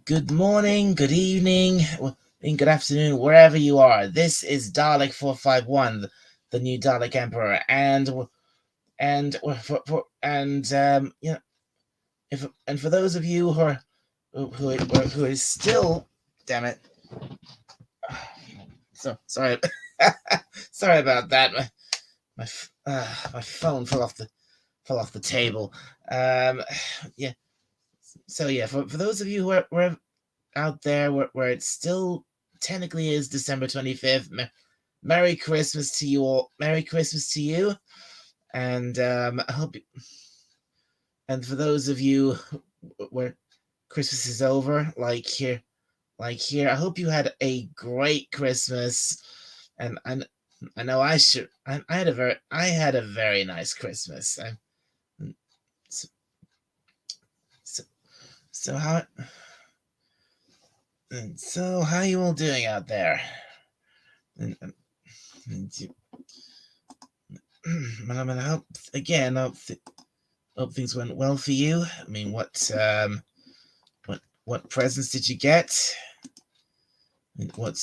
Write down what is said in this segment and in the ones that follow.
Good morning, good evening, and good afternoon, wherever you are. This is Dalek 451, the new Dalek Emperor, and for those of you who is still, damn it, sorry, sorry about that. My phone fell off the table. Yeah. So yeah, for those of you who are out there where it still technically is December 25th. Merry Christmas to you all. Merry Christmas to you. And I hope. And for those of you where Christmas is over, like here, I hope you had a great Christmas. And I know I should. I had a very nice Christmas. So, so, so how so how you all doing out there? And, I hope again. Hope things went well for you. I mean, what presents did you get? What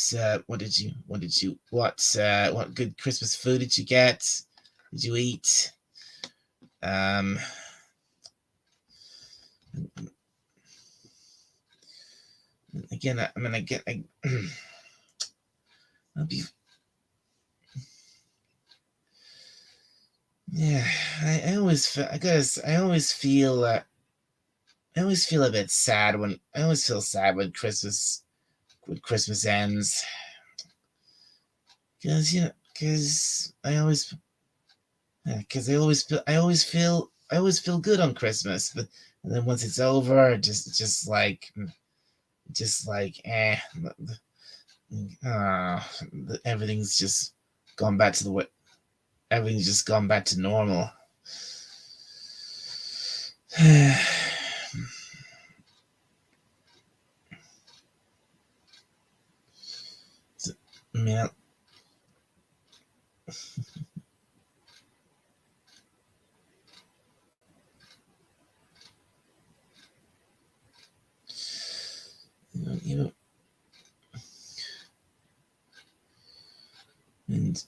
good Christmas food did you get? Did you eat? Again, I'll be. Yeah, I always feel. I always feel. I always feel a bit sad when I always feel sad when Christmas ends. Because I always feel good on Christmas, but and then once it's over, just like everything's just gone back to the way everything's just gone back to normal. So, I mean, you know, and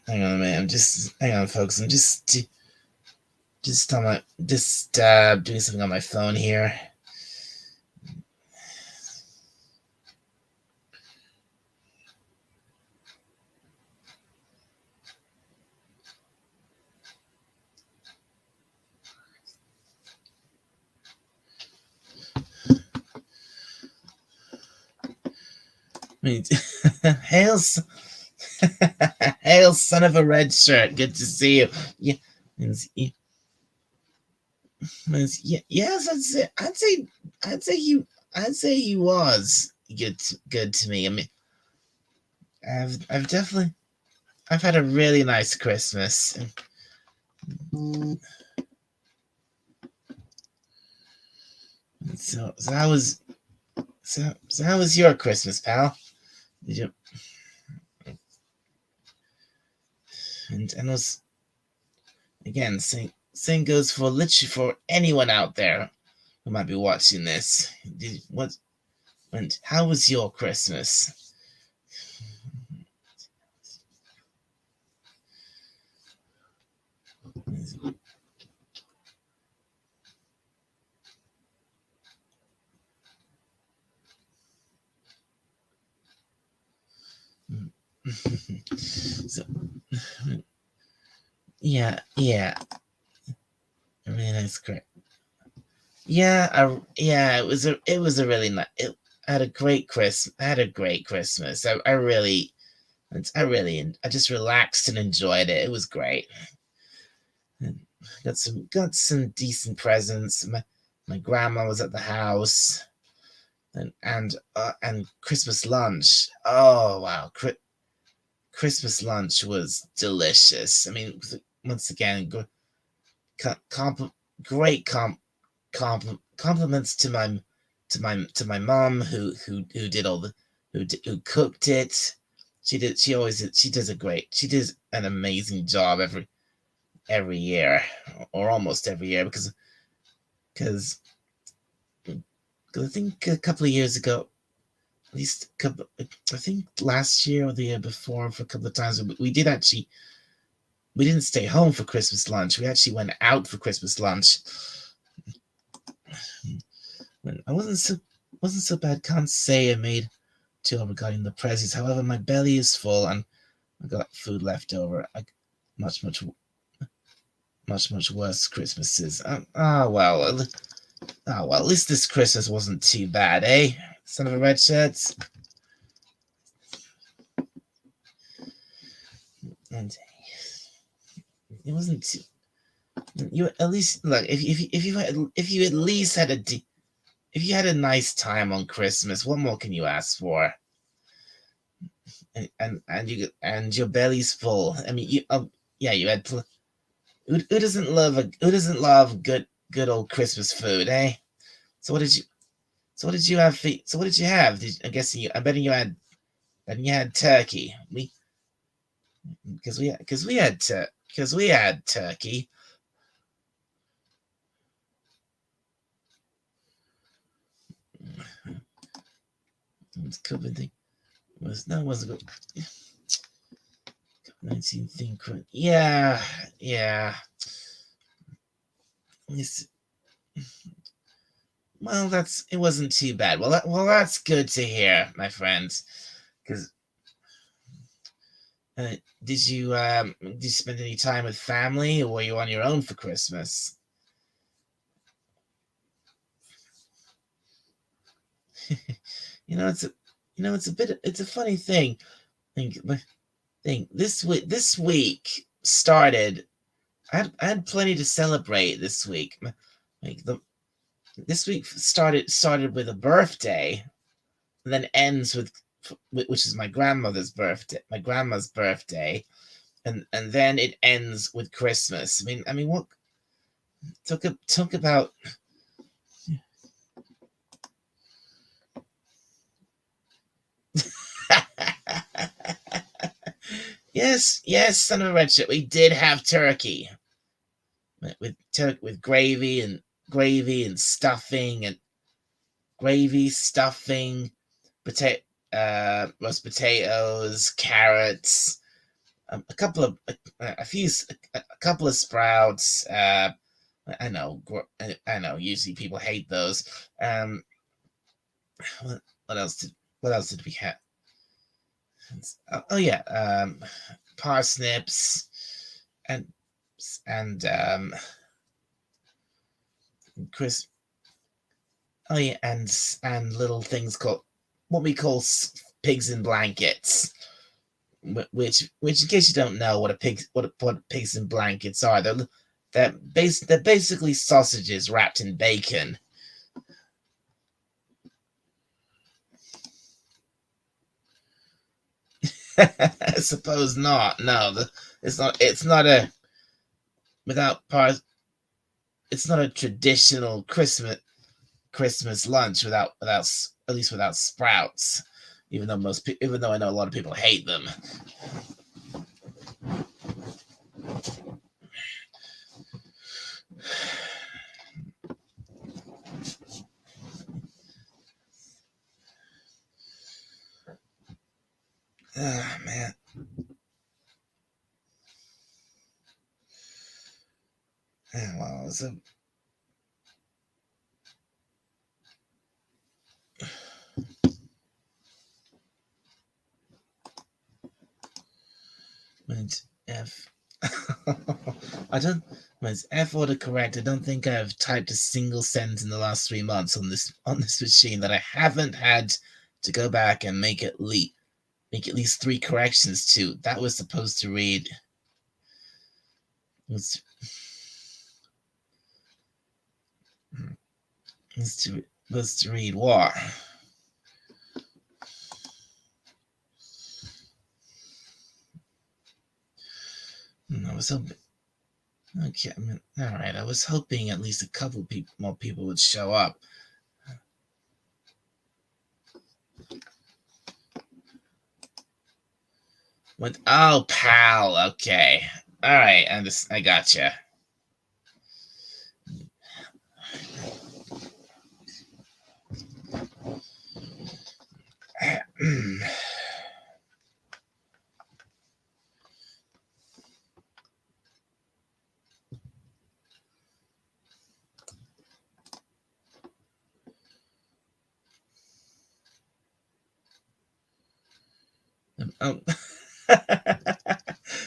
hang on a minute. Hang on, folks. I'm just doing something on my phone here. Hail, hail, son of a red shirt. Good to see you. Yeah, yes, I'd say he was good to me. I mean, I've had a really nice Christmas. So how was your Christmas, pal? Did you and was again same goes for literally for anyone out there who might be watching this. And how was your Christmas? So yeah, really nice Christmas. It was a really nice. I had a great Christmas. I had a great Christmas. I just relaxed and enjoyed it. It was great. And got some decent presents. My grandma was at the house, and Christmas lunch. Oh wow, Christmas lunch was delicious. I mean, once again, great compliments to my mom who did all the who cooked it. She does a great. She does an amazing job every year, or almost every year, because I think a couple of years ago, at least a couple, I think last year or the year before, for a couple of times, we did actually, we didn't stay home for Christmas lunch. We actually went out for Christmas lunch. I wasn't so bad. Can't say I made too regarding the presents. However, my belly is full and I got food left over. Much much worse Christmases. Well, at least this Christmas wasn't too bad, eh? Son of a red shirts. And it wasn't too. You at least look if you at least had if you had a nice time on Christmas, what more can you ask for? And your belly's full. I mean, yeah, you had. Who doesn't love good old Christmas food, eh? So what did you so what did you have? I'm betting you had turkey. Because we had turkey. COVID thing wasn't good. 19 thing. Yeah. Well, it wasn't too bad. That's good to hear, my friends. Because did you spend any time with family, or were you on your own for Christmas? It's a funny thing. This week started. I had plenty to celebrate this week. This week started with a birthday, and then ends with which is my grandma's birthday, and then it ends with Christmas. I mean, what took about. Yes, son of a red shit. We did have turkey with gravy and stuffing and potato, roast potatoes, carrots, a couple of a couple of sprouts. I know, I know. Usually people hate those. What else did we have? Oh yeah, parsnips and and crisp. Oh yeah, and little things called what we call pigs in blankets. Which in case you don't know what pigs in blankets are, they're basically sausages wrapped in bacon. I suppose not. No, it's not. Without par. It's not a traditional Christmas lunch without at least without sprouts. Even though I know a lot of people hate them. Man. Well, F. I don't. When it's F autocorrect, I don't think I've typed a single sentence in the last 3 months on this machine that I haven't had to go back and make at least 3 corrections to. That was supposed to read. Was to read what? I was hoping. Okay, all right. I was hoping at least a couple more people would show up. What? Oh, pal. Okay. All right. I gotcha. Um,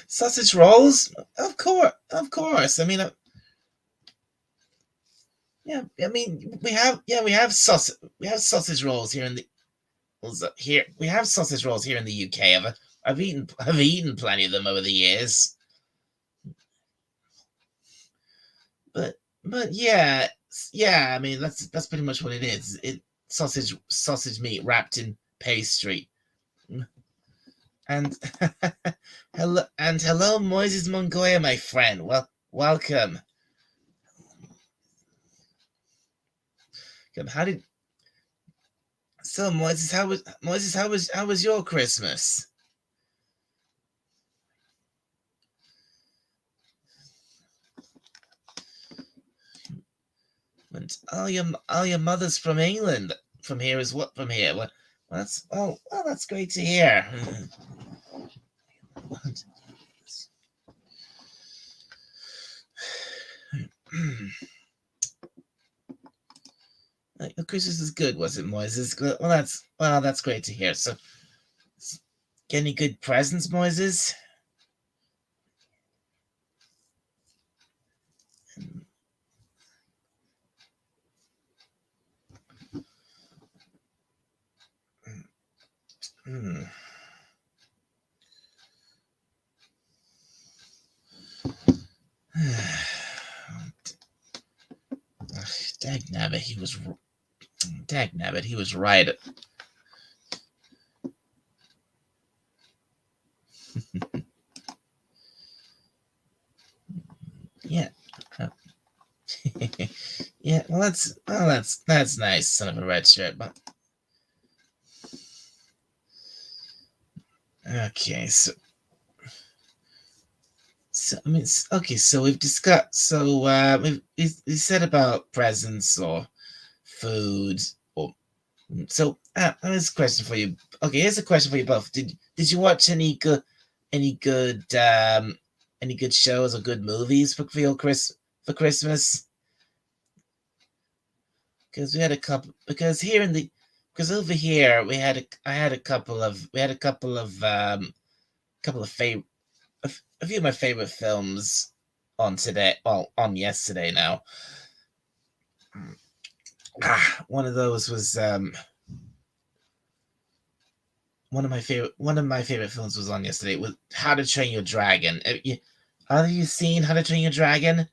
sausage rolls? Of course. I mean, yeah. I mean, we have sausage rolls here in the here. We have sausage rolls here in the UK. I've eaten plenty of them over the years. But yeah, yeah. I mean, that's pretty much what it is. Sausage meat wrapped in pastry. And hello, Moises Mongoya, my friend. Well, welcome. How did so Moises? How was your Christmas? And all your mother's from England. From here is what? From here? Well, that's great to hear. Christmas is good, was it, Moises? Well, that's great to hear. So, get any good presents, Moises? Hmm. Dagnabbit, he was right. Yeah. Yeah, well, that's nice, son of a red shirt. But okay, so I mean, okay, so we've discussed. So we said about presents or food or so. Here's a question for you. Okay, here's a question for you both. Did you watch any good any good shows or good movies for your for Christmas? Because we had a couple. Because here in the because over here I had a couple of couple of favorite a few of my favorite films on today. Well, on yesterday now. One of those was one of my favorite films was on yesterday. Was How to Train Your Dragon. Have you seen How to Train Your Dragon?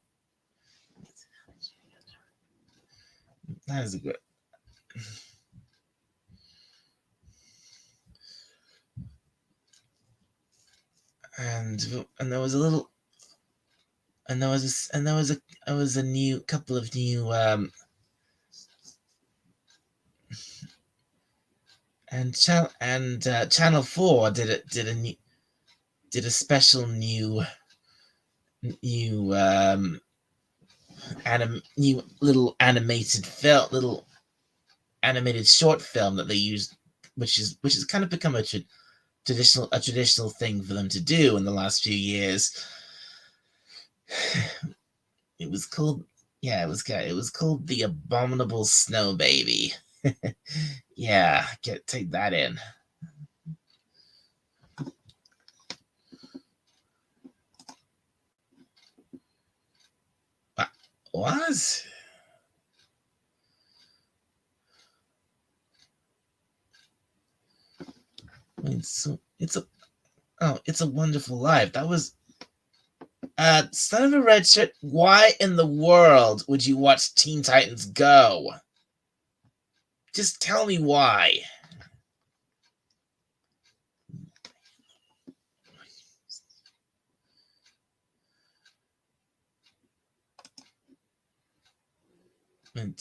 That is a good. And there was a little there was a new couple of new and Channel 4 did a special new new little animated short film that they used, which has kind of become a traditional thing for them to do in the last few years. It was called it was called The Abominable Snow Baby. Yeah, take that in. Was I mean, so it's a Wonderful Life. That was son of a red shirt. Why in the world would you watch Teen Titans Go? Just tell me why. And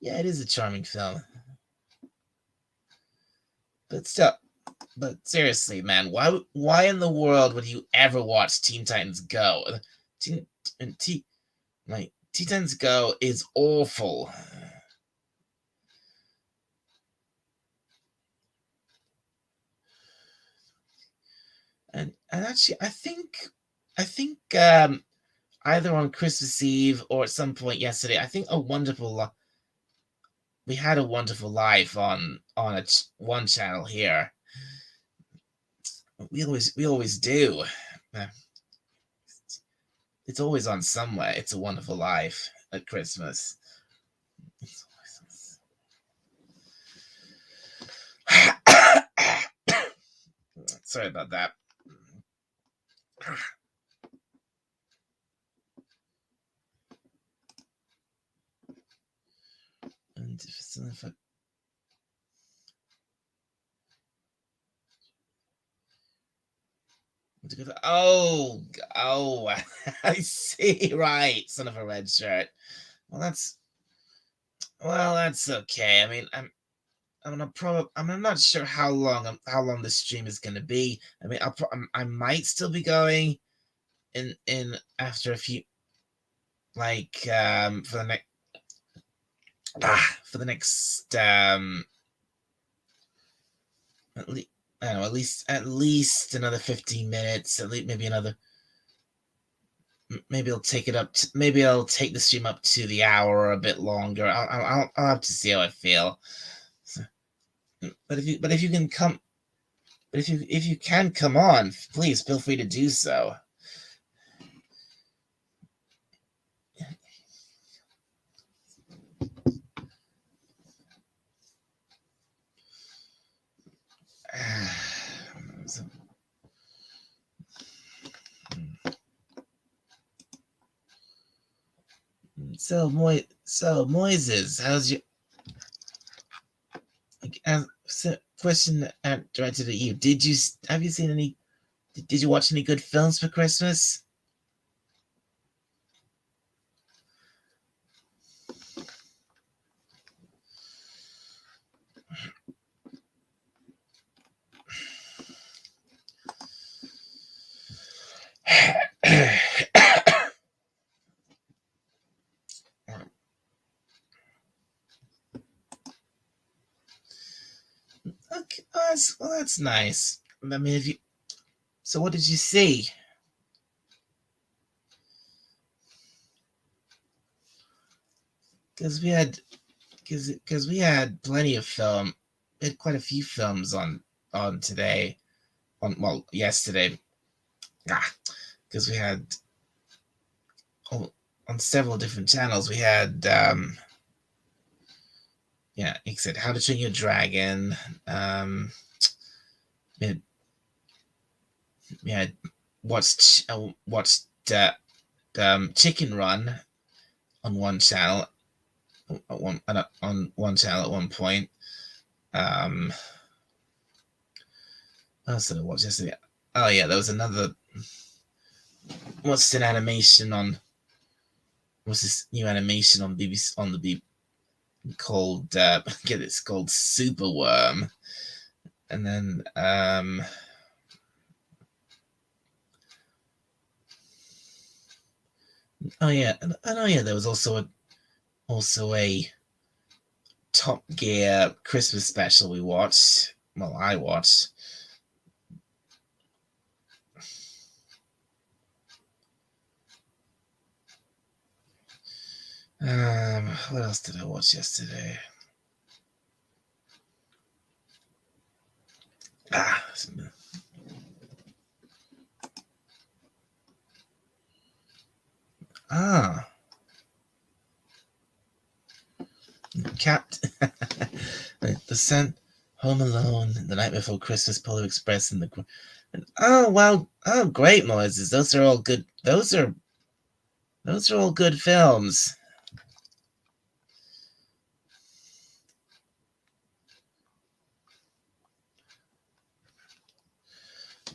yeah, it is a charming film, but still, But seriously, man, why in the world would you ever watch Teen Titans Go? Teen, Teen, like Teen Titans Go is awful. And actually, I think either on Christmas Eve or at some point yesterday, I think we had a wonderful live on one channel here. We always do. Uh, It's always on somewhere. It's a Wonderful Life at Christmas. Sorry about that. And if I, oh, I see. Right, son of a red shirt. Well, that's okay. I mean, I'm not sure how long the stream is going to be. I mean, I might still be going in after a few, like for the next at least I don't know, at least another 15 minutes, at least maybe I'll take the stream up to the hour or a bit longer. I'll have to see how I feel. So, but if you can come, but if you can come on, please feel free to do so. So Moises, how's your question directed at you? Have you seen any? Did you watch any good films for Christmas? Okay, that's nice. I mean, so what did you see? Because we had plenty of film. We had quite a few films on today. Yesterday. Because we had on several different channels. We had like I said, How to Train Your Dragon. We had watched Chicken Run on one channel. On one channel at one point. What else did I watch yesterday? Oh yeah, there was another. What's this new animation on BBC on the BBC called it's called Superworm, and then there was also a Top Gear Christmas special we watched. Well, I watched. What else did I watch yesterday? Cat. The Sun, Home Alone, The Night Before Christmas, Polar Express, and oh wow, oh great, Moses. Those are all good. Those are all good films.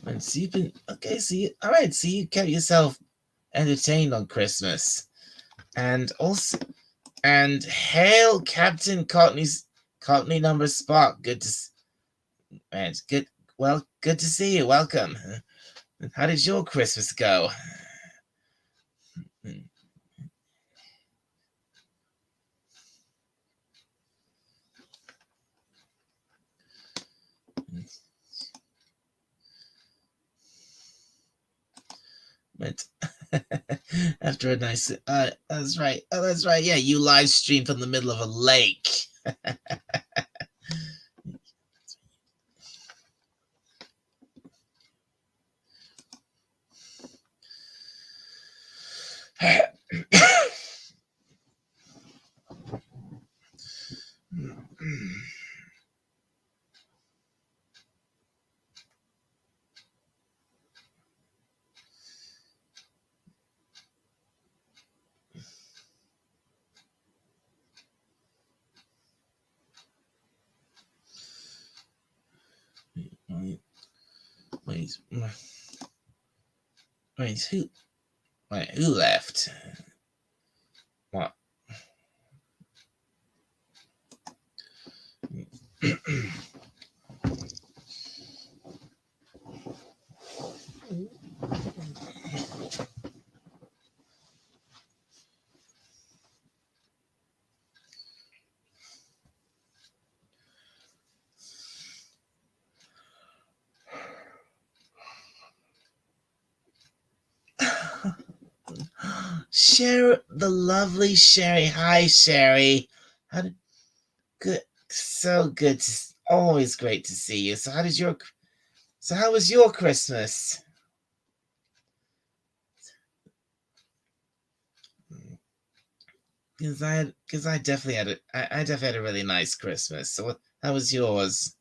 And so you've been okay. So you kept yourself entertained on Christmas, and hail Captain Cockney number Spock. Good to, man. It's good. well, good to see you. Welcome. How did your Christmas go? But after a nice, that's right. Oh, that's right. Yeah, you live streamed from the middle of a lake. Wait, wait, wait, who left? What? The lovely Sherry. Hi, Sherry. How did, good, so good. Always great to see you. So how was your Christmas? Because I definitely had I definitely had a really nice Christmas. So how was yours?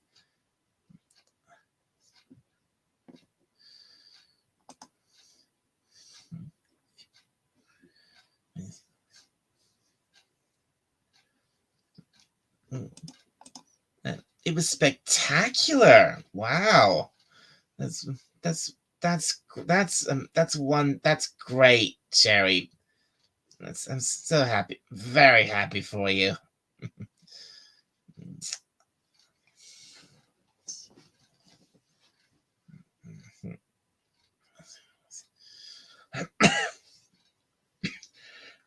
It was spectacular. Wow. That's that's that's great, Sherry. I'm so happy, very happy for you.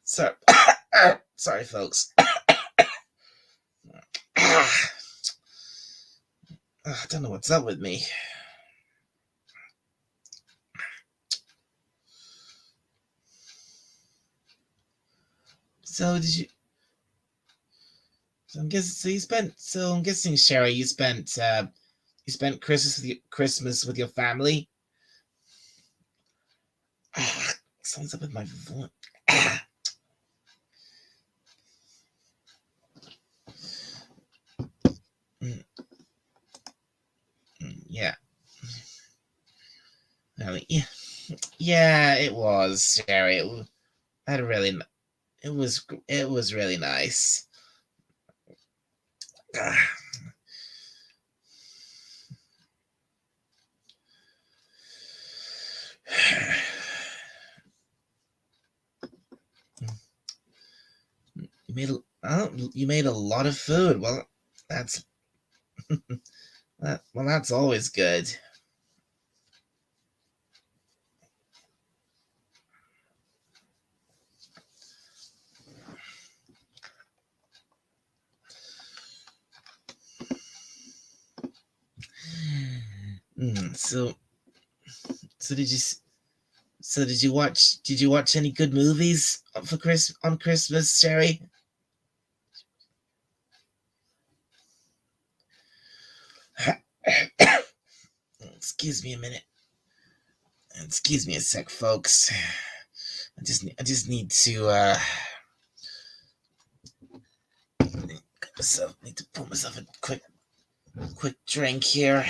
So, sorry, folks. I don't know what's up with me. So did you? So I'm guessing. So you spent. So I'm guessing, Sherry, you spent. You spent Christmas with your family. Something's up with my voice. Yeah. Yeah. Yeah, it was, Sherry. Had a really. It was really nice. You made a lot of food. Well, that's that's always good. So so did you did you watch any good movies for on Christmas, Sherry? Excuse me a minute. Excuse me a sec, folks. I just need to need to put myself a quick drink here.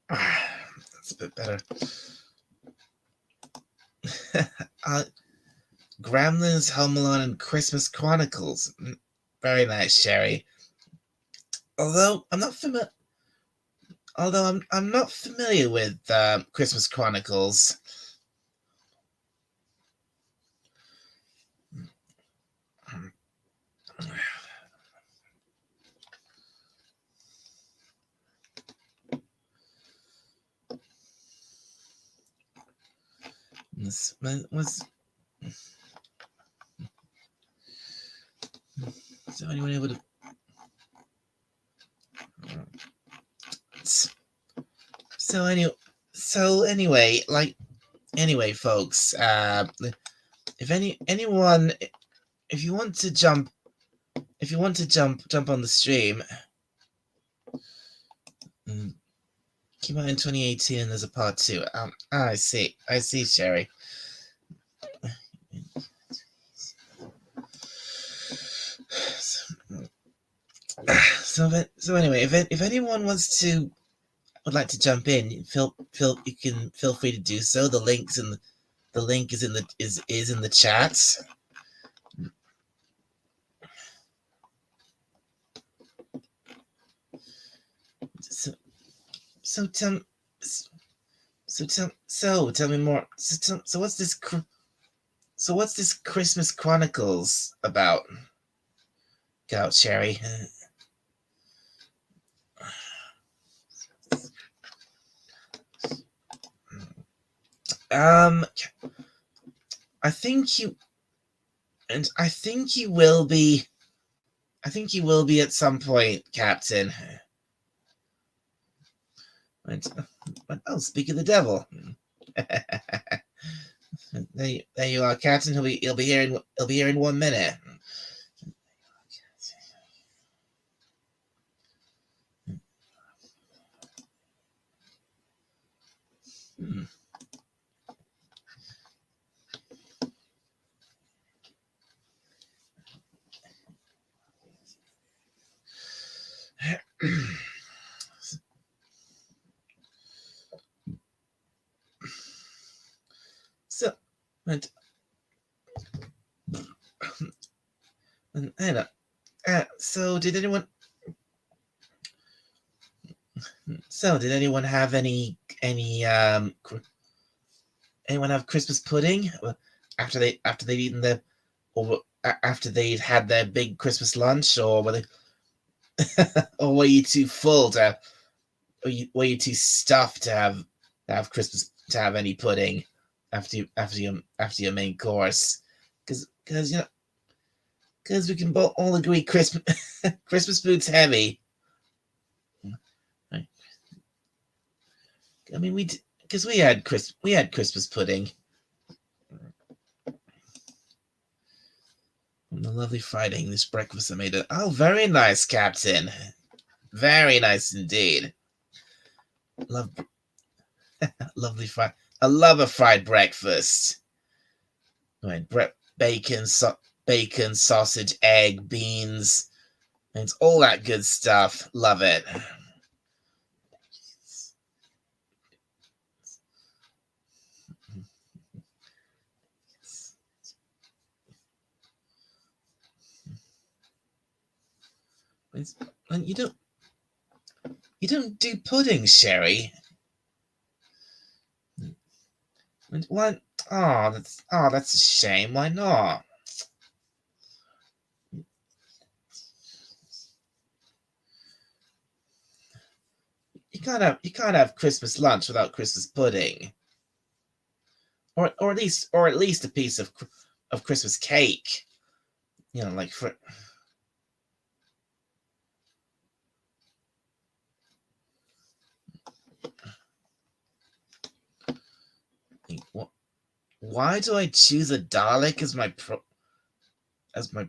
That's a bit better. Gremlins, Home Alone, and Christmas Chronicles. Very nice, Sherry. Although I'm not familiar. Although I'm not familiar with Christmas Chronicles. This was. So anyone able to? So anyway, folks. If anyone, if you want to jump on the stream. Came out in 2018 and there's a part 2. I see, Sherry. So anyway, if anyone would like to jump in, you can feel free to do so. The link is in the chat. So tell me more. So what's this? So what's this Christmas Chronicles about? Get out, Sherry. I think you will be. I think you will be at some point, Captain. Oh, speak of the devil. There you are, Captain. He'll be here in 1 minute. So, so did anyone have anyone have Christmas pudding after they'd eaten after they'd had their big Christmas lunch, or were they or were you too full to were you too stuffed to have Christmas, to have any pudding after your main course? Because we can all agree Christmas food's heavy. I mean, we had Christmas pudding. The lovely fried English breakfast I made it. Oh, very nice, Captain. Very nice indeed. Lovely fried. I love a fried breakfast. Right, bacon, sausage, egg, beans, and all that good stuff. Love it. And you don't do pudding, Sherry. What? Oh, that's a shame. Why not? You can't have Christmas lunch without Christmas pudding, or at least a piece of Christmas cake. You know, like for. Why do I choose a Dalek as my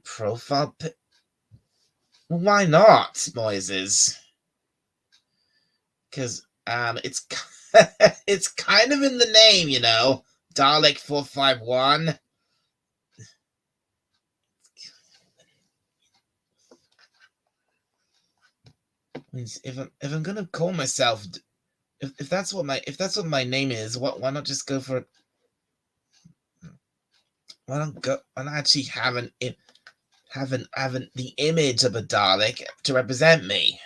profile pic? Well, why not, Moises? Because it's it's kind of in the name, you know. Dalek 451. Means if I'm gonna call myself, if that's what my name is, why not just go for it? Why not actually have the image of a Dalek to represent me?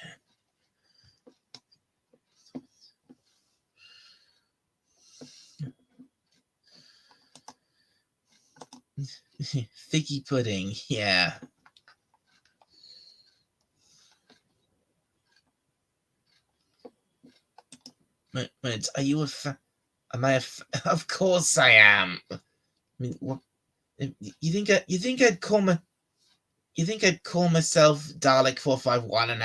Figgy pudding, yeah. Wait, are you a am I a of course I am. I mean, what? You think I'd call myself Dalek 451 and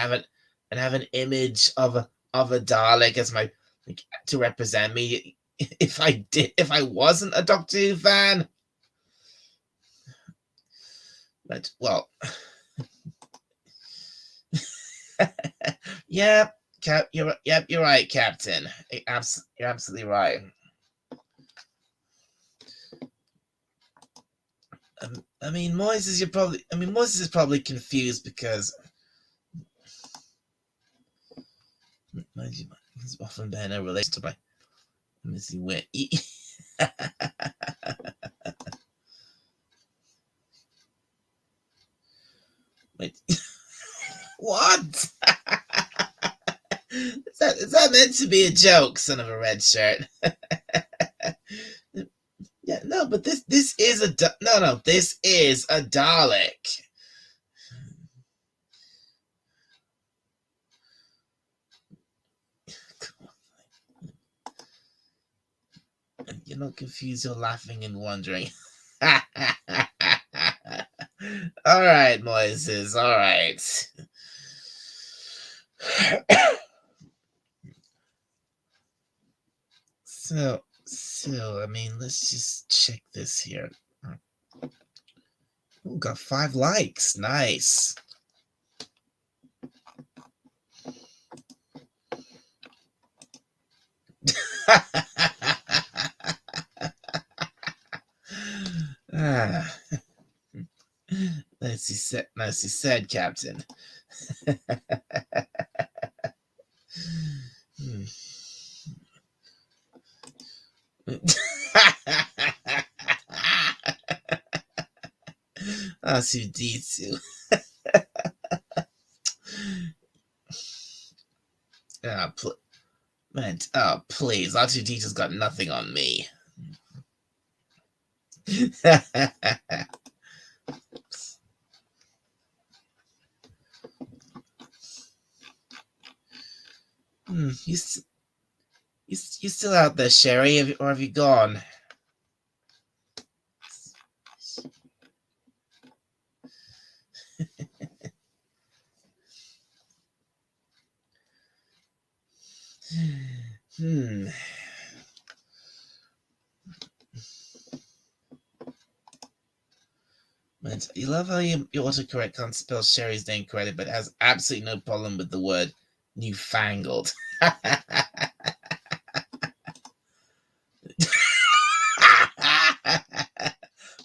have an image of a Dalek as my, like, to represent me if I wasn't a Doctor Who fan? But well, yeah, you're right, Captain. You're absolutely right. I mean, Moises is probably confused because he's often been in a relation to my Missy Wit. Wait, what? Is that meant to be a joke, son of a red shirt? Yeah, no, but this is this is a Dalek. You're not confused, you're laughing and wondering. All right, Moises, all right. So, I mean, let's just check this here. Oh, got 5 likes. Nice. Ah. Nicely said, Captain. R2D2. Man, oh, please. R2D2's got nothing on me. You still out there, Sherry, or have you gone? You love how your autocorrect can't spell Sherry's name correctly, but has absolutely no problem with the word newfangled.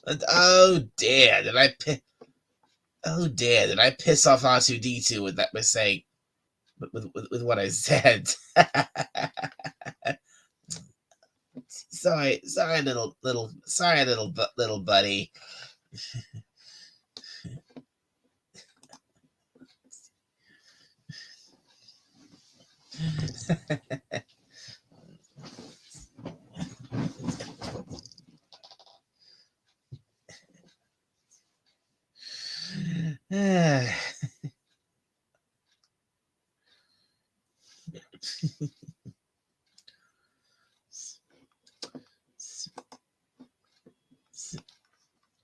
And oh dear, did I piss off R2D2 with that mistake? With what I said. sorry, little buddy.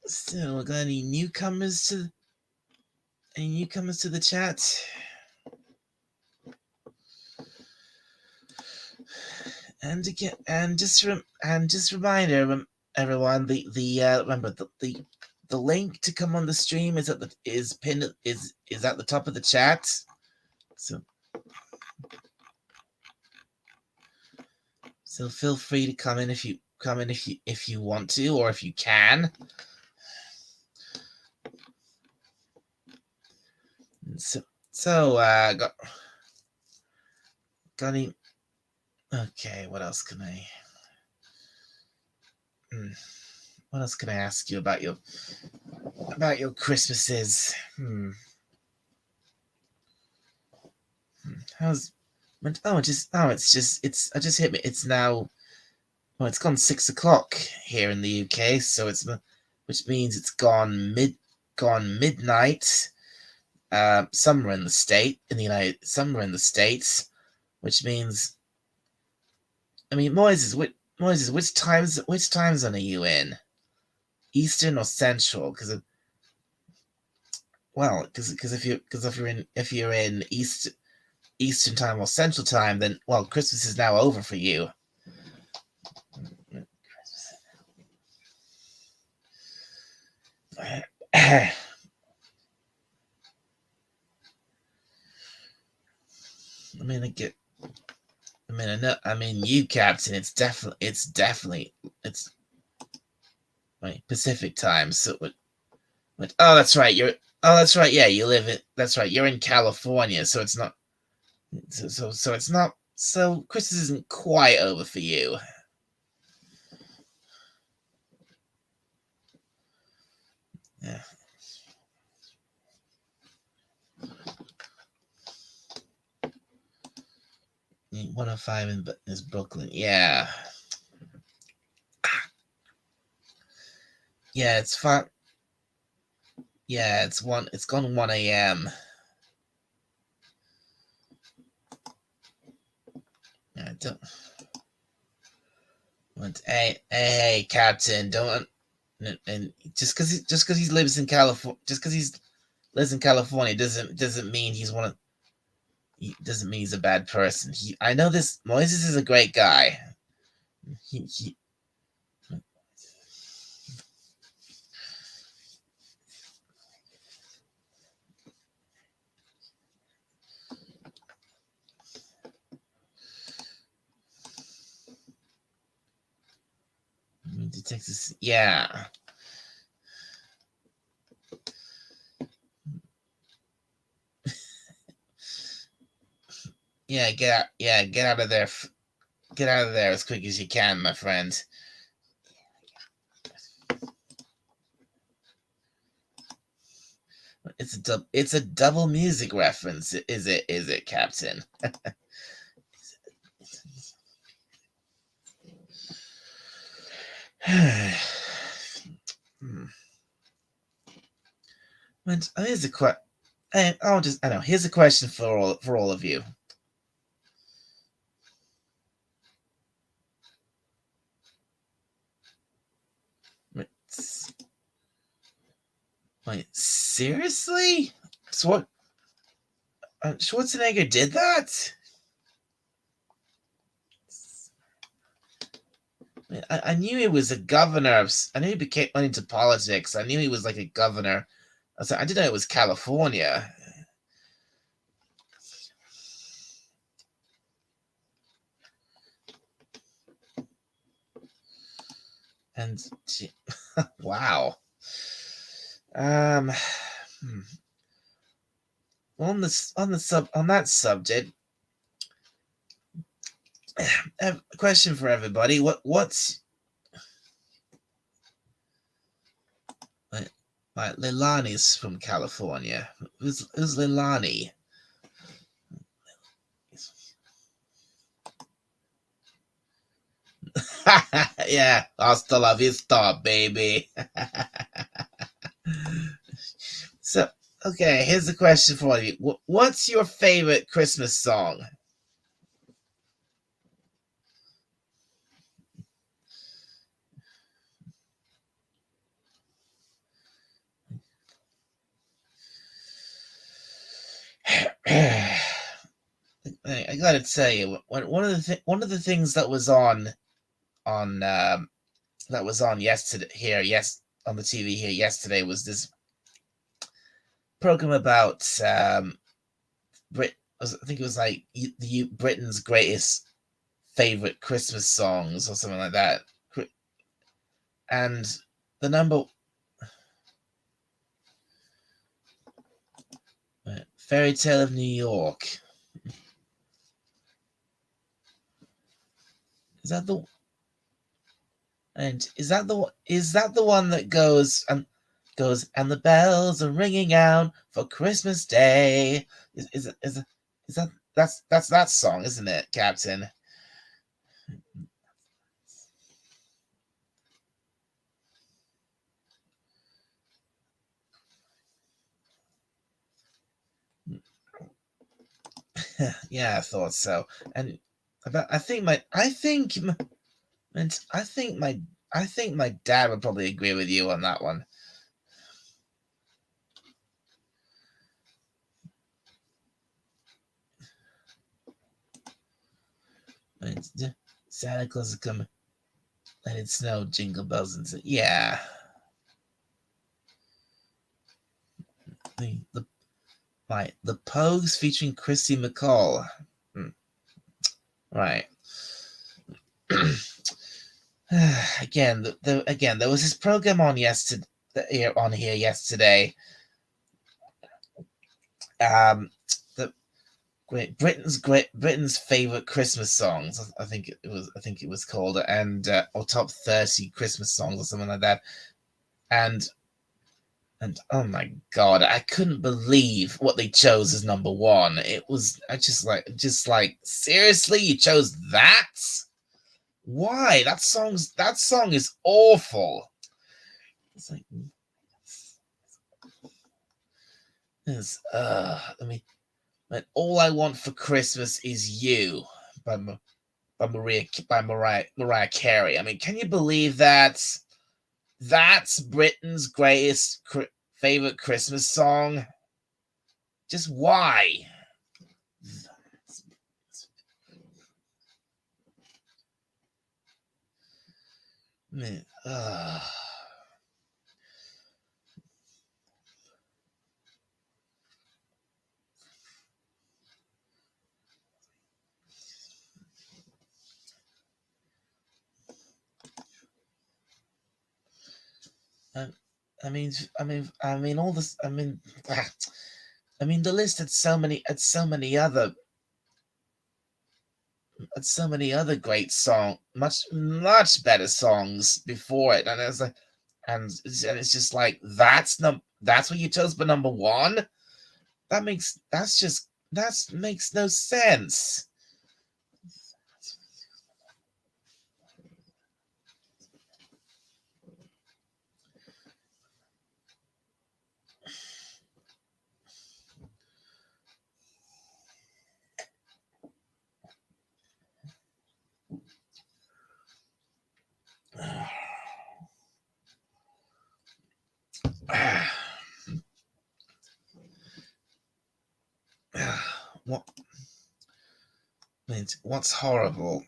So, got any newcomers to the chat? And again, and just reminder, everyone, remember the link to come on the stream is at the top of the chat. So feel free to come in if you want to, or if you can. So got any? Okay, what else can I? Hmm, what else can I ask you about your Christmases? How's? I just hit me. It's now. Well, it's gone 6 o'clock here in the UK, so which means it's gone midnight. Somewhere in the States, which means, I mean, Moises, which time zone are you in? Eastern or Central? Because if you're in Eastern time or Central time, then Christmas is now over for you. You, Captain. It's Pacific time. So, oh, that's right. That's right. Yeah, that's right. You're in California, so it's not. So it's not. So Christmas isn't quite over for you. Yeah. 105 is Brooklyn. Yeah. Yeah, it's fun. Yeah, it's gone 1 a.m. I don't. Hey, Captain, don't. And just because he lives in California, doesn't mean he's one of. He doesn't mean he's a bad person. I know this. Moises is a great guy. He to Texas. Yeah. Yeah, get out. Yeah, get out of there. Get out of there as quick as you can, my friend. It's a double music reference, is it, Captain? And here's a question. I know. Here's a question for all of you. Wait, seriously? So what? Schwarzenegger did that? I knew he was a governor. I knew he went into politics. I knew he was like a governor. I didn't know it was California. And wow. Hmm. On that subject, a question for everybody. What's Leilani's from California. Who's Leilani? Yeah, hasta la vista, baby. So, okay, here's a question for you. What's your favorite Christmas song? I gotta tell you, one of the things that was on that was on yesterday here, on the TV here yesterday was this program about I think it was like Britain's greatest favorite Christmas songs or something like that, and the number Fairy Tale of New York. Is that the and is that the one that goes and the bells are ringing out for Christmas Day? Is that that's that song, isn't it, Captain? Yeah, I thought so. And about and I think my dad would probably agree with you on that one. Santa Claus is coming. Let it snow, jingle bells, and yeah. The the Pogues featuring Christy McCall. Right. Again, again, there was this program on here yesterday. The Britain's favorite Christmas songs. I think it was called, and or top 30 Christmas songs or something like that. And oh my god, I couldn't believe what they chose as number one. It was I just like seriously, you chose that? Why? That song is awful. It's like but All I Want for Christmas Is You by Mariah Carey. I mean, can you believe that? That's Britain's greatest favorite Christmas song. Just why? Man, I mean, all this. I mean, the list had so many great much better songs before it, and it's like, and it's just like that's what you chose for number one. That makes no sense. What's horrible?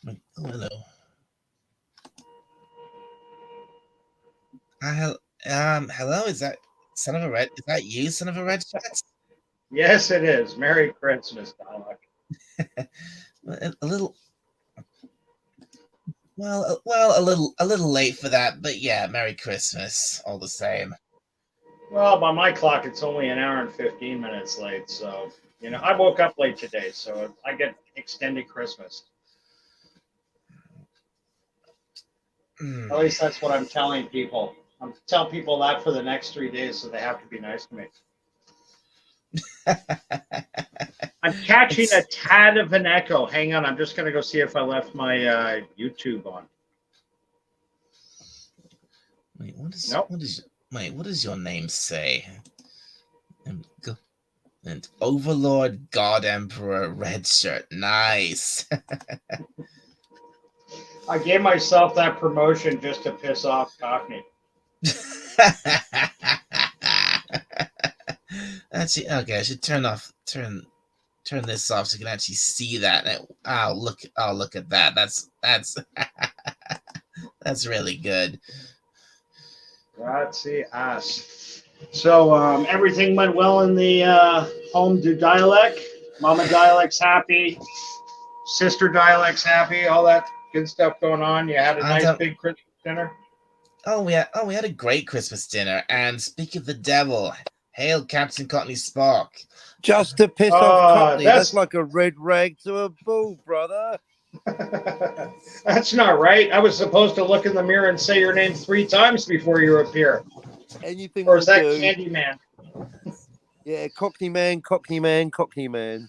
Oh, hello. Hello. Is that son of a red? Is that you, son of a red shirt? Yes, it is. Merry Christmas, Dalek. A little. Well, a little late for that, but yeah, Merry Christmas, all the same. Well, by my clock, it's only an hour and 15 minutes late. So, I woke up late today, so I get extended Christmas. At least that's what I'm telling people. I'm telling people that for the next 3 days, so they have to be nice to me. I'm catching a tad of an echo. Hang on, I'm just going to go see if I left my YouTube on. Wait, nope. What does your name say? And Overlord God Emperor Red Shirt. Nice. I gave myself that promotion just to piss off Cockney. Actually, okay, I should turn this off so you can actually see that. Look at that. That's that's really good. Grazie. So everything went well in the home do Dialect. Mama Dialect's happy. Sister Dialect's happy. All that good stuff going on. You had a nice big Christmas dinner. We had a great Christmas dinner. And speak of the devil, Hail Captain Courtney Spark. Just to piss off Cockney. That's like a red rag to a bull, brother. That's not right. I was supposed to look in the mirror and say your name 3 times before you appear. Anything Or is that do. Candyman? Yeah, Cockney man, Cockney man, Cockney man.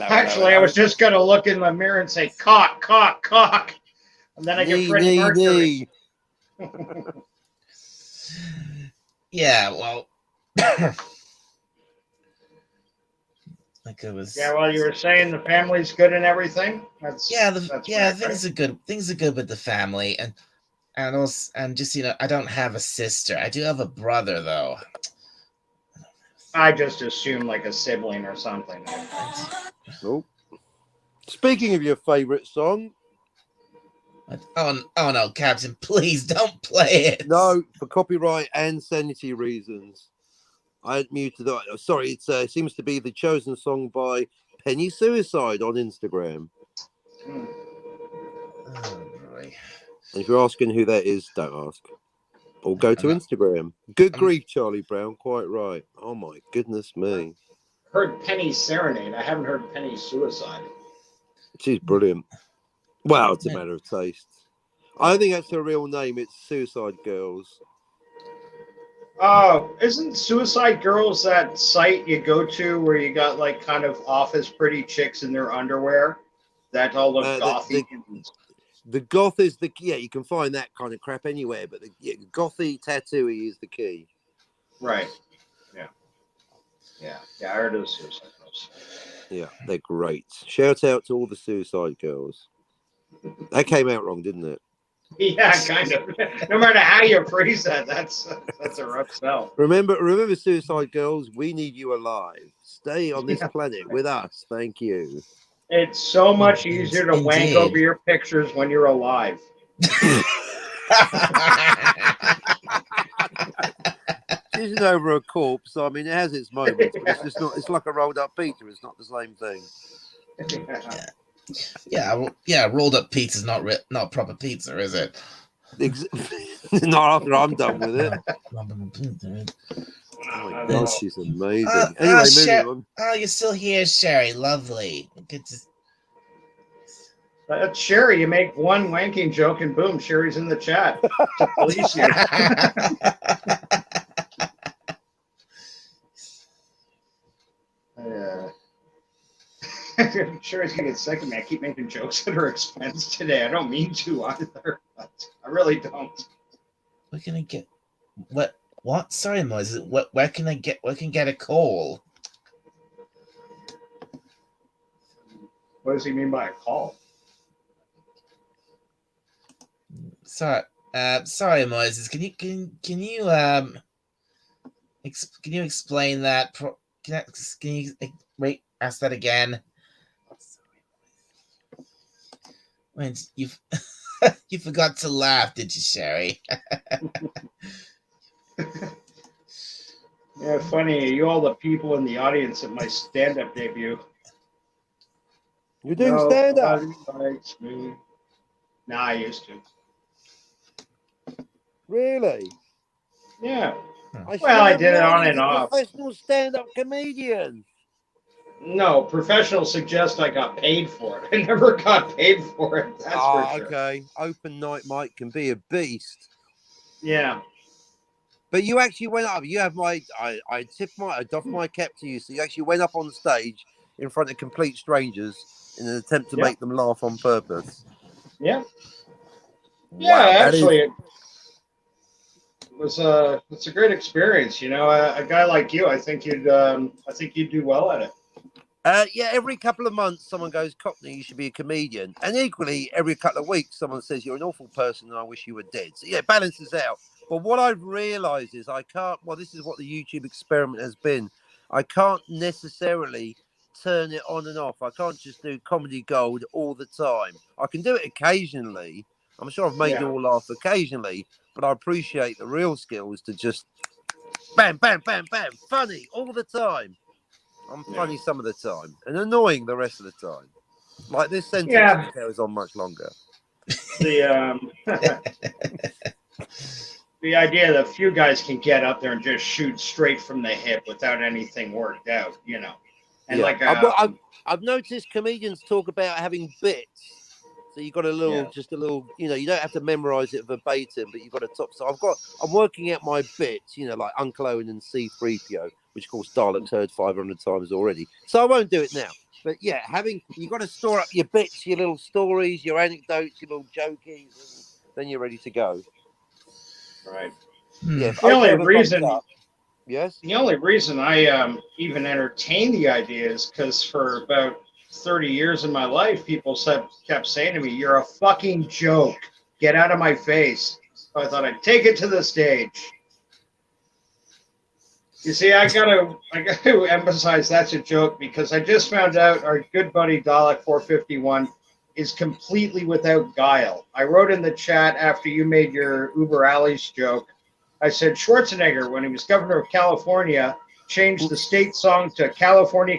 Actually, I was just going to look in the mirror and say, cock, cock, cock. And then I get Freddie Mercury. Yeah, well, like it was. Yeah, well, you were saying the family's good and everything. That's things right? are good. Things are good with the family, and also, and just I don't have a sister. I do have a brother though. I just assumed like a sibling or something. Nope. Speaking of your favorite song. Oh no, Captain! Please don't play it. No, for copyright and sanity reasons, I had muted that. Sorry, it seems to be the chosen song by Penny Suicide on Instagram. Oh boy! And if you're asking who that is, don't ask. Or go to Instagram. Good grief, Charlie Brown. Quite right. Oh my goodness me! Heard Penny Serenade. I haven't heard Penny Suicide. She's brilliant. Well, it's a matter of taste. I don't think that's her real name. It's Suicide Girls. Oh, isn't Suicide Girls that site you go to where you got like kind of office pretty chicks in their underwear that all look gothy? The goth is the key. Yeah, you can find that kind of crap anywhere, but the gothy tattooey is the key. Right. Yeah. I heard of Suicide Girls. Yeah, they're great. Shout out to all the Suicide Girls. That came out wrong, didn't it? Yeah, kind of. No matter how you phrase that, that's a rough spell. Remember, Suicide Girls, we need you alive. Stay on this planet with us. Thank you. It's so much easier to wank over your pictures when you're alive. Isn't over a corpse. I mean, it has its moments, but it's just not. It's like a rolled up pizza. It's not the same thing. Yeah. Rolled up pizza is not proper pizza, is it? Not after I'm done with it. Oh my God, she's amazing. Anyway, moving on. Oh, you're still here, Sherry. Lovely. Good to. That's Sherry. You make one wanking joke, and boom, Sherry's in the chat to police you. I'm sure he's gonna get sick of me. I keep making jokes at her expense today. I don't mean to either, but I really don't. We're gonna get what? Sorry, Moses. Where can get a call? What does he mean by a call? Sorry, Moses. Can you explain that? Can you ask that again? When you forgot to laugh, did you, Sherry? Yeah, funny. You all the people in the audience at my stand-up debut. You're doing stand-up? Likes me. Nah, I used to. Really? Yeah. I did it on and off. Professional stand-up comedian. No, professional suggests I got paid for it. I never got paid for it. That's for sure. Okay. Open night mic can be a beast. Yeah. But you actually went up. You have I doffed my cap to you. So you actually went up on stage in front of complete strangers in an attempt to make them laugh on purpose. Yeah. Wow, yeah, actually, it's a great experience. You know, a guy like you, I think you'd do well at it. Yeah, every couple of months someone goes, Cockney, you should be a comedian. And equally, every couple of weeks someone says, you're an awful person and I wish you were dead. So yeah, it balances out. But what I've realised is this is what the YouTube experiment has been. I can't necessarily turn it on and off. I can't just do comedy gold all the time. I can do it occasionally. I'm sure I've made you all laugh occasionally, but I appreciate the real skill is to just bam, bam, bam, bam, funny all the time. I'm funny some of the time and annoying the rest of the time. Like this sentence carries on much longer. the idea that few guys can get up there and just shoot straight from the hip without anything worked out, you know. And Yeah. like I've noticed comedians talk about having bits. So you got a little, Yeah. just a little, you know, you don't have to memorize it verbatim, but you've got a top. So I'm working out my bits, you know, like Uncle Owen and C3PO, which of course Dalek's heard 500 times already. So I won't do it now. But yeah, you got to store up your bits, your little stories, your anecdotes, your little jokies, and then you're ready to go. right. Yeah. Hmm. If The only Oprah ever comes reason up, yes. The only reason I even entertained the idea is because for about 30 years of my life, people kept saying to me, "You're a fucking joke. Get out of my face." So I thought I'd take it to the stage. You see, I gotta emphasize that's a joke because I just found out our good buddy Dalek 451 is completely without guile. I wrote in the chat after you made your Uber Alice joke. I said Schwarzenegger, when he was governor of California, changed the state song to California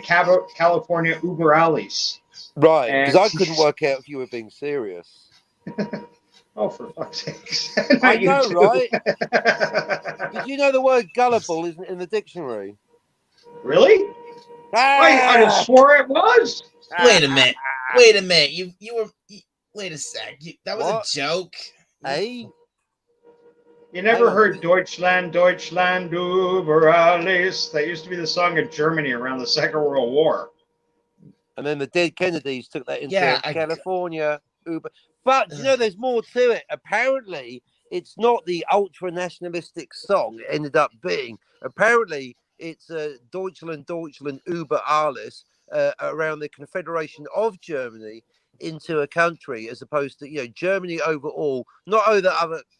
Uber Alice. Right, And because I couldn't work out if you were being serious. oh, for fuck's sake! I know, right? Did you know the word gullible isn't in the dictionary? Really? I swore it was. Wait a minute. Wait a minute. Wait a sec. That was What? a joke. Hey, You never Hang on. heard Deutschland, Deutschland über alles? That used to be the song of Germany around the Second World War. and then the dead Kennedys took that into Yeah, California, Uber. But you know, there's more to it. Apparently, it's not the ultra nationalistic song it ended up being. Apparently, it's Deutschland, Deutschland über alles around the Confederation of Germany into a country, as opposed to Germany overall, not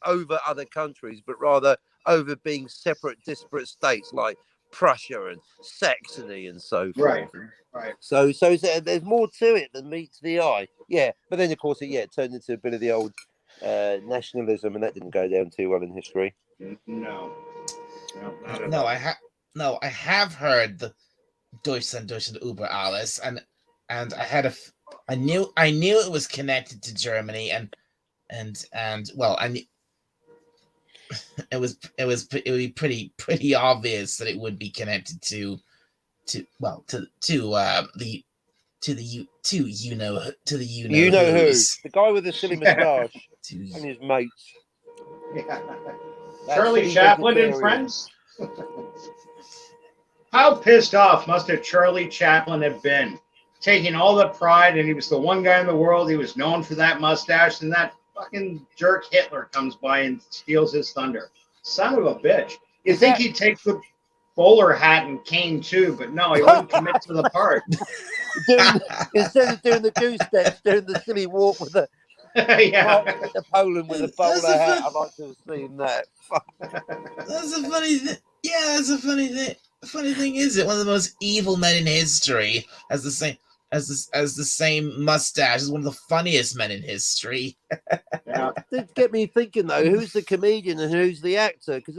over other countries, but rather over being separate, disparate states like Prussia and Saxony and so forth. Right. So there's more to it than meets the eye. Yeah, but then of course it turned into a bit of the old nationalism, and that didn't go down too well in history. No, not at No, all. I have heard the Deutschland über alles, and I knew it was connected to Germany, and well, I knew it would be pretty obvious that it would be connected to the You know who? The guy with the silly moustache and his mates. Yeah. That Charlie silly Chaplin and vegetarian. friends. How pissed off must have Charlie Chaplin have been, taking all the pride, and he was the one guy in the world. He was known for that mustache, and that fucking jerk Hitler comes by and steals his thunder. Son of a bitch. You think he'd take the bowler hat and cane too, but no, he wouldn't commit to the part. Instead of doing the goose steps, doing the silly walk with the Yeah. to Poland with a bowler hat. I'd like to have seen that. That's a funny thing. Yeah, that's a funny thing. The funny thing is it one of the most evil men in history has the same mustache as one of the funniest men in history. Yeah. Did get me thinking though, who's the comedian and who's the actor? Because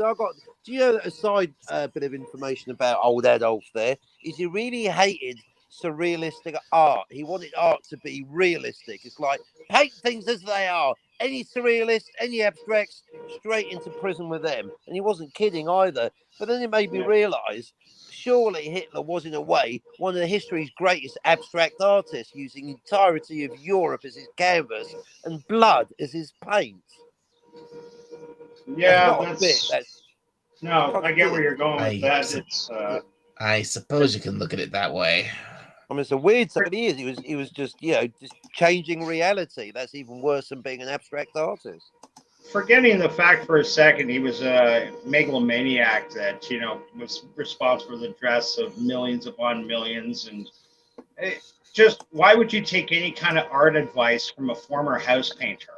do you know that a side bit of information about old Adolf there is he really hated surrealistic art. He wanted art to be realistic. It's like paint things as they are. Any surrealists, any abstracts, straight into prison with them. And he wasn't kidding either. But then it made me realise surely Hitler was, in a way, one of history's greatest abstract artists, using the entirety of Europe as his canvas and blood as his paint. Yeah, That's I get where you're going with that. I suppose you can look at it that way. I mean, it's a weird thing. He was just just changing reality. That's even worse than being an abstract artist. Forgetting the fact for a second, he was a megalomaniac that was responsible for the deaths of millions upon millions, and why would you take any kind of art advice from a former house painter?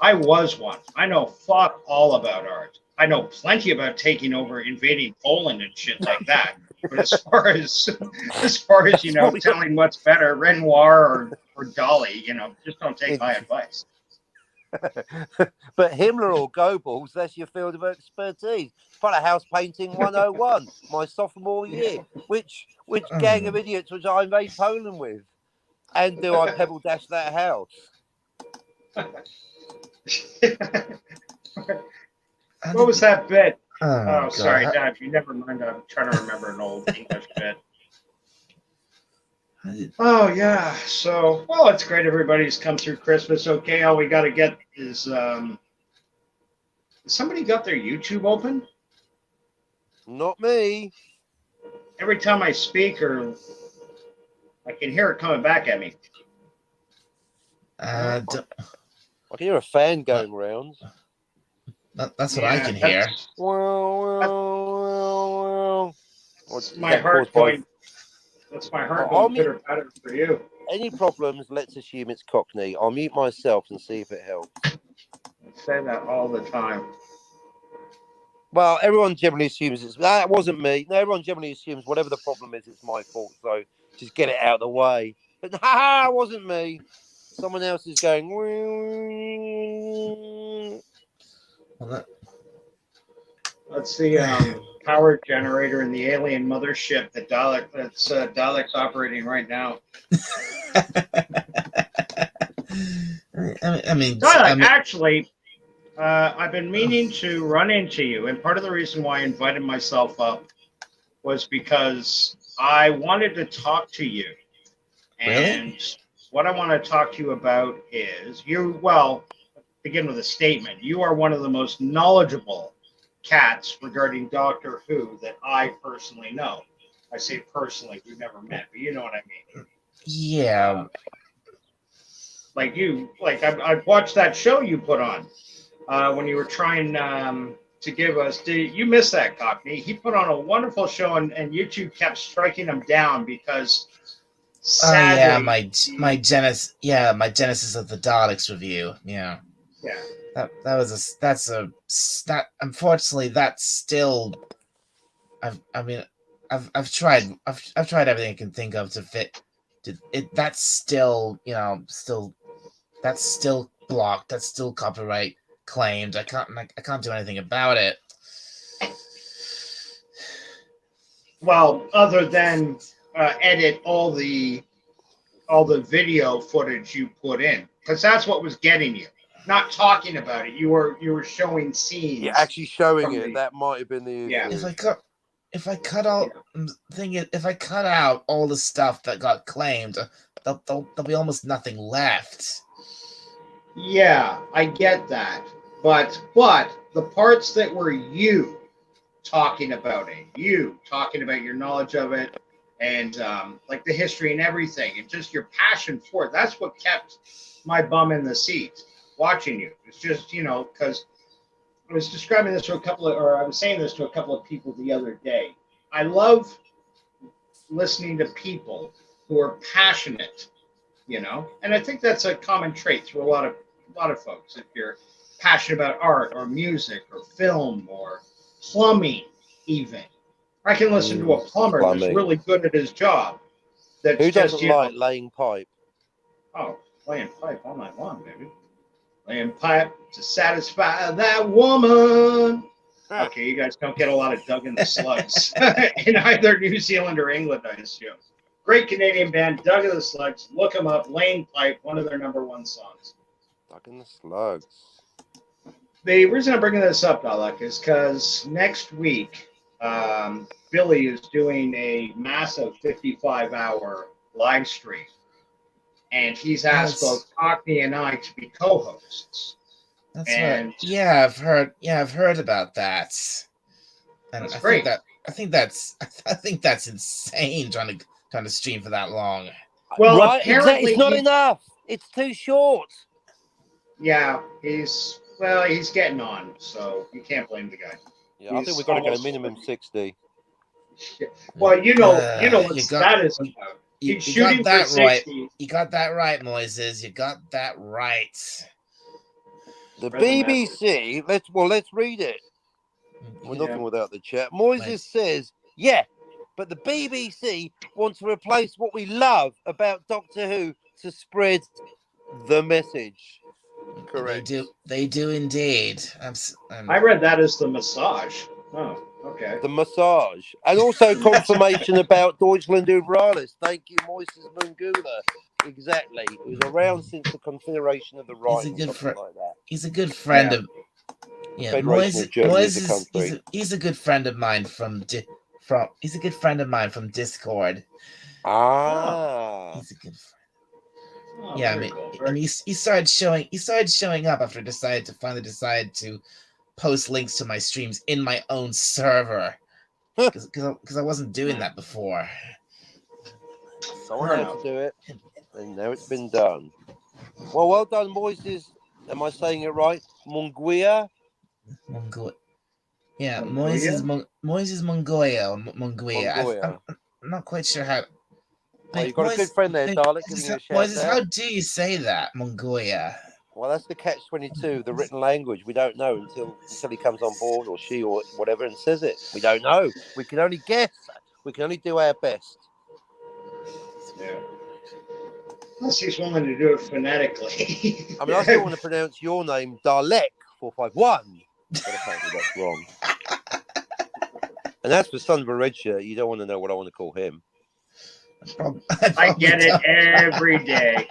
I was one. I know fuck all about art. I know plenty about taking over, invading Poland and shit like that. But as far as telling what's better, Renoir or Dali, just don't take my advice. But Himmler or Goebbels, that's your field of expertise. Part of house painting 101, my sophomore year. Which gang of idiots was I invade Poland with? And do I pebble dash that house? What was that bit? Oh, Sorry, God. Dad. You never mind. I'm trying to remember an old English bit. How did- Oh yeah. So well, it's great. Everybody's come through Christmas. Okay. All we got to get is somebody got their YouTube open? Not me. Every time I speak, or I can hear it coming back at me. d- I can hear a fan going round. that's what I Yeah, can hear. That's my heart going. That's my heart going pitter patter for you. Any problems? Let's assume it's Cockney. I'll mute myself and see if it helps. I say that all the time. Well, everyone generally assumes that wasn't me. No, everyone generally assumes whatever the problem is, it's my fault. So just get it out of the way. But haha, it wasn't me. Someone else is going. Well, That's the power generator in the alien mothership that's Dalek's operating right now. I mean, actually, I've been meaning to run into you, and part of the reason why I invited myself up was because I wanted to talk to you. And really? what I want to talk to you about is begin with a statement. You are one of the most knowledgeable cats regarding Doctor Who that I personally know. I say personally, we've never met, but you know what I mean. Yeah. I've watched that show you put on when you were trying to give us. You missed that, Cockney. He put on a wonderful show, and you two kept striking him down because. Sadly, my Genesis of the Daleks review. Yeah. That unfortunately that's still. I've tried everything I can think of to fit. That's still that's still blocked. That's still copyright claimed. I can't do anything about it. Well, other than edit all the video footage you put in, because that's what was getting you. Not talking about it. You were showing scenes. Yeah, actually showing it. That might have been the issue. If I cut out all the stuff that got claimed, there'll be almost nothing left. Yeah, I get that. But the parts that were you talking about it, you talking about your knowledge of it, and like the history and everything, and just your passion for it, that's what kept my bum in the seat watching you. It's just, because I was describing this to I was saying this to a couple of people the other day. I love listening to people who are passionate, and I think that's a common trait through a lot of folks. If you're passionate about art or music or film or plumbing, even. I can listen to a plumber that's really good at his job. Who doesn't like laying pipe? Oh, laying pipe all night long, baby. Laying pipe to satisfy that woman. Okay, you guys don't get a lot of Doug and the Slugs in either New Zealand or England, I assume. Great Canadian band, Doug and the Slugs. Look them up. Laying Pipe, one of their #1 songs. Doug and the Slugs. The reason I'm bringing this up, Dalek, is because next week, Billy is doing a massive 55-hour live stream. And he's asked both Cockney and I to be co-hosts. That's right. Yeah, I've heard about that. And that's great. I think that's insane trying to stream for that long. Well, right, apparently it's not enough. It's too short. Yeah, he's getting on, so you can't blame the guy. Yeah, I think we've got to get a minimum 60. Well, you know what that is about. He's shooting for 60. Right. You got that right, Moises. You got that right. The BBC. Let's read it. We're nothing without the chat. Moises says, "Yeah, but the BBC wants to replace what we love about Doctor Who to spread the message." Correct. They do indeed. I read that as the massage. Oh, okay. The massage. And also confirmation about Deutschland über alles. Thank you, Moises Mungula. Exactly. It was around since the Confederation of the Rhine. He's a good friend. Like that. He's a good friend of. Yeah, Federation of Germany is a country. he's a good friend of mine he's a good friend of mine from Discord. Ah, He's a good friend. Oh, Yeah, I very mean, cool. and he started showing up after I finally decided to post links to my streams in my own server because I wasn't doing that before. someone Fair had enough. to do it, and now it's been done. Well done, Moises. Am I saying it right? Munguia? Mongolia. Yeah, Mongolia? Moises Mongolia or Mongolia. I'm not quite sure how. Well, you've got a good friend there, Dalek, giving you a shout Moises, out. how do you say that? Mongolia. Well, that's the catch-22, the written language. We don't know until he comes on board, or she, or whatever, and says it. We don't know. We can only guess. We can only do our best. Yeah. Unless he's willing to do it phonetically. I mean, I still want to pronounce your name Dalek 451, but apparently that's wrong. And that's for Son of a Red Shirt. You don't want to know what I want to call him. I get it every day.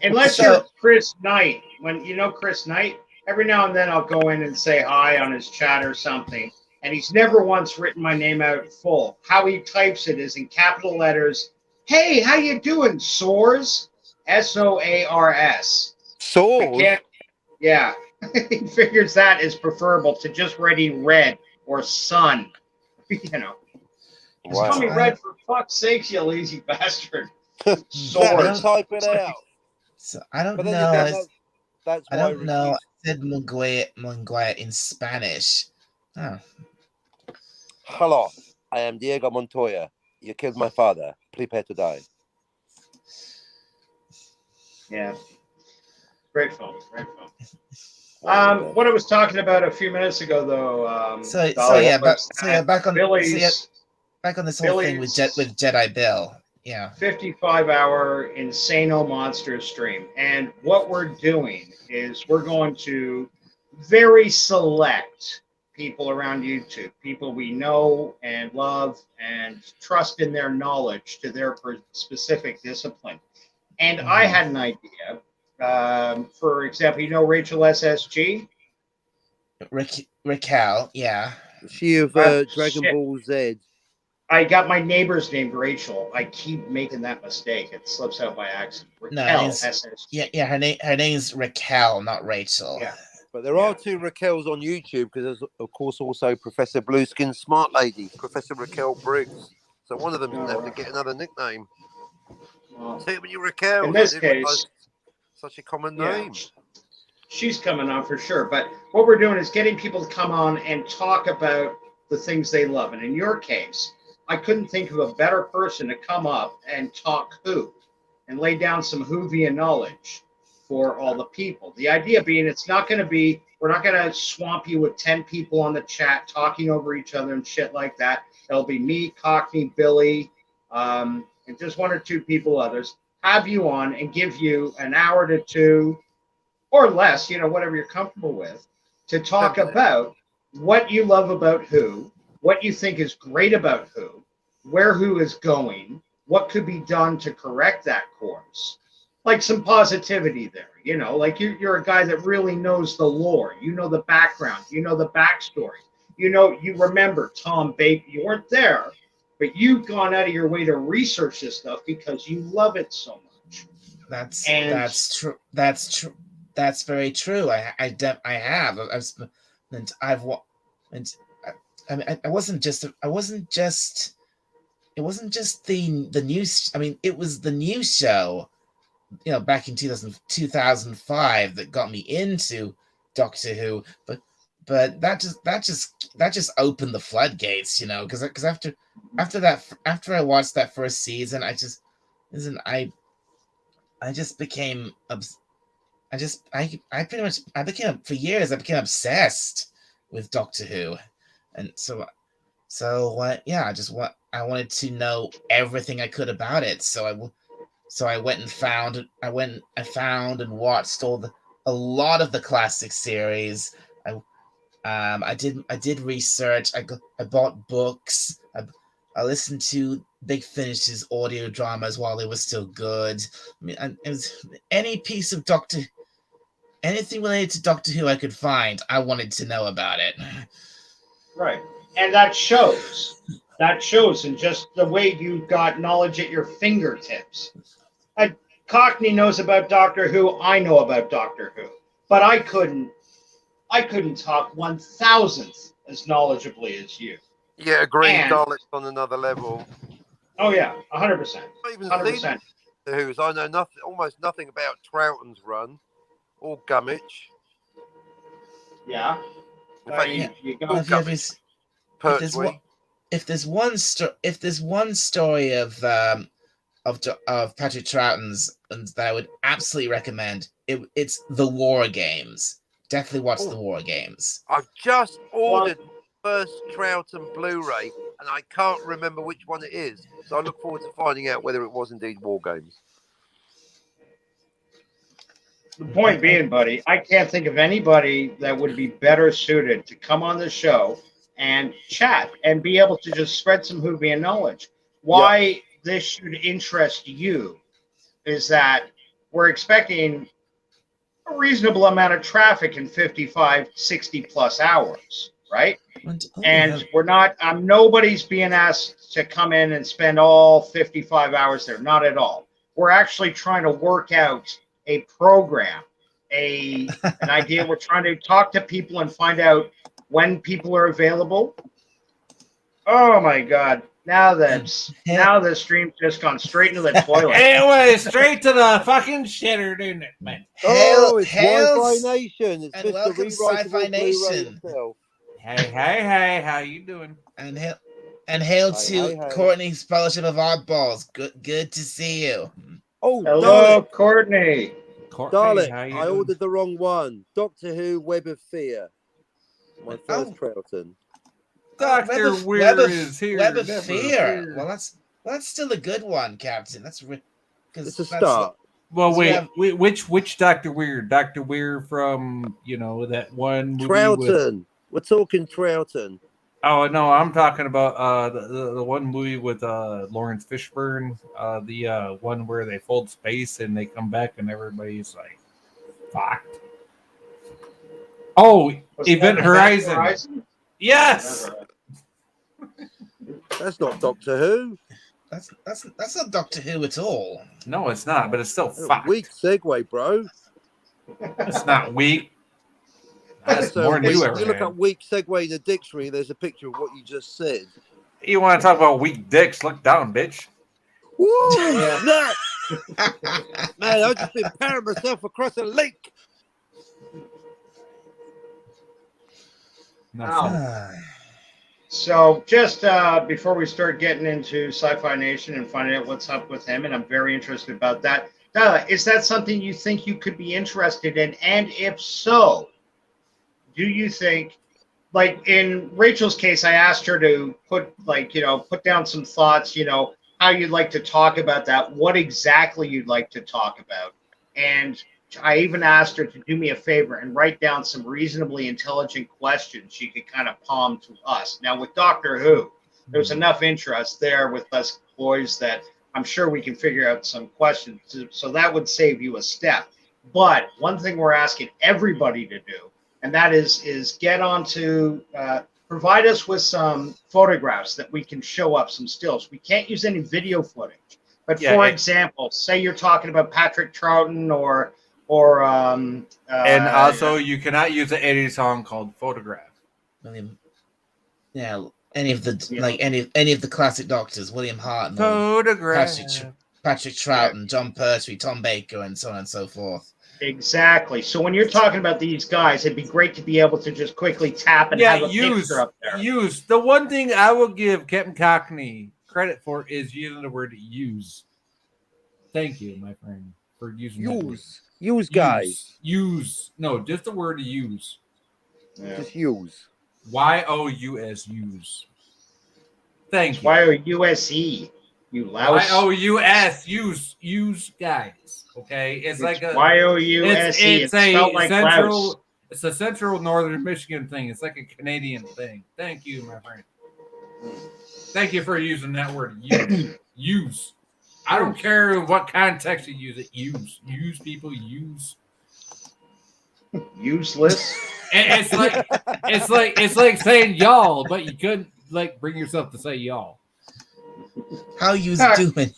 Unless you're Chris Knight. When you know Chris Knight, every now and then I'll go in and say hi on his chat or something. And he's never once written my name out full. How he types it is in capital letters. Hey, how you doing, Soars? SOARS. Soars? Yeah. He figures that is preferable to just writing red or sun. You know. Wow. Call me red for fuck's sakes, you lazy bastard. Soars. Type it out. So I don't know. That's I don't know. I said Mongolia in Spanish. Oh. Hello, I am Diego Montoya. You killed my father. Prepare to die. Yeah. Great film. Great film. What I was talking about a few minutes ago, though. Back on this whole thing with Jedi Bill. Yeah. 55-hour Insano Monsters stream. And what we're doing is we're going to very select people around YouTube, people we know and love and trust in their knowledge to their specific discipline. And I had an idea. For example, you know Rachel SSG? Raquel, yeah. She of Dragon Ball Z. I got my neighbor's named Rachel. I keep making that mistake. It slips out by accident. Raquel SSG. Yeah, her name's Raquel, not Rachel. Yeah. But there are two Raquels on YouTube because there's, of course, also Professor Blueskin Smart Lady, Professor Raquel Briggs. So one of them didn't have to get another nickname. Too many Raquels. In this case, such a common name. She's coming on for sure. But what we're doing is getting people to come on and talk about the things they love. And in your case, I couldn't think of a better person to come up and talk Who and lay down some Whovian knowledge for all the people. The idea being we're not going to swamp you with 10 people on the chat talking over each other and shit like that. It'll be me, Cockney, Billy, and just one or two people others. Have you on and give you an hour to two or less, whatever you're comfortable with, to talk about what you love about Who, what you think is great about Who, where Who is going, what could be done to correct that course. Like some positivity there, like you're a guy that really knows the lore, the background, the backstory, you remember Tom Baker. You weren't there, but you've gone out of your way to research this stuff because you love it so much. That's true. That's true. That's very true. I have. It wasn't just the news. I mean, it was the news show, back in 2005 that got me into Doctor Who. But that just opened the floodgates, because after I watched that first season, I became obsessed with Doctor Who, and I wanted to know everything I could about it. So I went and found and watched a lot of the classic series. I did research. I bought books. I listened to Big Finish's audio dramas while they were still good. I mean, it was any piece of Doctor anything related to Doctor Who I could find, I wanted to know about it. Right. And that shows. That shows in just the way you got knowledge at your fingertips. Cockney knows about Doctor Who. I know about Doctor Who. But I couldn't talk 1,000th as knowledgeably as you. Yeah, agree. And- Daleks on another level. Oh, yeah. 100%. Not even 100%. seen the Who's. I know nothing, almost nothing about Troughton's run or Gummidge. Yeah. In fact, You Well, got if, you ever s- Pertwee. if there's one story of Patrick Troughton's that I would absolutely recommend, it's the War Games. Definitely watch the War Games. I've just ordered first Troughton Blu-ray, and I can't remember which one it is. So I look forward to finding out whether it was indeed War Games. The point being, buddy, I can't think of anybody that would be better suited to come on the show and chat and be able to just spread some Whovian knowledge. Why this should interest you is that we're expecting a reasonable amount of traffic in 55, 60 plus hours, right? And we're not, nobody's being asked to come in and spend all 55 hours there. Not at all. We're actually trying to work out a program, an idea. We're trying to talk to people and find out when people are available. Oh my God. Now the stream's just gone straight into the toilet. It went straight to the fucking shitter, didn't it, man? It's Hails Wi-Fi Nation. It's and Mr. welcome, Rewritable Sci-Fi Blu-ray Nation. himself. Hey, how you doing? And hail Hi, to hi. Courtney's Fellowship of Oddballs. Good to see you. Oh, Hello, Dalek. Courtney. Courtney, Dalek, how you I doing? ordered the wrong one. Doctor Who, Web of Fear. My first Troughton. Doctor Web Weir of- is here. Web of never Fear. fear. Well, that's still a good one, Captain. It's It's a start. Well, so we wait, have- which Doctor Weir? Doctor Weir from that one movie with. Troughton. We're talking Troughton. Oh no, I'm talking about the one movie with Lawrence Fishburne, the one where they fold space and they come back and everybody's like fucked. Oh, Was Event that Horizon. Yes. That's not Doctor Who. That's not Doctor Who at all. No, it's not, but it's still fucked. Weak segue, bro. It's not weak. That's So more when than you you ever look had. up weak segue in the dictionary, there's a picture of what you just said. You want to talk about weak dicks? Look down, bitch. Woo! Snap! Man, I've just been powering myself across a lake. No. So just before we start getting into Sci-Fi Nation and finding out what's up with him, and I'm very interested about that. Is that something you think you could be interested in? And if so, do you think, like in Rachel's case, I asked her to put down some thoughts, how you'd like to talk about that, what exactly you'd like to talk about. And I even asked her to do me a favor and write down some reasonably intelligent questions she could kind of palm to us. Now, with Doctor Who, there's enough interest there with us boys that I'm sure we can figure out some questions. So that would save you a step. But one thing we're asking everybody to do, and that is get onto, provide us with some photographs that we can show up, some stills. We can't use any video footage. But for example, say you're talking about Patrick Troughton and also, you cannot use an 80s song called "Photograph." William, any of the classic Doctors, William Hartnell, Photograph. Patrick Troughton, John Pertwee, Tom Baker, and so on and so forth. Exactly. So when you're talking about these guys, it'd be great to be able to just quickly tap and have a picture up there. Use. The one thing I will give Captain Cockney credit for is using the word "use." Thank you, my friend, for using that word. Use, guys. Use. No, just the word use. Yeah. Just use. Y-O-U-S. Use. Thank you. Y-O-U-S-E. You louse. Y-O-U-S. Use, guys. Okay? It's like a Y-O-U-S-E. It's spelled like central. louse. It's a central northern Michigan thing. It's like a Canadian thing. Thank you, my friend. Thank you for using that word. Use. I don't care in what context you use it. Use people. Use. Useless. It's like saying y'all, but you couldn't like bring yourself to say y'all. How you's Ah. doing?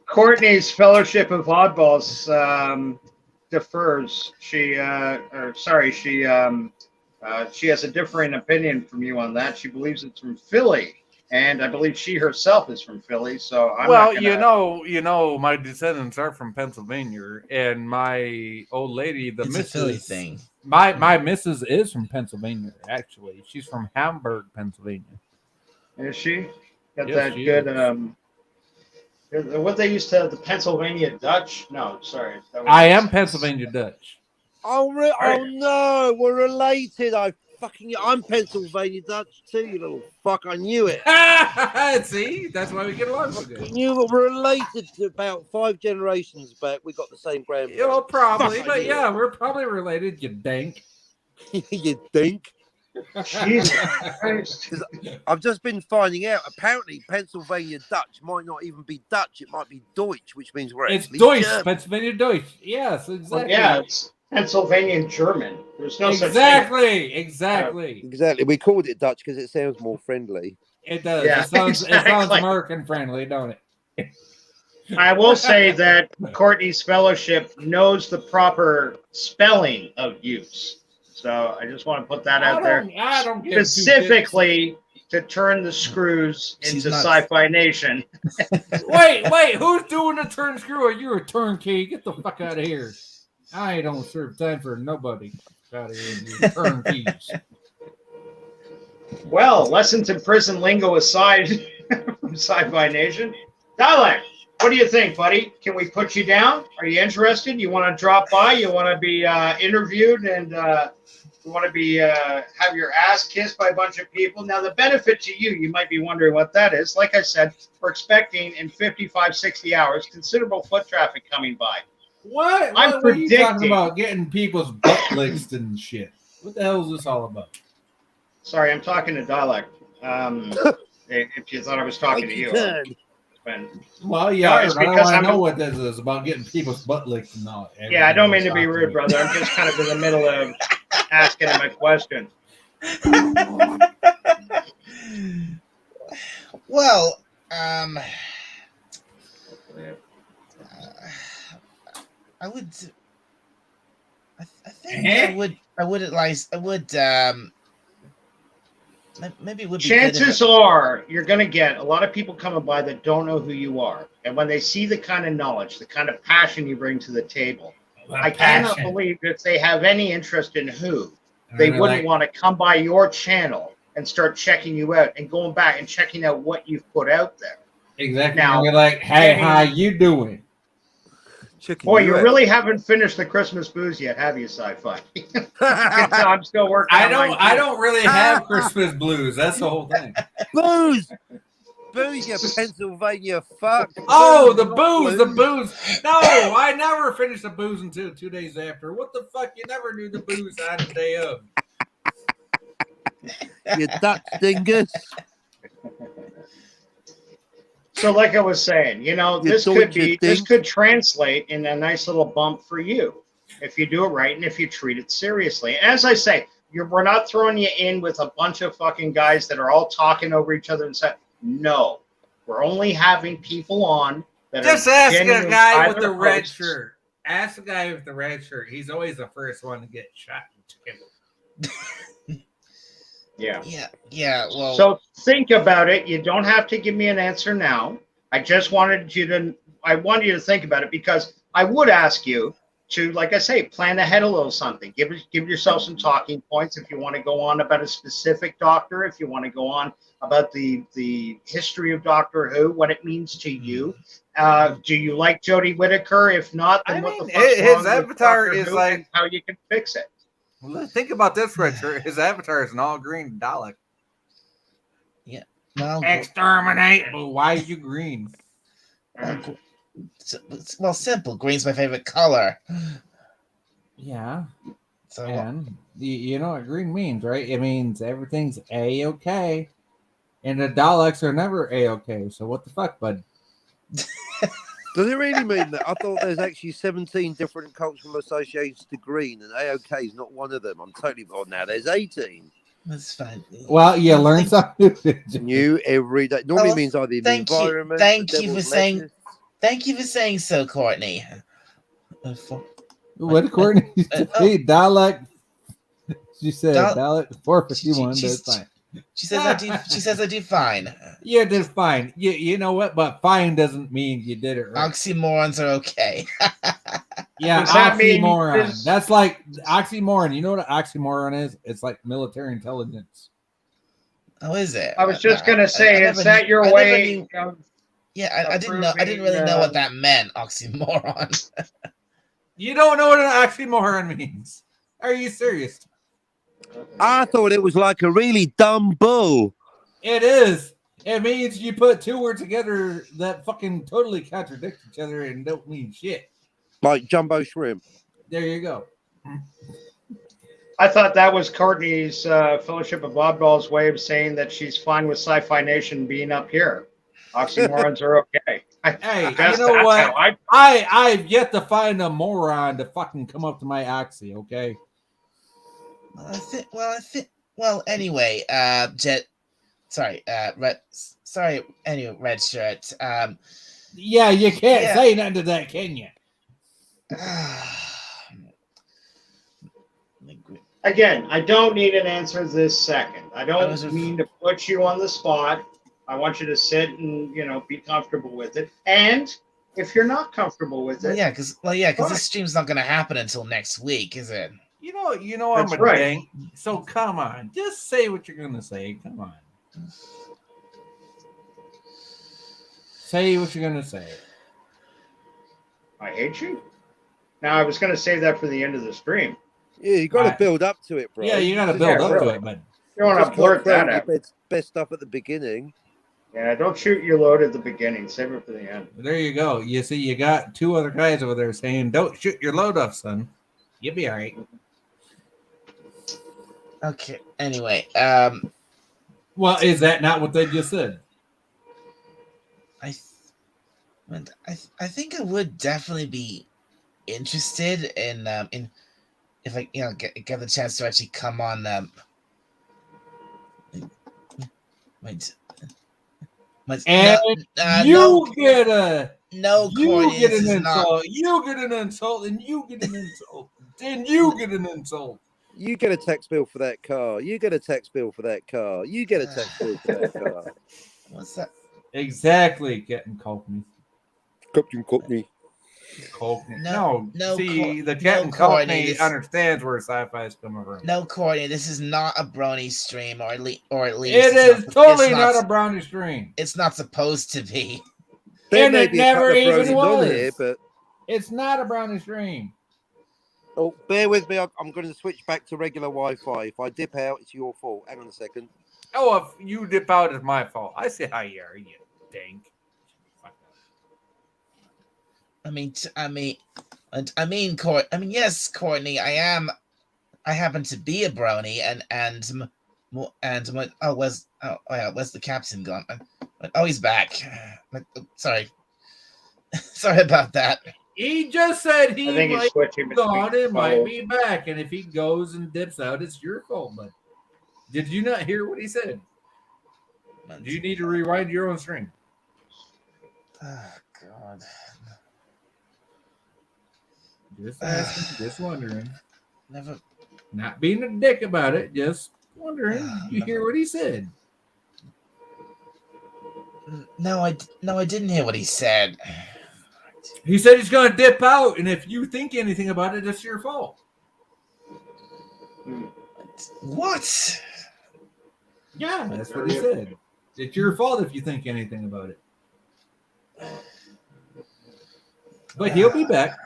Courtney's Fellowship of Oddballs defers. She has a differing opinion from you on that. She believes it's from Philly, and I believe she herself is from Philly. So I'm Well, not gonna... you know, my descendants are from Pennsylvania, and my old lady, the It's a Philly missus, thing. my missus is from Pennsylvania. Actually, she's from Hamburg, Pennsylvania. Is she? Got Yes, that she good is. what they used to, the Pennsylvania Dutch? No, sorry. That was I am Pennsylvania Dutch. Are Oh you? no, we're related. I'm Pennsylvania Dutch too, you little fuck. I knew it. See, that's why we get along so good. You knew we're related to about 5 generations back. We got the same grandparents. You know, probably, Fuck, I but knew yeah, we're probably related. You dank. You think? Jesus Christ. I've just been finding out. Apparently, Pennsylvania Dutch might not even be Dutch. It might be Deutsch, which means we're It's actually Deutsch, German. Pennsylvania Deutsch. Yes, exactly. Yeah, it's Pennsylvania German. There's no such Exactly. Exactly. We called it Dutch because it sounds more friendly. It does. Yeah, it sounds exactly. American friendly, don't it? thing. I will say that Courtney's Fellowship knows the proper spelling of use. So I just want to put that out there. I don't give Specifically to turn the screws She's into not- Sci-Fi Nation. Wait, who's doing the turn screw? You're a turnkey. Get the fuck out of here. I don't serve time for nobody. Out of here, you turnkeys. Well, lessons in prison lingo aside from Sci-Fi Nation. Dialect, what do you think, buddy? Can we put you down? Are you interested? You want to drop by? You want to be interviewed and you want to be have your ass kissed by a bunch of people? Now, the benefit to you, you might be wondering what that is. Like I said, we're expecting in 55, 60 hours considerable foot traffic coming by. What? I'm What are you talking predicting- about? Getting people's butt licked and shit. What the hell is this all about? Sorry, I'm talking to Dialect. If you thought I was talking to you. But, Well, yeah, No, I it's don't because want I'm- to know what this is about. Getting people's butt licked and all. yeah, I don't mean to be rude, brother. I'm just kind of in the middle of asking him a question. Well, I would. I think I would advise. Maybe it would be. Chances are you're going to get a lot of people coming by that don't know who you are. And when they see the kind of knowledge, the kind of passion you bring to the table, I cannot believe if they have any interest in who, they wouldn't want to come by your channel and start checking you out and going back and checking out what you've put out there. Exactly. Now, You're like, hey, how you doing? Boy, you really haven't finished the Christmas booze yet, have you, Sci-Fi? I'm still working on mine, I too. don't really have Christmas blues. That's the whole thing. Booze! Booze, you Pennsylvania fuck. Oh, the not booze. No, I never finished the booze until 2 days after. What the fuck? You never knew the booze on the day of. You Dutch dingus. So, like I was saying, you know, You this don't could you be, this think? could translate in a nice little bump for you if you do it right and if you treat it seriously. As I say, we're not throwing you in with a bunch of fucking guys that are all talking over each other and say, no, we're only having people on that Just are ask a genuine guy with either the red hosts. shirt. Ask the guy with the red shirt. He's always the first one to get shot and killed. Yeah. Yeah. Well. So think about it. You don't have to give me an answer now. I just wanted you to think about it because I would ask you to, like I say, plan ahead a little something. Give yourself some talking points if you want to go on about a specific doctor, if you want to go on about the history of Doctor Who, what it means to you. Do you like Jodie Whittaker? If not, then I what the mean, fuck's his wrong with avatar Doctor is Who like- and how you can fix it. Well, think about this, red shirt. His avatar is an all green Dalek. Well, Exterminate. Well, why are you green? well, simple. Green's my favorite color. Yeah. So And you know what green means, right? It means everything's A-okay. And the Daleks are never A-okay. So what the fuck, bud? Does it really mean that? I thought there's actually 17 different cultural associations to green, and AOK is not one of them. I'm totally wrong now. There's 18. That's fine. Well, you learn Thank- something. New every day. Normally Well, means either the thank you. environment. Thank the you for devil's saying- lettuce. Thank you for saying so, Courtney. What did Courtney say? Dialect. She said Dial- dialect 451. She's- That's fine. She says I do. She says I do fine. You did fine. You know what? But fine doesn't mean you did it right. Oxymorons are okay. Yeah, Does that mean oxymoron. this- That's like oxymoron. You know what an oxymoron is? It's like military intelligence. Oh, is it? I was just gonna say, I is never that knew- your I never way? knew- of- Yeah, I didn't know. I didn't really know what that meant. Oxymoron. You don't know what an oxymoron means. Are you serious? I thought it was like a really dumb bull. It is. It means you put two words together that fucking totally contradict each other and don't mean shit. Like jumbo shrimp. There you go. I thought that was Courtney's Fellowship of Oddballs way of saying that she's fine with Sci-Fi Nation being up here. Oxymorons are okay. Hey, you Guess know that's what? how I- I've yet to find a moron to fucking come up to my oxy, okay? Well, anyway, Jet. Sorry, Red. Sorry, anyway, Red Shirt. Yeah, you can't Yeah. say nothing to that, can you? Again, I don't need an answer this second. I I don't was just- mean to put you on the spot. I want you to sit and be comfortable with it. And if you're not comfortable with Well, it, yeah, because Fine. this stream's not gonna happen until next week, is it? You know, I'm That's a right. dang. So come on, just say what you're gonna say. Come on, say what you're gonna say. I hate you. Now I was going to save that for the end of the stream. Yeah, you got to Right. build up to it, bro. Yeah, you gotta Just build Yeah, up really. to it, but You want just to can't blurt throw that your out. best stuff at the beginning. Yeah, don't shoot your load at the beginning. Save it for the end. there you go. You see, you got two other guys over there saying, "Don't shoot your load off, son. You'll be all right." Okay. Anyway, Well, is that not what they just said? I think I would definitely be interested in if I get the chance to actually come on And you get a no you Courtney, get this an is not insult. You get an insult, and you get an insult. Then you get an insult. You get a tax bill for that car. You get a tax bill for that car. You get a tax bill for that car. what's that? Exactly, Captain Cockney. Captain Cockney. Cockney. No, No, no, see, Co- the Captain no, Courtney, Cockney this- understands where sci-fi is coming from. No, Courtney, this is not a brony stream, or at least It it's is not- totally it's not a brownie stream. It's not supposed to be. There And may it be a couple never of even bronies on was. here, but It's not a brownie stream. oh, bear with me. I'm going to switch back to regular Wi-Fi. If I dip out, it's your fault. Hang on a second. Oh, if you dip out, it's my fault. I see how you are, you dink. Yes, Courtney, I happen to be a brony, where's the captain gone? Oh, he's back. Sorry, sorry about that. He just said he I think he's might switching be between gone and might phones. be back, and if he goes and dips out, it's your fault. But did you not hear what he said? Do you need to rewind your own stream? Oh God. Just asking, just wondering. Never. Not being a dick about it, just wondering. You hear what he said? No, I didn't hear what he said. He said he's going to dip out, and if you think anything about it, it's your fault. What? Yeah, that's what he said. It's your fault if you think anything about it. But he'll be back.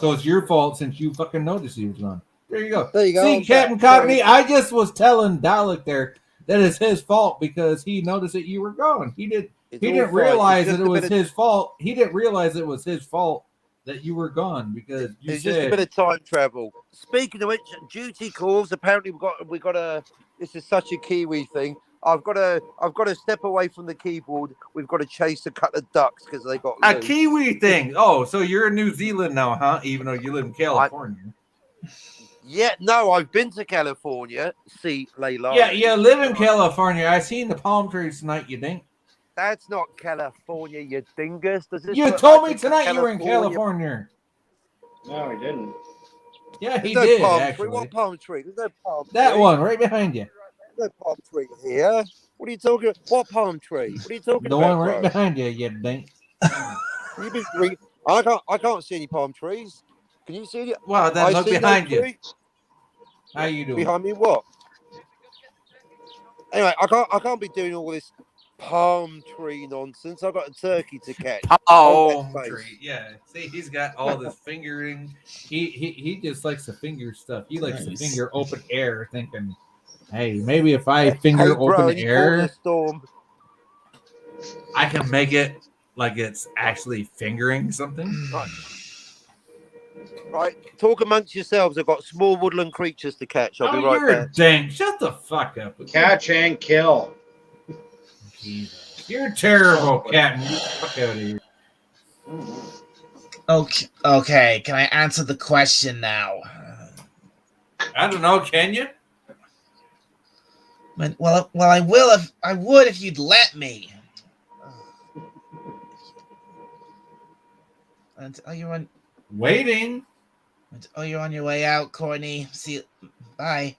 So it's your fault since you fucking noticed he was gone. There you go. There you go. See, I'm Captain back. Cockney, I just was telling Dalek there that it's his fault because he noticed that you were gone. He It's didn't all fine. realize It's that just it a was bit of- his fault. He didn't realize it was his fault that you were gone because you It's just a bit said of time travel. Speaking of which, duty calls. Apparently, we got a. This is such a Kiwi thing. I've got to step away from the keyboard. We've got to chase a couple of ducks because they got A loose. Kiwi thing. Oh, so you're in New Zealand now, huh? Even though you live in California. Yeah, no, I've been to California. See, Layla. Yeah, you live in California. I seen the palm trees tonight, you think? That's not California, you dingus. Does this You look told like me it's tonight you were in California. No, he didn't. Yeah, he There's did, no palm actually. tree. What palm tree? There's no palm tree. That one right behind you. There's no palm tree here. What are you talking about? What palm tree? What are you talking The about? one right bro? behind you, you dink. You been reading? I can't see any palm trees. Can you see it? Well, then look see behind no you. tree. How you doing? Behind me, what? Anyway, I can't be doing all this palm tree nonsense. I've got a turkey to catch. Oh, Oh, tree. Yeah. See, he's got all this fingering. He just likes to finger stuff. He likes to Nice. finger open air, thinking, hey, maybe if I finger Hey, bro, open you caught in a air, storm. I can make it like it's actually fingering something. Right, talk amongst yourselves. I've got small woodland creatures to catch. I'll be right you're back. a dink. Shut the fuck up. Catch and kill. Jesus. You're terrible, Captain. Get the fuck out of here. Okay. Can I answer the question now? I don't know. Can you? Well, I will if I would if you'd let me. And you're on. Waiting. You're on your way out, Courtney. See you. Bye.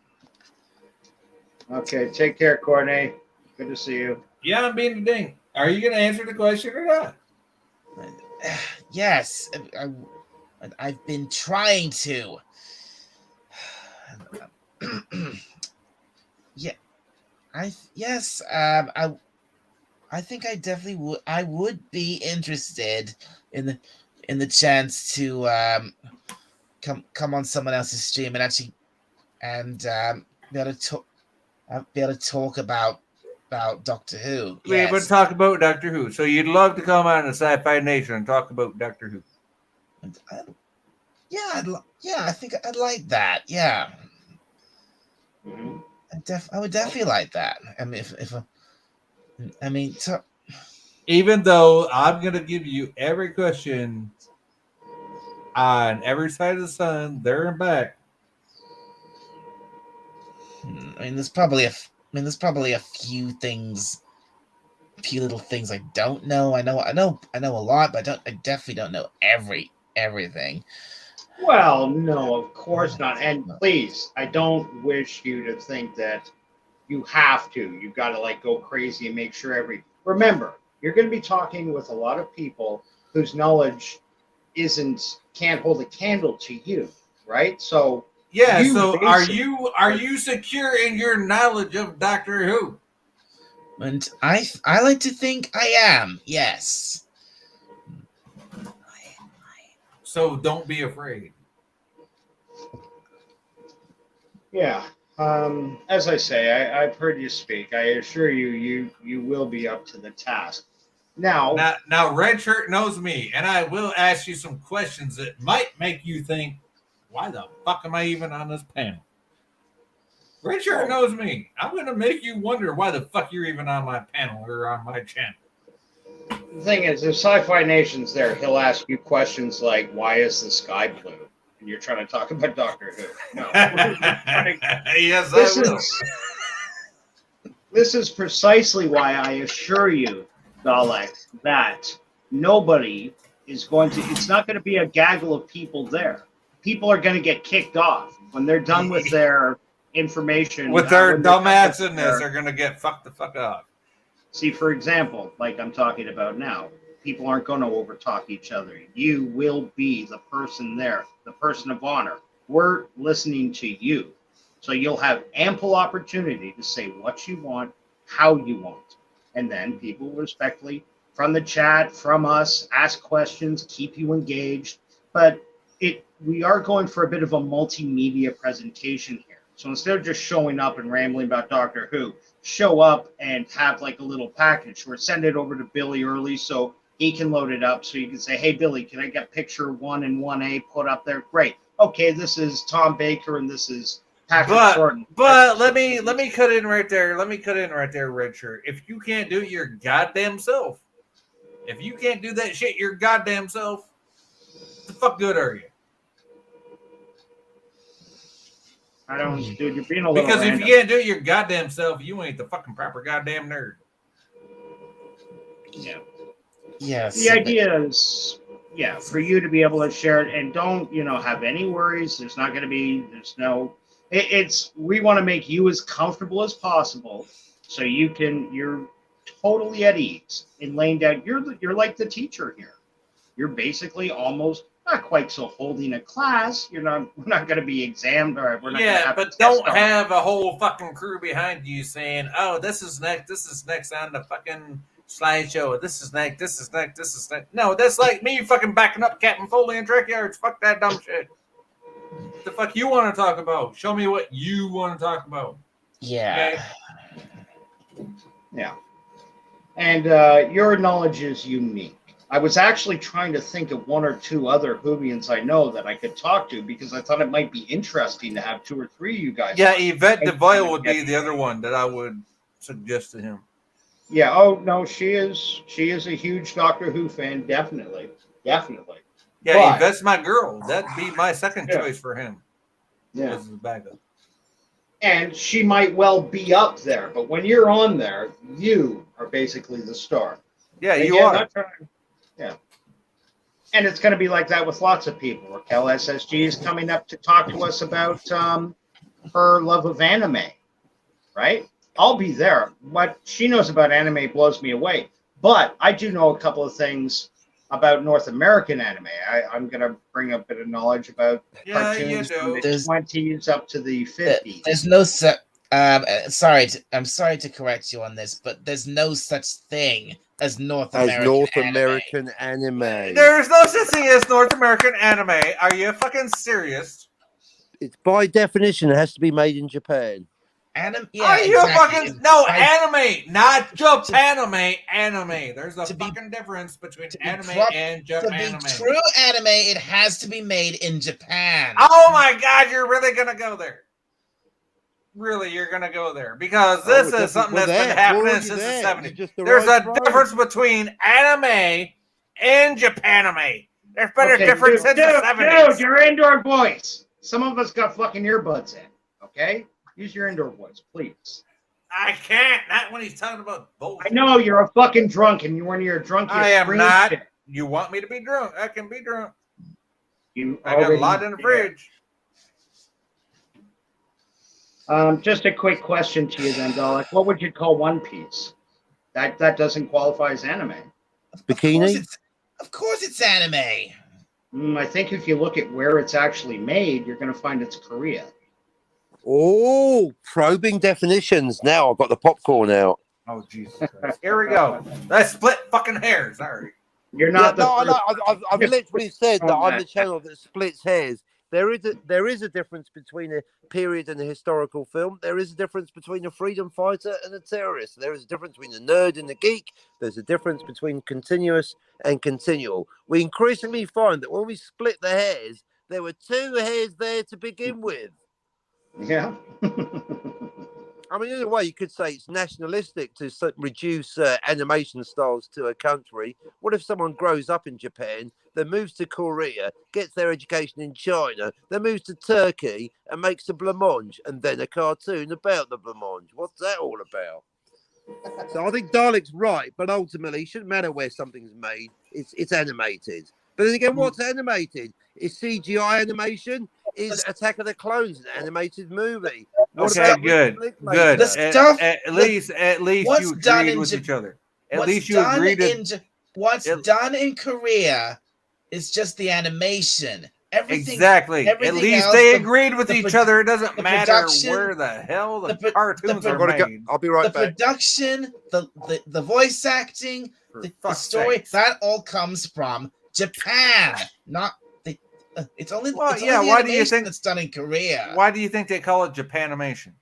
Okay, take care, Courtney. Good to see you. Yeah, I'm being a dink. Are you going to answer the question or not? Yes, I've been trying to. Yeah, I think I definitely would. I would be interested in the chance to come on someone else's stream and actually be able to talk about Doctor Who. We're able to talk about Doctor Who. So you'd love to come on the Sci-Fi Nation and talk about Doctor Who. I think I'd like that. Yeah, Mm-hmm. I would definitely like that. I mean, even though I'm gonna give you every question on every side of the sun, there and back. I mean, there's probably a few little things I don't know. I know a lot, but I definitely don't know everything. Well, no, of course not. And please, I don't wish you to think that you have to. You've got to go crazy and make sure remember, you're going to be talking with a lot of people whose knowledge can't hold a candle to you, right? So yeah. So are you secure in your knowledge of Doctor Who? And I like to think I am. Yes. So don't be afraid. Yeah. As I say, I've heard you speak. I assure you, you will be up to the task. Now, Red Shirt knows me, and I will ask you some questions that might make you think, why the fuck am I even on this panel? Red Shirt knows me. I'm going to make you wonder why the fuck you're even on my panel or on my channel. the thing is, if Sci-Fi Nation's there, he'll ask you questions like, why is the sky blue? And you're trying to talk about Doctor Who. No. Yes, This I will. This is precisely why I assure you, Dalek, that nobody is going to, it's not going to be a gaggle of people there. People are going to get kicked off when they're done with their information. With their when they're done dumbassedness, they're going to get fucked the fuck up. See, for example, like I'm talking about now, people aren't going to overtalk each other. You will be the person there, the person of honor. We're listening to you. So you'll have ample opportunity to say what you want, how you want. And then people will respectfully, from the chat, from us, ask questions, keep you engaged. But we are going for a bit of a multimedia presentation here. So instead of just showing up and rambling about Doctor Who, show up and have a little package or send it over to Billy early so he can load it up so you can say, hey, Billy, can I get picture 1 and 1A put up there? Great. Okay, this is Tom Baker and this is Patrick Thornton. But let me cut in right there. Let me cut in right there, Richard. If you can't do it your goddamn self, if you can't do that shit your goddamn self, the fuck good are you? I don't, dude. You're being a little Because random. if you can't do it your goddamn self, you ain't the fucking proper goddamn nerd. Yeah. Yes. The idea is, yeah, for you to be able to share it and don't, have any worries. There's not going to be, we want to make you as comfortable as possible so you're totally at ease in laying down. You're like the teacher here. You're basically almost not quite so holding a class. We're not going to be examined or we're not going to have but a test don't on have a whole fucking crew behind you saying, "Oh, this is next on the fucking slideshow. This is next. No, that's like me fucking backing up Captain Foley and Trek Yards. Fuck that dumb shit. What the fuck you want to talk about? Show me what you want to talk about. Yeah. Okay? Yeah. And your knowledge is unique. I was actually trying to think of one or two other Whovians I know that I could talk to because I thought it might be interesting to have 2 or 3 of you guys. Yeah, Yvette DeVille would be the other one that I would suggest to him. Yeah. Oh no, she is a huge Doctor Who fan. Definitely. Yeah, But- Yvette's my girl. That'd be my second Yeah. choice for him. Yeah. As a backup. And she might well be up there, but when you're on there, you are basically the star. Yeah, And you yet are. not trying- Yeah. And it's going to be like that with lots of people. Raquel SSG is coming up to talk to us about her love of anime, right? I'll be there. What she knows about anime blows me away. But I do know a couple of things about North American anime. I'm going to bring a bit of knowledge about Yeah, you cartoons from do. the 20s up to the 50s. There's no I'm sorry to correct you on this, but there's no such thing as North American anime. There's no such thing as North American anime. Are you fucking serious? It's by definition, it has to be made in Japan. Are you fucking anime, not Japanime, anime. There's a fucking difference between anime and To Japanime. be true anime, it has to be made in Japan. Oh my god, you're really gonna go there? Really, you're gonna go there because this is something that's been happening since the 70s. There's a difference between anime and Japanime. There's been a difference since the 70s. Dude, you're indoor boys. Some of us got fucking earbuds in. Okay, use your indoor voice, please. I can't. Not when he's talking about bullshit. I know you're a fucking drunk, and when you're drunk, you I am scream not. shit. You want me to be drunk? I can be drunk. You I got a already lot in the did. fridge. Just a quick question to you then, Dalek. What would you call One Piece? That doesn't qualify as anime. Bikini? Of course it's anime. I think if you look at where it's actually made, you're going to find it's Korea. Oh, probing definitions. Now I've got the popcorn out. Oh, Jesus Christ. Here we go. Let's split fucking hairs. Sorry. You're not I've literally said that on I'm that. the channel that splits hairs. There is a difference between a period and a historical film. There is a difference between a freedom fighter and a terrorist. There is a difference between the nerd and the geek. There's a difference between continuous and continual. We increasingly find that when we split the hairs, there were 2 hairs there to begin with. Yeah. I mean, in a way, you could say it's nationalistic to reduce animation styles to a country. What if someone grows up in Japan, then moves to Korea, gets their education in China, then moves to Turkey and makes a blancmange and then a cartoon about the blancmange? What's that all about? So I think Dalek's right, but ultimately, it shouldn't matter where something's made. It's animated. But then again, what's animated? Is CGI animation? Is Attack of the Clones an animated movie? What Okay, about good. Rick Good. Later? The stuff- At least what's you done agreed in with Jap- each other. At What's least you done agreed. What's done in Korea is just the animation. Everything. Exactly. At everything least else, they the- agreed with the each pro- other. It doesn't the matter production- where the hell the the- cartoons the- are I've got to made. go. I'll be right the back. production, the voice acting, For the fuck's story, sakes. that all comes from Japan, not the. It's only. Well, it's yeah, only the why do you animation think- that's done in Korea? Why do you think they call it Japanimation?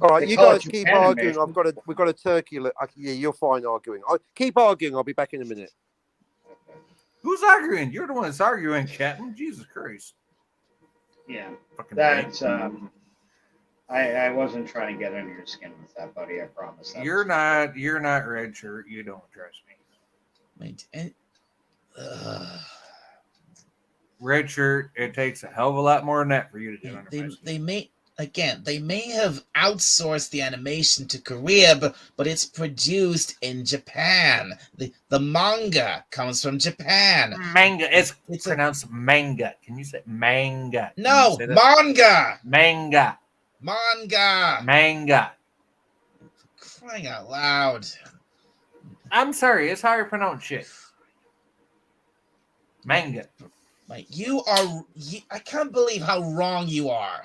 All right, They you call it guys keep Japan arguing. animation. We've got a turkey. Yeah, you're fine arguing. Keep arguing. I'll be back in a minute. Who's arguing? You're the one that's arguing, Captain. Jesus Christ. Yeah, Fucking that's. thing. I wasn't trying to get under your skin with that, buddy. I promise. You're not red shirt. You don't trust me. Wait, and, Red shirt. It takes a hell of a lot more than that for you to get under my skin. they may have outsourced the animation to Korea, but it's produced in Japan. The manga comes from Japan. Manga. It's pronounced manga. Can you say manga? No, manga. Manga. Manga. Manga. Crying out loud. I'm sorry. It's how you pronounce shit. Manga. Like I can't believe how wrong you are.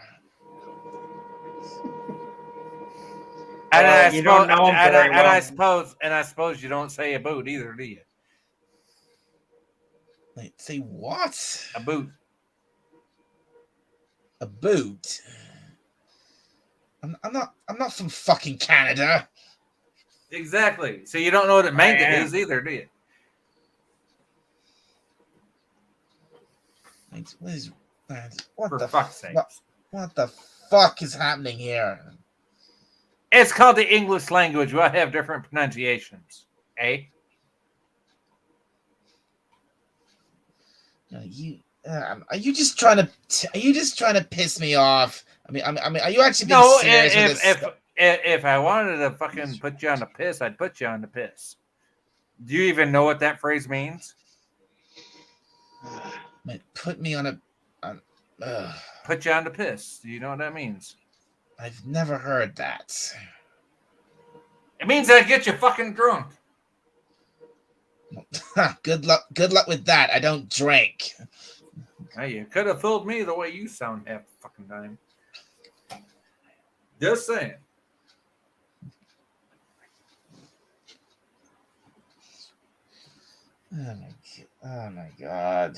And I suppose you don't say a boot either, do you? Like, say what? A boot. A boot. I'm not from fucking Canada. Exactly. So you don't know what a manga is either, do you? Like, what is that? What For the fuck's sake. What the fuck is happening here? It's called the English language. We'll have different pronunciations. Eh? Are you just trying to piss me off? I mean, are you actually being serious with this? If I wanted to fucking put you on the piss, I'd put you on the piss. Do you even know what that phrase means? Put me on put you on the piss. Do you know what that means? I've never heard that. It means that get you fucking drunk. Good luck with that. I don't drink. Hey, you could have fooled me the way you sound half the fucking time. Just saying. Oh my god.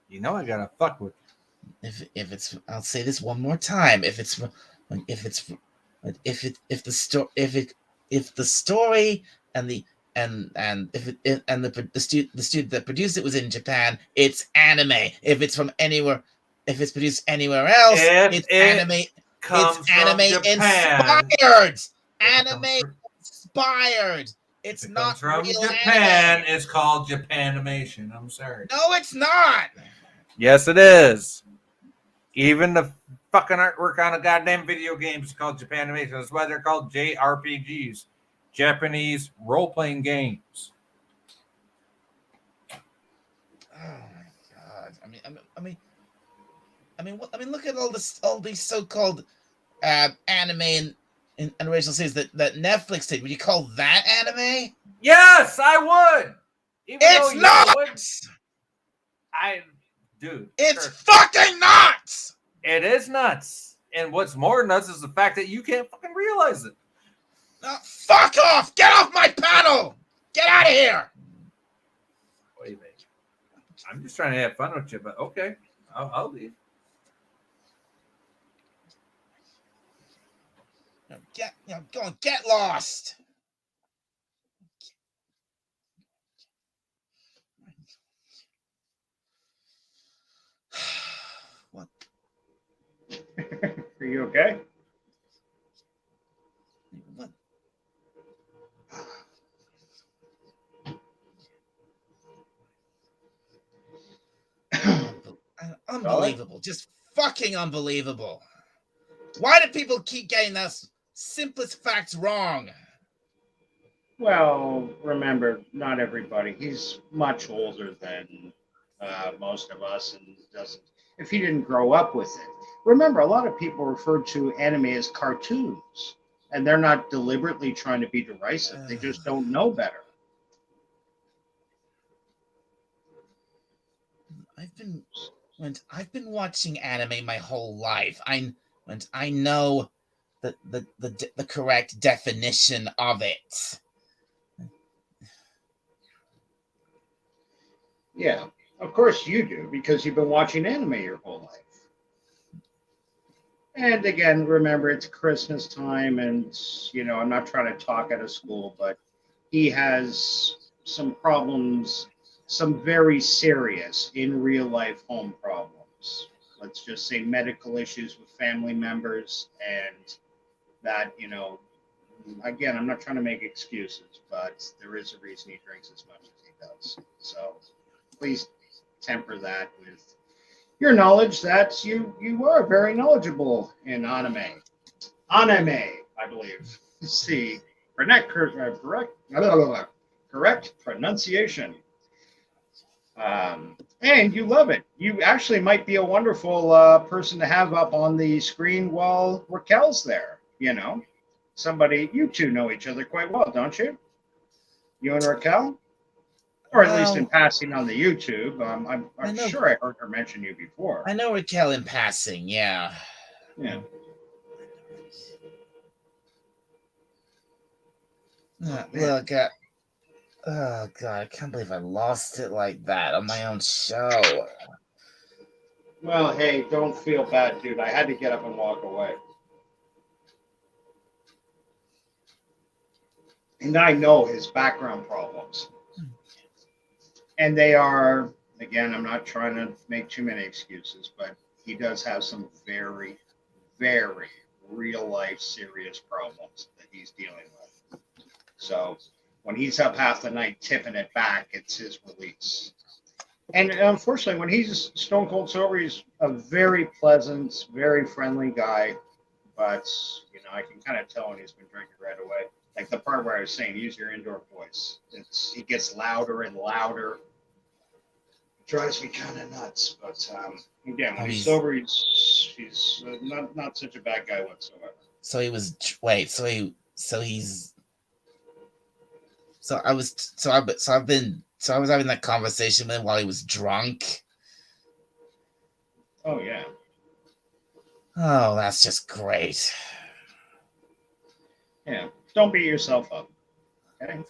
You know I gotta fuck with you. If it's, I'll say this one more time. If the story and the student that produced it was in Japan, it's anime. If it's from anywhere, if it's produced anywhere else, it's anime. It's anime inspired. Anime inspired. It's not from real Japan. anime. It's called Japanimation. I'm sorry. No, it's not. Yes, it is. Even the fucking artwork on a goddamn video game is called Japanimation. That's why they're called JRPGs, Japanese role-playing games. Oh my god! I mean, look at all these so-called anime and original series that Netflix did. Would you call that anime? Yes, I would. Even it's not. Dude, it's fucking nuts. It is nuts. And what's more nuts is the fact that you can't fucking realize it. Fuck off! Get off my panel! Get out of here! Wait a minute. I'm just trying to have fun with you, but okay. I'll leave. Go and get lost. What? Are you okay? What? Unbelievable. Just fucking unbelievable. Why do people keep getting those simplest facts wrong? Well, remember, not everybody. He's much older than most of us, and doesn't. If he didn't grow up with it, remember, a lot of people refer to anime as cartoons, and they're not deliberately trying to be derisive. They just don't know better. I've been watching anime my whole life. I know the correct definition of it. Yeah, of course you do, because you've been watching anime your whole life. And again, remember, it's Christmas time, and, I'm not trying to talk out of school, but he has some problems, some very serious in real life home problems. let's just say medical issues with family members, and that, again, I'm not trying to make excuses, but there is a reason he drinks as much as he does. So please temper that with your knowledge that you are very knowledgeable in anime. Anime, I believe. Let's see. Correct pronunciation. And you love it. You actually might be a wonderful person to have up on the screen while Raquel's there. Somebody, you two know each other quite well, don't you? You and Raquel? Or at least in passing on the YouTube. I'm sure I heard her mention you before. I know Raquel in passing, yeah. Yeah. Look, oh God, I can't believe I lost it like that on my own show. Well, hey, don't feel bad, dude. I had to get up and walk away. And I know his background problems. And they are, again, I'm not trying to make too many excuses, but he does have some very, very real life serious problems that he's dealing with. So when he's up half the night tipping it back, it's his release. And unfortunately, when he's stone cold sober, he's a very pleasant, very friendly guy. But, I can kind of tell when he's been drinking right away. Like the part where I was saying, use your indoor voice. He gets louder and louder. It drives me kind of nuts. But again, when he's sober, he's not such a bad guy whatsoever. So he was I was having that conversation with him while he was drunk. Oh yeah. Oh, that's just great. Yeah. Don't beat yourself up. Okay?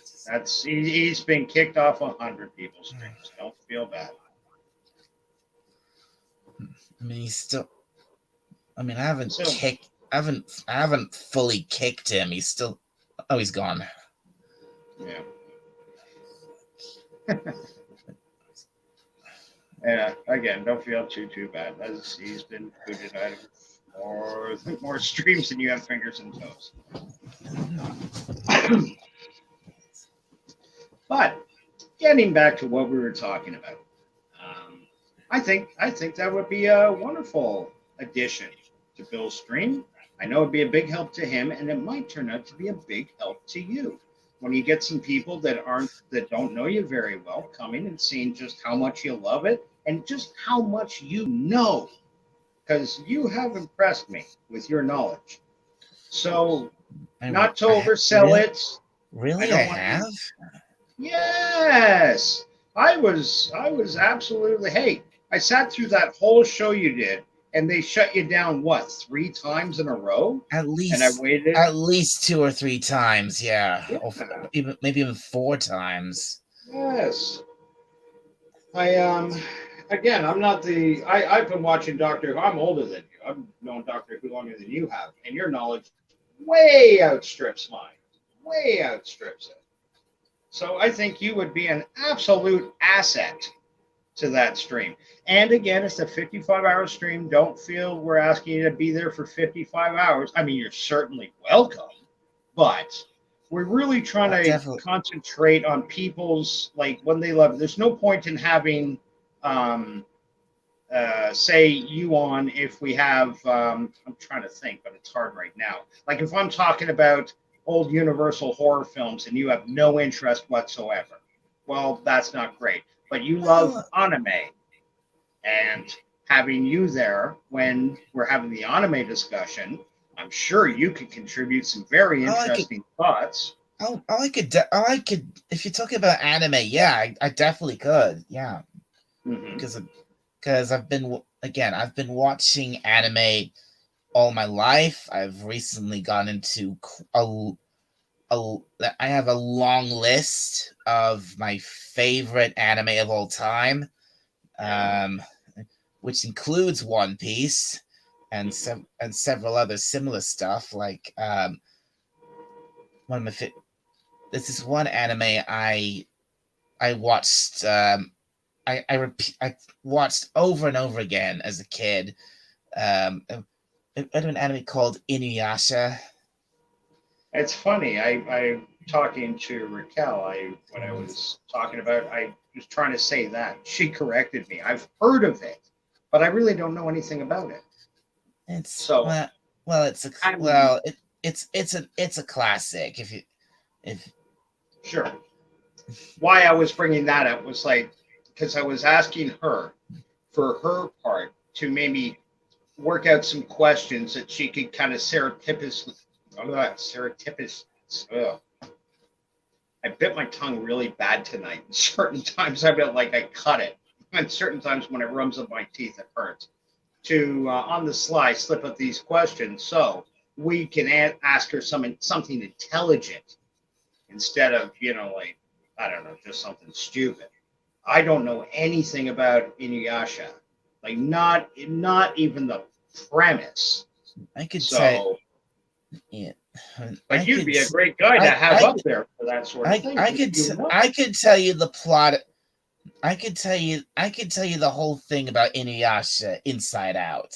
He's been kicked off 100 people's streams. Don't feel bad. I mean, I haven't fully kicked him. He's still. Oh, he's gone. Yeah. Yeah. Again, don't feel too bad. As he's been booted out of more streams than you have fingers and toes. But getting back to what we were talking about, I think that would be a wonderful addition to Bill's stream. I know it'd be a big help to him, and it might turn out to be a big help to you when you get some people that don't know you very well coming and seeing just how much you love it and just how much you know, because you have impressed me with your knowledge. So, not to oversell it. Really, I have. Yes, I was absolutely. Hey, I sat through that whole show you did, and they shut you down 3 times in a row? At least, and I waited at least 2 or 3 times. Yeah. Or maybe even 4 times. Yes. Again, I'm not I've been watching Doctor Who. I'm older than you. I've known Doctor Who longer than you have, and your knowledge way outstrips mine. Way outstrips it. So I think you would be an absolute asset to that stream. And again, it's a 55-hour stream. Don't feel we're asking you to be there for 55 hours. I mean, you're certainly welcome, but we're really trying to concentrate on people's, when they love it. There's no point in having, say, you on if we have, I'm trying to think, but it's hard right now. Like if I'm talking about old Universal horror films and you have no interest whatsoever, well, that's not great. But you love anime, and having you there when we're having the anime discussion, I'm sure you could contribute some very interesting thoughts. I could. If you're talking about anime, yeah, I definitely could. Yeah, because I've been watching anime all my life. I've recently gone into I have a long list of my favorite anime of all time, which includes One Piece and several other similar stuff. Like this is one anime I watched. I I watched over and over again as a kid. An anime called Inuyasha. It's funny. I talking to Raquel. When I was talking about, I was trying to say that she corrected me. I've heard of it, but I really don't know anything about it. It's So well, it's a I'm- well, it's a classic. If Sure. Why I was bringing that up was like because I was asking her for her part to maybe work out some questions that she could kind of stereotypically. Ugh. I bit my tongue really bad tonight. Certain times I felt like I cut it, and certain times when it rums up my teeth, it hurts. To on the sly slip up these questions so we can ask her something intelligent instead of like I don't know, just something stupid. I don't know anything about Inuyasha, like not even the premise. I could say, So, yeah, but I you'd could be a s- great guy to I- have I- up there for that sort of thing. I could tell you the plot. I could tell you the whole thing about Inuyasha inside out.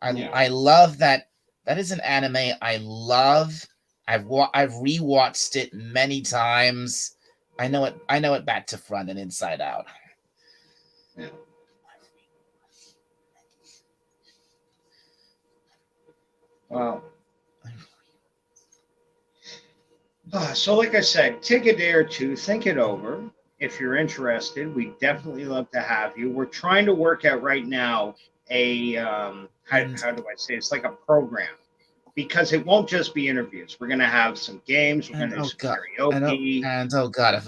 Yeah. I love that. That is an anime I love. I've rewatched it many times. I know it back to front and inside out. Yeah. Wow. So, like I said, take a day or two, think it over. If you're interested, we definitely love to have you. We're trying to work out right now a how do I say it's like a program because it won't just be interviews. We're gonna have some games. We're gonna do some karaoke. And oh god, I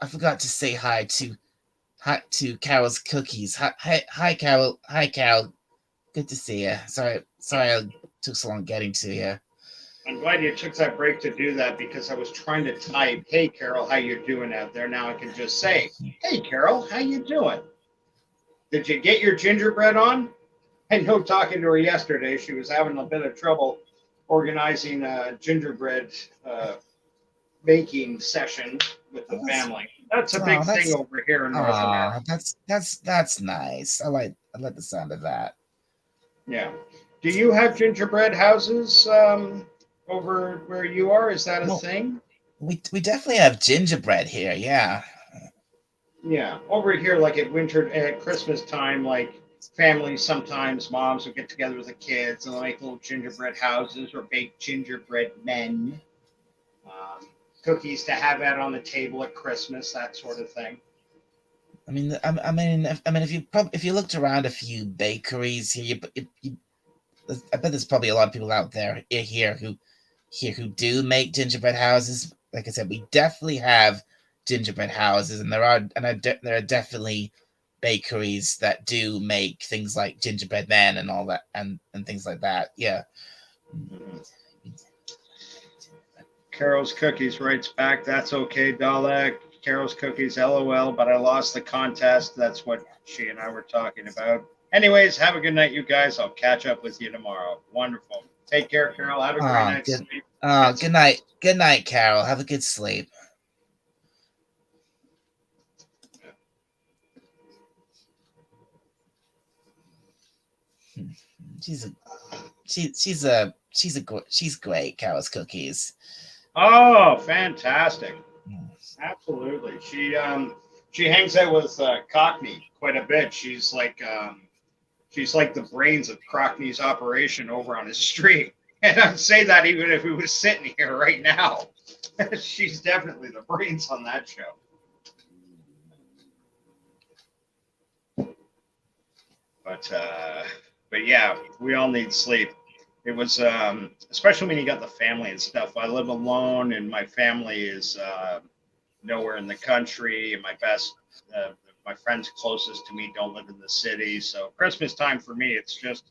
forgot to say hi to Carol's Cookies. Hi Carol. Hi Carol. Good to see you. Sorry I took so long getting to you. I'm glad you took that break to do that because I was trying to type, "Hey Carol, how you doing out there?" Now I can just say, "Hey Carol, how you doing? Did you get your gingerbread on?" I know talking to her yesterday, she was having a bit of trouble organizing a gingerbread baking session with the family. That's a big thing over here in North America. That's nice. I like the sound of that. Yeah. Do you have gingerbread houses over where you are? Is that a thing? We definitely have gingerbread here. Yeah. Yeah, over here, like at Christmas time, like families sometimes moms will get together with the kids and they'll make little gingerbread houses or bake gingerbread men, cookies to have out on the table at Christmas, that sort of thing. I mean, if you looked around a few bakeries here, I bet there's probably a lot of people out there here who do make gingerbread houses. Like I said, we definitely have gingerbread houses, and there are definitely bakeries that do make things like gingerbread men and all that, and things like that. Yeah. Carol's Cookies writes back, "That's okay, Dalek. Carol's Cookies, LOL, but I lost the contest." That's what she and I were talking about. Anyways, have a good night, you guys. I'll catch up with you tomorrow. Wonderful. Take care, Carol. Have a great night's sleep. Good night. Good night, Carol. Have a good sleep. She's great, Carol's Cookies. Oh, fantastic. Absolutely. She hangs out with Cockney quite a bit. She's like the brains of Cockney's operation over on his street. And I'd say that even if we was sitting here right now. She's definitely the brains on that show. But yeah, we all need sleep. It was especially when you got the family and stuff. I live alone, and my family is nowhere in the country, and my friends closest to me don't live in the city. So Christmas time for me, it's just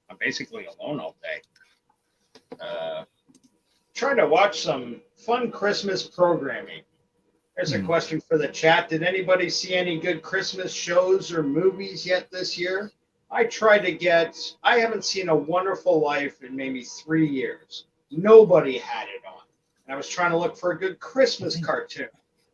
I'm basically alone all day. Trying to watch some fun Christmas programming. There's a question for the chat. Did anybody see any good Christmas shows or movies yet this year? I haven't seen A Wonderful Life in maybe 3 years. Nobody had it on. And I was trying to look for a good Christmas cartoon,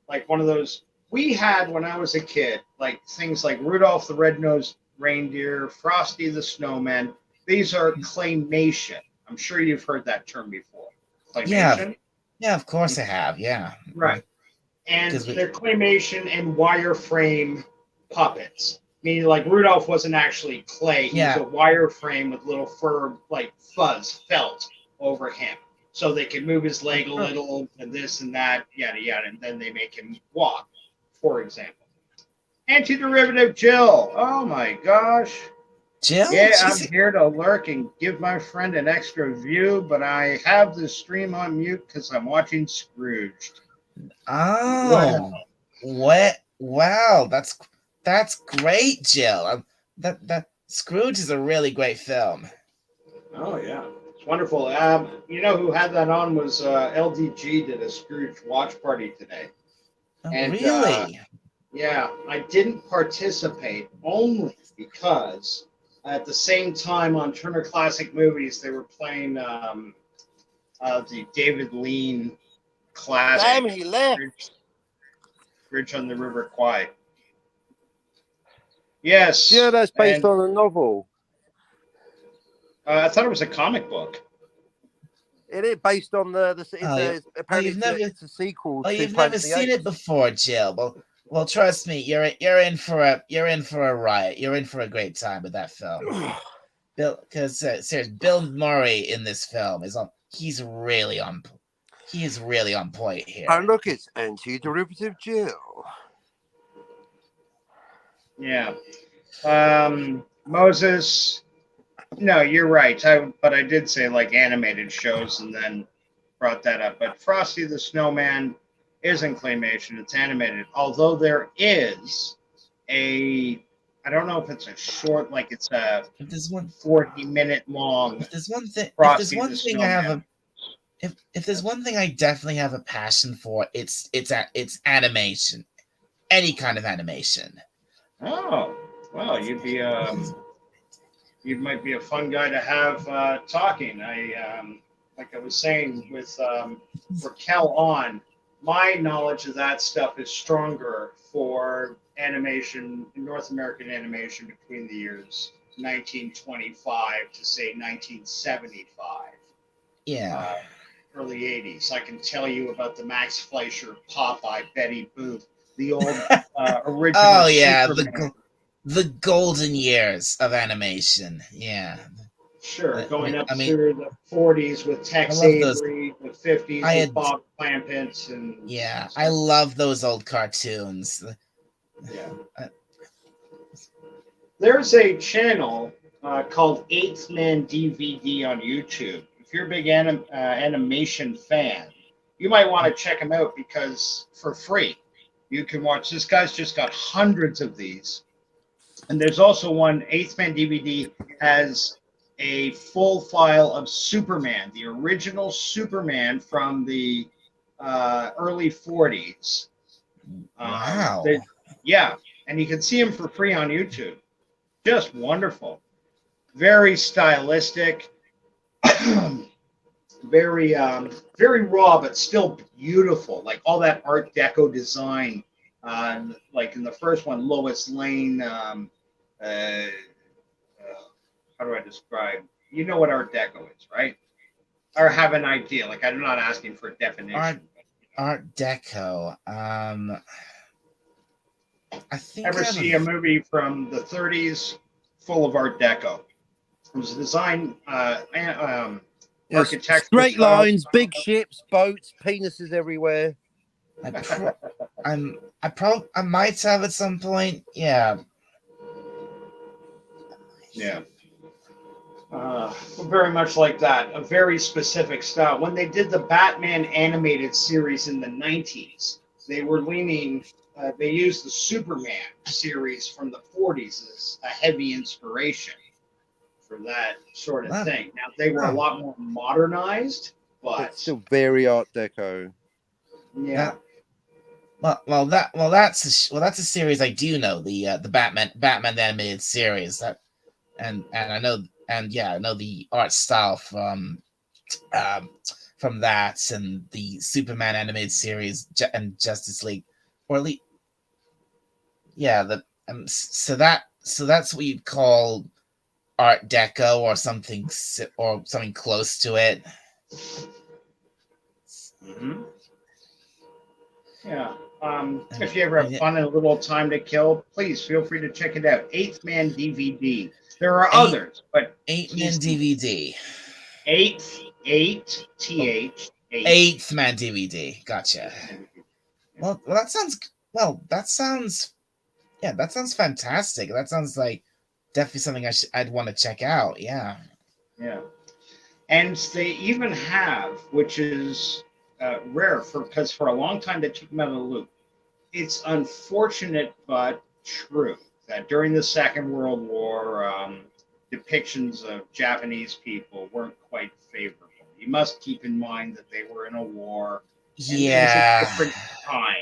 like one of those we had when I was a kid, like things like Rudolph the Red-Nosed Reindeer, Frosty the Snowman. These are claymation. I'm sure you've heard that term before. Claymation? Yeah, of course I have. Yeah. Right. And 'Cause we- they're claymation and wireframe puppets. Meaning, like, Rudolph wasn't actually clay. He Yeah. was a wireframe with little fur, like fuzz, felt over him. So they could move his leg a little and this and that, yada, yada. And then they make him walk, for example. Antiderivative Jill. Oh, my gosh. Jill? Yeah, She's- I'm here to lurk and give my friend an extra view, but I have the stream on mute because I'm watching Scrooged. Oh, what? Wow, that's great, Jill. That Scrooge is a really great film. Oh, yeah. It's wonderful. You know who had that on was LDG did a Scrooge watch party today. Oh, And, really? Yeah, I didn't participate only because at the same time on Turner Classic Movies, they were playing the David Lean classic. Damn, he left. Bridge on the River Kwai. Yes. Yeah, that's based and, on a novel. I thought it was a comic book. It is based on apparently you've never- it's a sequel. Oh, to you've never Planet of the seen Apes. it before, Jill. Well, trust me, you're in for a riot. You're in for a great time with that film. Because seriously, Bill Murray in this film he is really on point here. And look, it's Antiderivative Jill. Yeah. Moses. No, you're right. But I did say like animated shows and then brought that up. But Frosty the Snowman isn't claymation, it's animated. Although there is I don't know if it's a short, like it's a If there's one 40-minute long. If there's one thing, Frosty the I have Snowman. if there's one thing I definitely have a passion for, it's animation, any kind of animation. Oh, well, you might be a fun guy to have talking. Like I was saying with Raquel on, my knowledge of that stuff is stronger for animation, North American animation between the years 1925 to say 1975. Yeah. Early 80s. I can tell you about the Max Fleischer, Popeye, Betty Boop, the old original. Oh yeah, Superman. the golden years of animation. Yeah. Sure, going up I mean, through the 40s with Tex I love those. Avery, the 50s I with had- Bob Clampett, and Yeah, I love those old cartoons. yeah. Uh, There's a channel called Eighth Man DVD on YouTube. If you're a big animation fan, you might want to check him out because for free, you can watch. This guy's just got hundreds of these. And there's also one, Eighth Man DVD has a full file of Superman, the original Superman from the early 40s. Wow. Yeah, and you can see him for free on YouTube. Just wonderful. Very stylistic. Very raw, but still beautiful. Like all that Art Deco design. Like in the first one, Lois Lane. How do I describe? You know what Art Deco is, right? Or have an idea. Like I'm not asking for a definition. Art Deco. I think Ever see a movie from the 30s full of Art Deco? It was designed architectural Straight style. lines, big ships, boats, penises everywhere. I might have at some point. Yeah. Yeah. Very much like that. A very specific style. When they did the Batman animated series in the 90s, they were leaning, they used the Superman series from the 40s as a heavy inspiration for that sort of thing. Now, they were a lot more modernized, but It's still very Art Deco. yeah. That's a series I do know, the Batman the animated series, that and I know the art style from that and the Superman animated series and Justice League, or at least yeah, so that's what you'd call Art Deco or something close to it. Hmm. Yeah. If you ever have fun and a little time to kill, please feel free to check it out. Eighth Man DVD. There are others, but 8-Man he's the DVD. eighth, eight, TH, eighth. 8th Man DVD. Gotcha. Well, that sounds yeah, that sounds fantastic. That sounds like definitely something I'd want to check out. Yeah. Yeah. And they even have, which is rare because for a long time they took them out of the loop. It's unfortunate but true that during the Second World War, depictions of Japanese people weren't quite favorable. You must keep in mind that they were in a war and it was a Yeah. different time.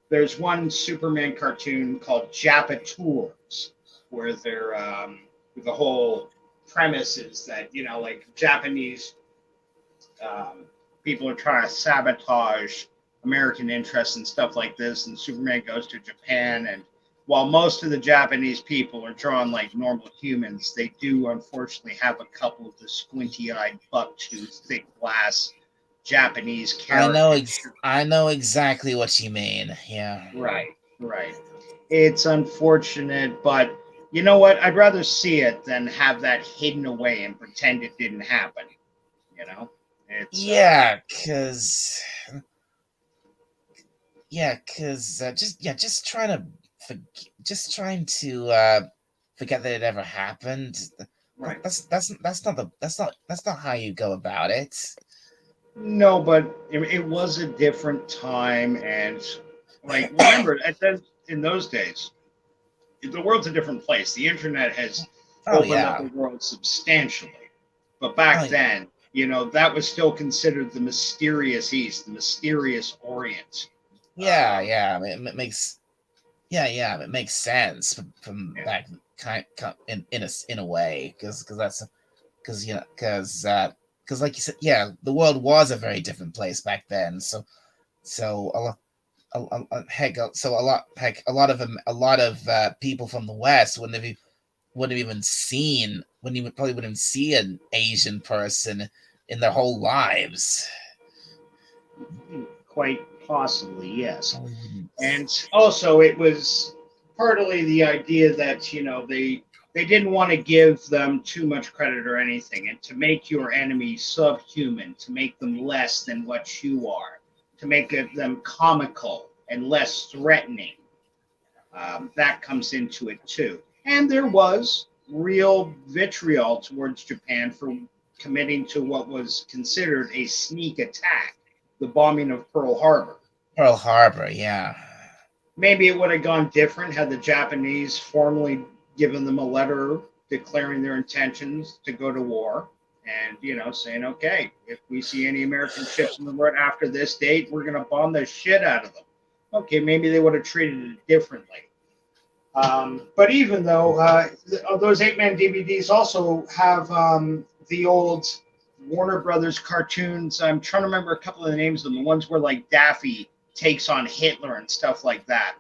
There's one Superman cartoon called Japatours, where they're the whole premise is that like Japanese people are trying to sabotage American interests and stuff like this, and Superman goes to Japan, and while most of the Japanese people are drawn like normal humans, they do unfortunately have a couple of the squinty-eyed, buck-toothed, thick glass Japanese characters. I know exactly what you mean. Yeah. Right, right. It's unfortunate, but you know what? I'd rather see it than have that hidden away and pretend it didn't happen. You know? It's Yeah, cause just trying to forget that it ever happened. right. That's not how you go about it. No, but it was a different time, and like remember in those days, the world's a different place. The internet has Oh opened up yeah. the world substantially, but back Oh, then, that was still considered the mysterious East, the mysterious Orient. yeah, Um, yeah. It makes it makes sense from yeah, back in a way because like you said, yeah, the world was a very different place back then. So a lot of them, people from the West probably wouldn't see an Asian person in their whole lives. quite possibly, yes. Probably wouldn't. And also, it was partly the idea that they didn't want to give them too much credit or anything, and to make your enemy subhuman, to make them less than what you are, to make them comical and less threatening. That comes into it too. And there was real vitriol towards Japan for committing to what was considered a sneak attack, the bombing of Pearl Harbor. Pearl Harbor, yeah. Maybe it would have gone different had the Japanese formally given them a letter declaring their intentions to go to war and, saying, okay, if we see any American ships in the water after this date, we're going to bomb the shit out of them. Okay, maybe they would have treated it differently. But even though those 8-man DVDs also have the old Warner Brothers cartoons, I'm trying to remember a couple of the names of them, the ones where like Daffy takes on Hitler and stuff like that.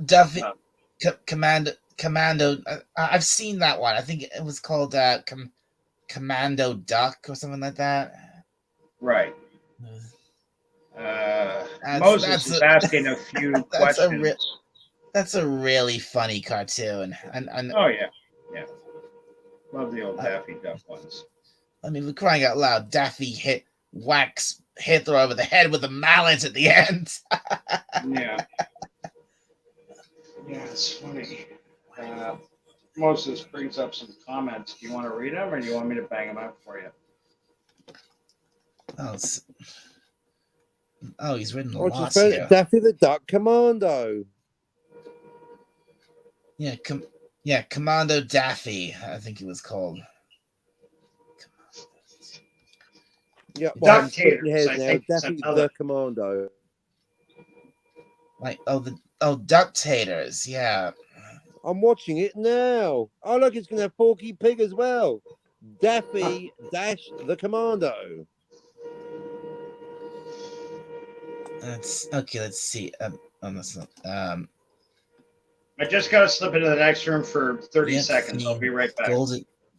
Duffy, Commando. I've seen that one. I think it was called Commando Duck or something like that. Right. Moses is asking a few questions. That's a really funny cartoon. And oh yeah. Love the old Daffy Duck ones. I mean, we're crying out loud. Daffy whacks Hitler over the head with a mallet at the end. Yeah. Yeah, it's funny. Moses brings up some comments. Do you want to read them, or do you want me to bang them out for you? He's written a lot here. Daffy the Duck Commando. Yeah, Commando Daffy, I think it was called. Yeah, well, Duck Taters, I think Daffy the Commando. Like Duck Taters, yeah. I'm watching it now. Oh look, it's gonna have Porky Pig as well. Daffy dash the Commando. Let's see. That's not, I just got to slip into the next room for 30 Yep, seconds. I'll be right back.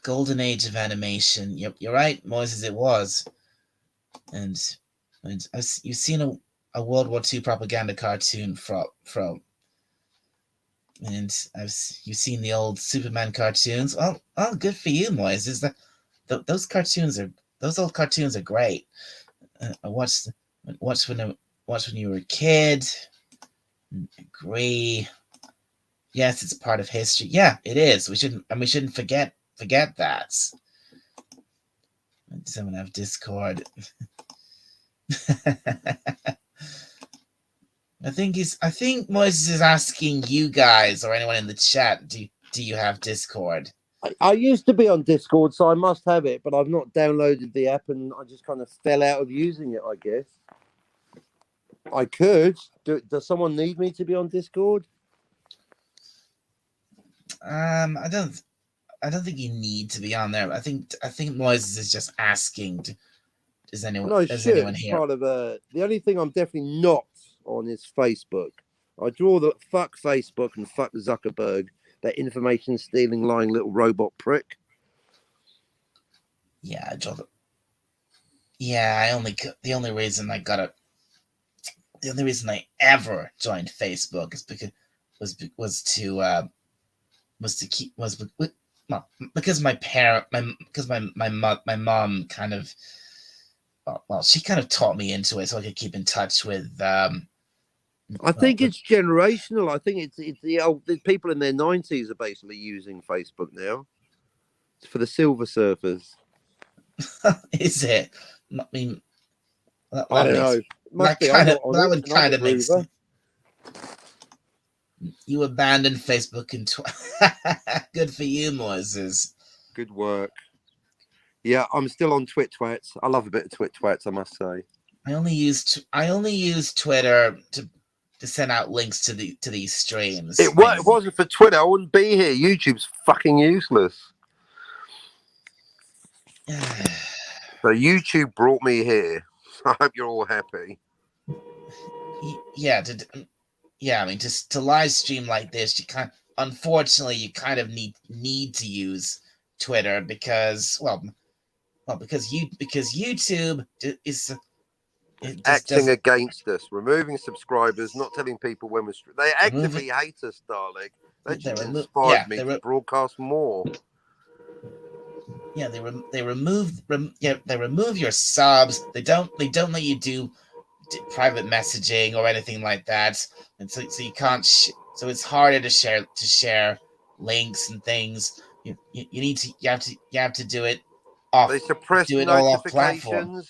Golden age of animation. Yep, you're right, Moises. It was, and you've seen a World War II propaganda cartoon from, and you've seen the old Superman cartoons. Oh, good for you, Moises. Those old cartoons are great. I watched when you were a kid. Agree. Yes, it's part of history. Yeah, it is. We shouldn't forget that. Someone have Discord. I think Moises is asking you guys or anyone in the chat, do you have Discord? I used to be on Discord, so I must have it, but I've not downloaded the app, and I just kind of fell out of using it, I guess. I could. Does someone need me to be on Discord? I don't think you need to be on there. I think Moises is just asking. Is anyone here? Part of the only thing I'm definitely not on is Facebook. I draw the fuck Facebook and fuck Zuckerberg, that information stealing, lying little robot prick. Yeah, I draw the. Yeah, the only reason I ever joined Facebook is because my mom kind of, she kind of taught me into it so I could keep in touch with. I think it's generational. I think it's the people in their 90s are basically using Facebook now. It's for the Silver Surfers. Is it? I mean, I don't know. That would kind of make sense. You abandoned Facebook in Good for you, Moises. Good work. Yeah, I'm still on TwitTwats. I love a bit of TwitTwats, I must say. I only use Twitter to send out links to these streams. It wasn't for Twitter, I wouldn't be here. YouTube's fucking useless. So YouTube brought me here. I hope you're all happy. Yeah, I mean, just to live stream like this, unfortunately you kind of need to use Twitter because YouTube is acting against us, removing subscribers, not telling people when we're they actively hate us, Dalek. They just inspired me to broadcast more. Yeah, they remove your subs. They don't let you do private messaging or anything like that, and so you can't. So it's harder to share links and things. You have to do it off. They suppress do it notifications. All off platform.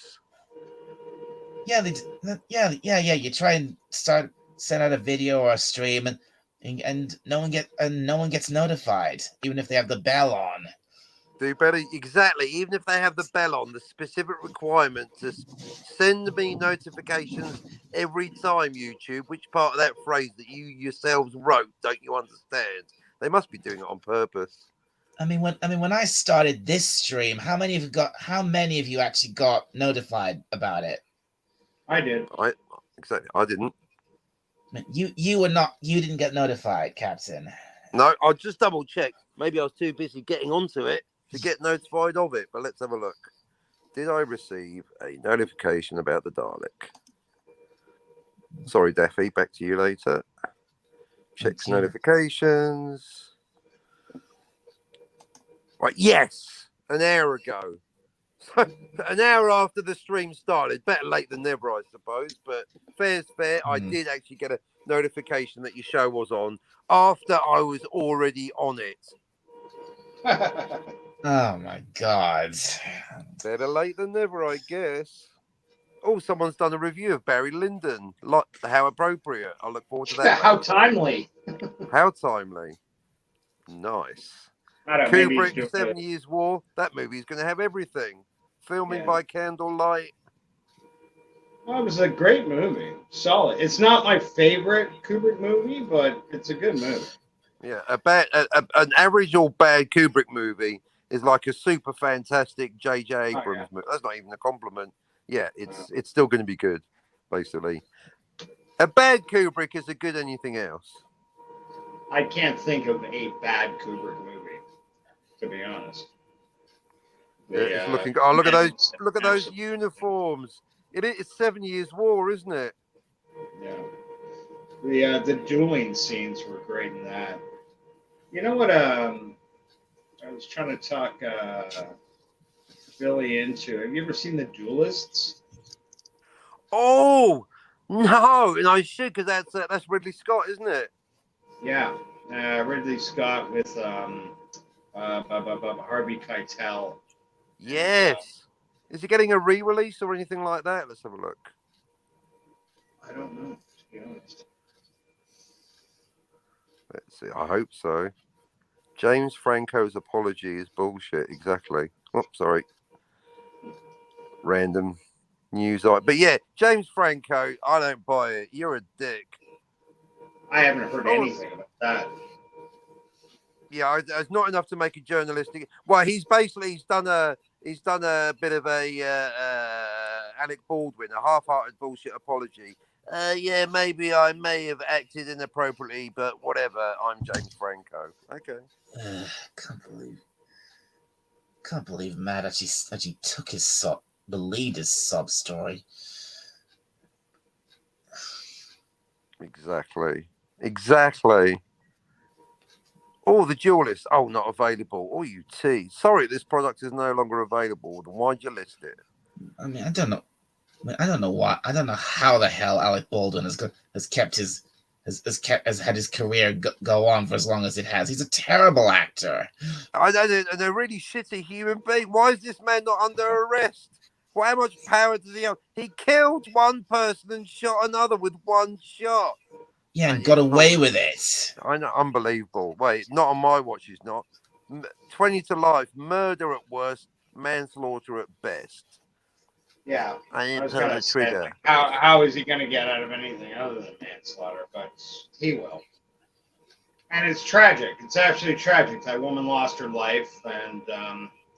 Yeah. You try and send out a video or a stream, and no one gets notified, even if they have the bell on. Do better, exactly. Even if they have the bell on, the specific requirement to send me notifications every time. YouTube, which part of that phrase that you yourselves wrote don't you understand? They must be doing it on purpose. I mean, when I started this stream, how many of you actually got notified about it? I did. I didn't. You didn't get notified, Captain. No, I'll just double check. Maybe I was too busy getting onto it to get notified of it, but let's have a look. Did I receive a notification about the Dalek? Sorry, Daffy, back to you later. Check notifications. Right, yes, an hour ago. So, an hour after the stream started. Better late than never, I suppose, but fair's fair. I did actually get a notification that your show was on after I was already on it. Oh my God. Better late than never, I guess. Oh, someone's done a review of Barry Lyndon. How appropriate. I look forward to that. How timely. How timely. Nice. Kubrick, 7 Years War. That movie's going to have everything. Filming by candlelight. Well, it was a great movie. Solid. It's not my favorite Kubrick movie, but it's a good movie. Yeah, an average or bad Kubrick movie is like a super fantastic J.J. Abrams movie. That's not even a compliment. Yeah, it's still going to be good, basically. A bad Kubrick is a good anything else. I can't think of a bad Kubrick movie, to be honest. It's looking. Oh, look at those! It's Look at those absolutely- uniforms. It's 7 Years War, isn't it? Yeah. The dueling scenes were great in that. You know what? I was trying to talk Billy into. Have you ever seen The Duelists? Oh no, and I should because that's Ridley Scott, isn't it? Yeah, Ridley Scott with Harvey Keitel. Yes. Is it getting a re-release or anything like that? Let's have a look. I don't know, to be honest. Let's see. I hope so. James Franco's apology is bullshit. Exactly. Oh, sorry. Random news. But yeah, James Franco, I don't buy it. You're a dick. I haven't heard anything about that. Yeah, it's not enough to make a journalistic. Well, he's done a bit of a Alec Baldwin, a half-hearted bullshit apology. Yeah, maybe I may have acted inappropriately, but whatever. I'm James Franco. Okay. Can't believe Matt actually took the leader's sob story. Exactly. Oh, The Duelist. Oh, not available. Oh, you tease. Sorry, this product is no longer available. Then why'd you list it? I mean, I don't know why. I don't know how the hell Alec Baldwin has had his career go on for as long as it has. He's a terrible actor. I know, and a really shitty human being. Why is this man not under arrest? Well, how much power does he have? He killed one person and shot another with one shot. Yeah, and got away with it. I know, unbelievable. Wait, not on my watch. He's not. 20 to life, murder at worst, manslaughter at best. Yeah, I I didn't was pull gonna the say, trigger. like, how is he going to get out of anything other than manslaughter? But he will. And it's tragic. It's absolutely tragic. That woman lost her life, and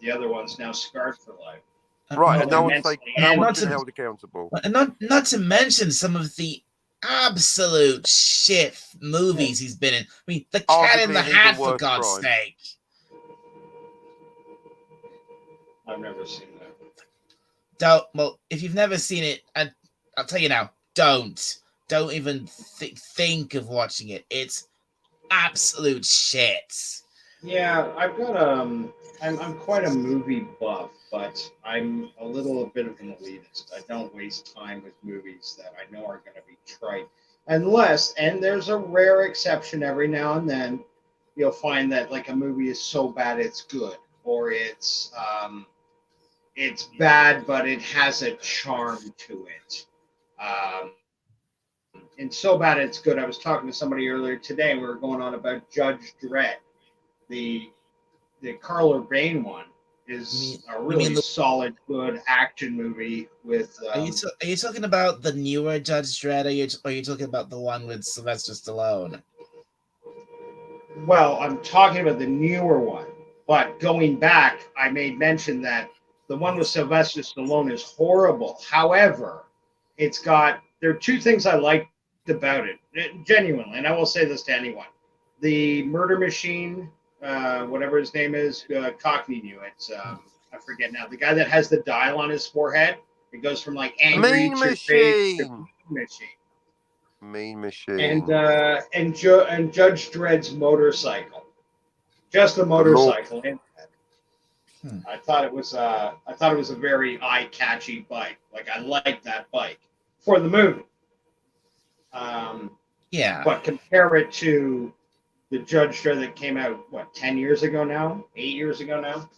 the other one's now scarred for life. Right, and no Immensely. one's been to- held accountable. And not to mention some of the absolute shit movies he's been in. I mean, The Cat in Arguably the an even Hat, for worse God's crime. sake. I've never seen that. Well, if you've never seen it, and I'll tell you now, don't even think of watching it. It's absolute shit. Yeah, I've got I'm quite a movie buff, but I'm a little bit of an elitist. I don't waste time with movies that I know are going to be trite, unless, and there's a rare exception every now and then, you'll find that like a movie is so bad it's good, or it's bad but it has a charm to it. And so bad it's good. I was talking to somebody earlier today. We were going on about Judge Dredd. The Carl Urban one is a really solid, good action movie with. Are you talking about the newer Judge Dredd, or are you talking about the one with Sylvester Stallone? Well, I'm talking about the newer one, but going back, I made mention that the one with Sylvester Stallone is horrible. However, there are two things I liked about it, genuinely, and I will say this to anyone: the Murder Machine. Whatever his name is, Cockney knew it. I forget now. The guy that has the dial on his forehead. It goes from like angry Mean to Machine. to machine. Mean Machine. And Judge Dredd's motorcycle, just the motorcycle. I thought it was a very eye-catchy bike. Like I liked that bike for the movie. Yeah. But compare it to the Judge Dredd that came out, 10 years ago now? 8 years ago now?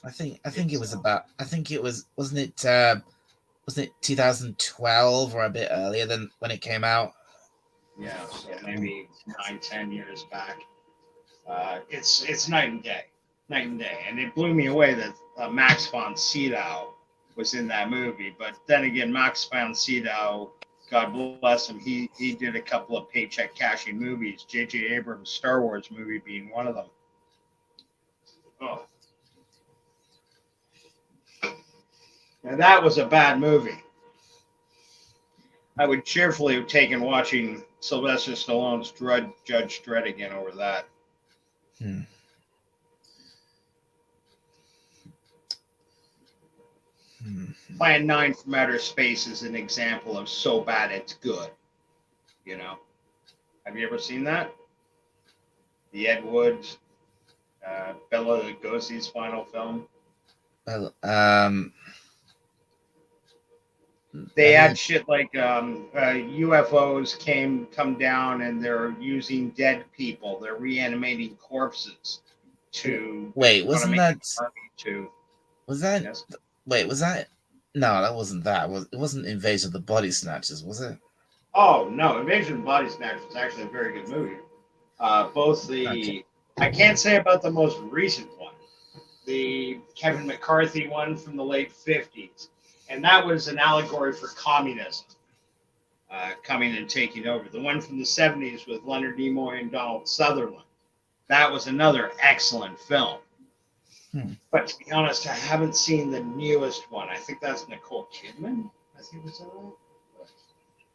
I think it was wasn't it 2012 or a bit earlier than when it came out? Yeah, so maybe 9-10 years back. It's night and day. And it blew me away that Max von Sydow was in that movie. But then again, Max von Sydow, God bless him, he did a couple of paycheck cashing movies, J.J. Abrams' Star Wars movie being one of them. Oh. Now that was a bad movie. I would cheerfully have taken watching Sylvester Stallone's Judge Dredd again over that. Hmm. Hmm. Plan 9 from Outer Space is an example of so bad it's good. You know? Have you ever seen that? The Ed Wood, Bela Lugosi's final film. Well, They I had shit like UFOs come down and they're using dead people. They're reanimating corpses to wait, wasn't make that an army to. was that Yes. wait, was that no, that wasn't that. It wasn't Invasion of the Body Snatchers, was it? Oh no, Invasion of the Body Snatchers was actually a very good movie. Both the Okay. I can't say about the most recent one, the Kevin McCarthy one from the late 50s, and that was an allegory for communism coming and taking over. The one from the 70s with Leonard Nimoy and Donald Sutherland, that was another excellent film. But to be honest, I haven't seen the newest one. I think that's Nicole Kidman. I think was that right?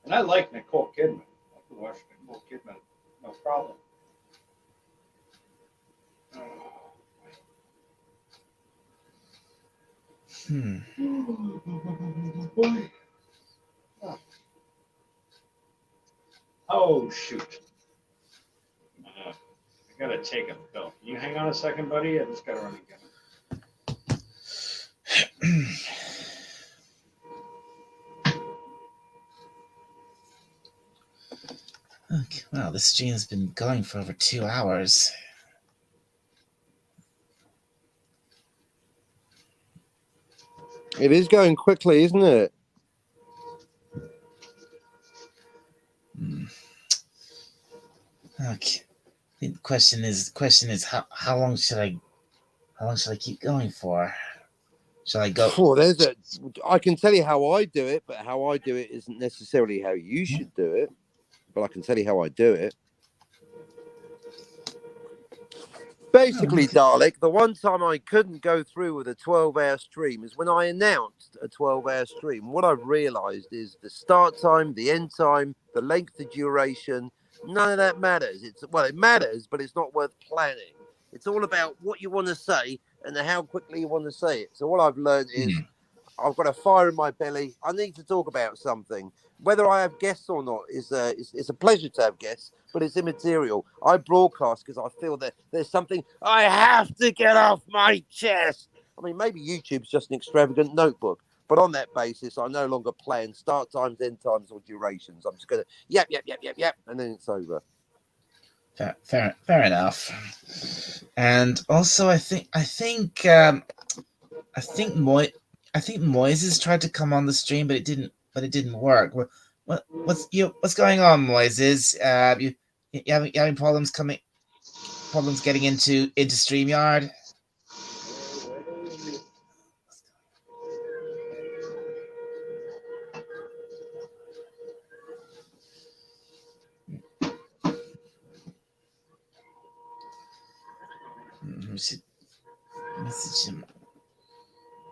And I like Nicole Kidman. I can watch Nicole Kidman, no problem. Hmm. Oh shoot! I gotta take a pill. Can you hang on a second, buddy? I just gotta run and get it. Okay, wow, this stream has been going for over 2 hours. It is going quickly, isn't it? Hmm. Okay. The question is how long should I keep going for? Shall I go? Oh, I can tell you how I do it, but how I do it isn't necessarily how you should do it. But I can tell you how I do it. Basically, Dalek, the one time I couldn't go through with a 12-hour stream is when I announced a 12-hour stream. What I've realized is the start time, the end time, the length, the duration, none of that matters. It matters, but it's not worth planning. It's all about what you want to say and how quickly you want to say it. So what I've learned is I've got a fire in my belly. I need to talk about something. Whether I have guests or not is it's a pleasure to have guests, but it's immaterial. I broadcast because I feel that there's something I have to get off my chest. I mean, maybe YouTube's just an extravagant notebook, but on that basis, I no longer plan start times, end times, or durations. I'm just going to yap, and then it's over. Fair enough. And also, I think Moises tried to come on the stream, but it didn't work. What's going on, Moises? You having problems getting into StreamYard? We should message him.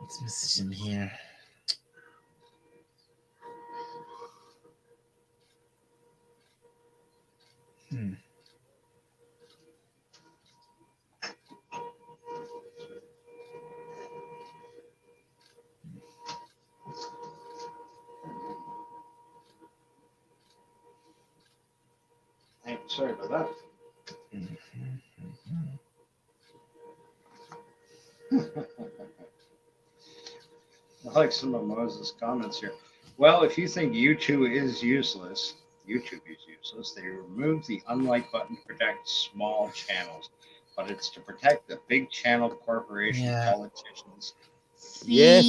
Let's message him here. Hey, sorry about that. I like some of Moses' comments here. Well, if you think YouTube is useless, they remove the unlike button to protect small channels, but it's to protect the big channel corporation politicians. Yes.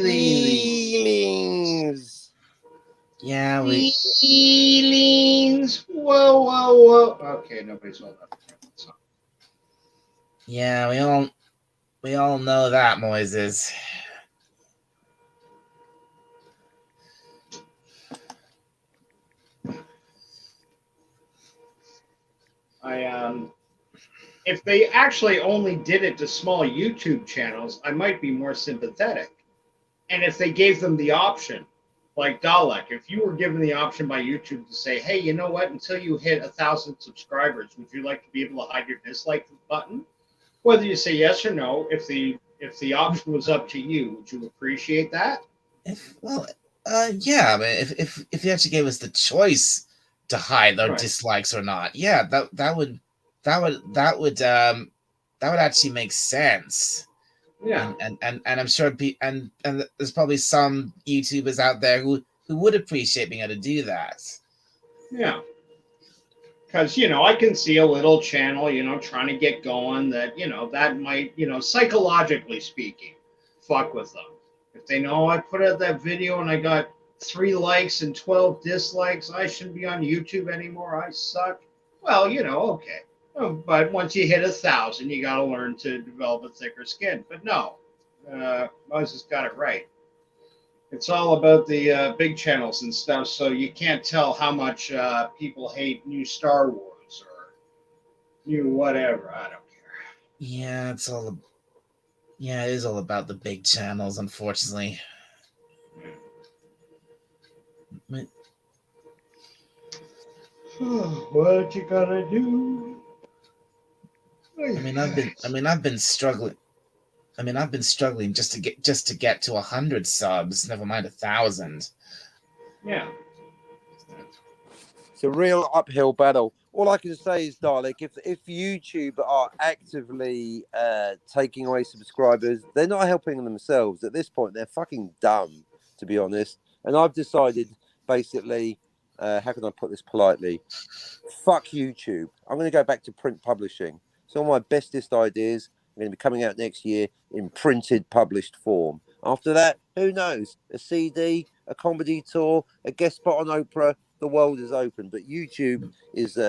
Feelings. Yeah, Feelings. Whoa. Okay, nobody's all that. Yeah, we all know that, Moises. If they actually only did it to small YouTube channels, I might be more sympathetic. And if they gave them the option, like Dalek, if you were given the option by YouTube to say, hey, you know what, until you hit 1,000 subscribers, would you like to be able to hide your dislike button? Whether you say yes or no, if the option was up to you, would you appreciate that? Yeah. I mean, if you actually gave us the choice to hide our Right. dislikes or not, yeah, that would actually make sense. Yeah. And I'm sure and there's probably some YouTubers out there who would appreciate being able to do that. Yeah. Because, I can see a little channel, trying to get going that, that might, psychologically speaking, fuck with them. If they know I put out that video and I got 3 likes and 12 dislikes, I shouldn't be on YouTube anymore. I suck. Well, okay. But once you hit 1,000, you got to learn to develop a thicker skin. But no, Moses got it right. It's all about the big channels and stuff, so you can't tell how much people hate new Star Wars or new whatever. I don't care. Yeah, it is all about the big channels, unfortunately. What you gonna do? I've been struggling. I've been struggling just to get to 100 subs. Never mind 1,000. Yeah. It's a real uphill battle. All I can say is, Dalek, if YouTube are actively taking away subscribers, they're not helping themselves. At this point, they're fucking dumb, to be honest. And I've decided, basically, how can I put this politely? Fuck YouTube. I'm going to go back to print publishing. Some of my bestest ideas are going to be coming out next year in printed, published form. After that, who knows? A CD, a comedy tour, a guest spot on Oprah. The world is open, but YouTube is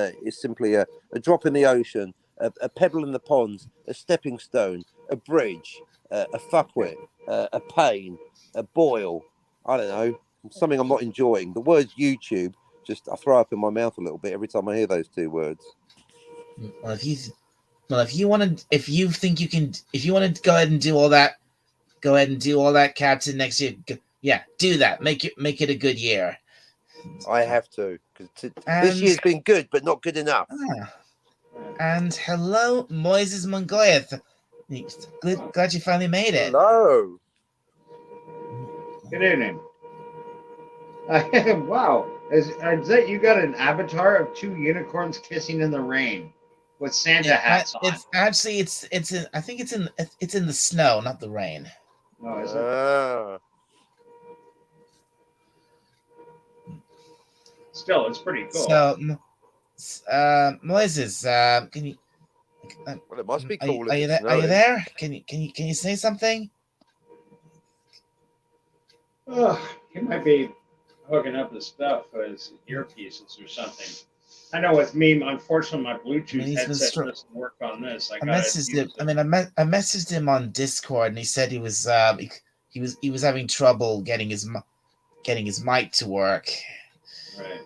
simply a drop in the ocean, a pebble in the pond, a stepping stone, a bridge, a fuckwit, a pain, a boil. I don't know, something I'm not enjoying. The words YouTube I throw up in my mouth a little bit every time I hear those 2 words. Well, if you want to go ahead and do all that, Captain, next year. Yeah, do that. Make it a good year. I have to, because this year's been good, but not good enough. And hello, Moises Mongoyeth. Glad you finally made it. Hello. Good evening. Wow. Is that you got an avatar of 2 unicorns kissing in the rain with Santa hats on? It's actually I think it's in the snow, not the rain. No, is it? Still, it's pretty cool. So, Moises, can you? Well, it must be cool. Are you there? Can you say something? He might be hooking up his stuff as earpieces or something. I know with me, unfortunately, my Bluetooth headset doesn't work on this. I messaged him on Discord, and he said he was having trouble getting his mic to work. Right.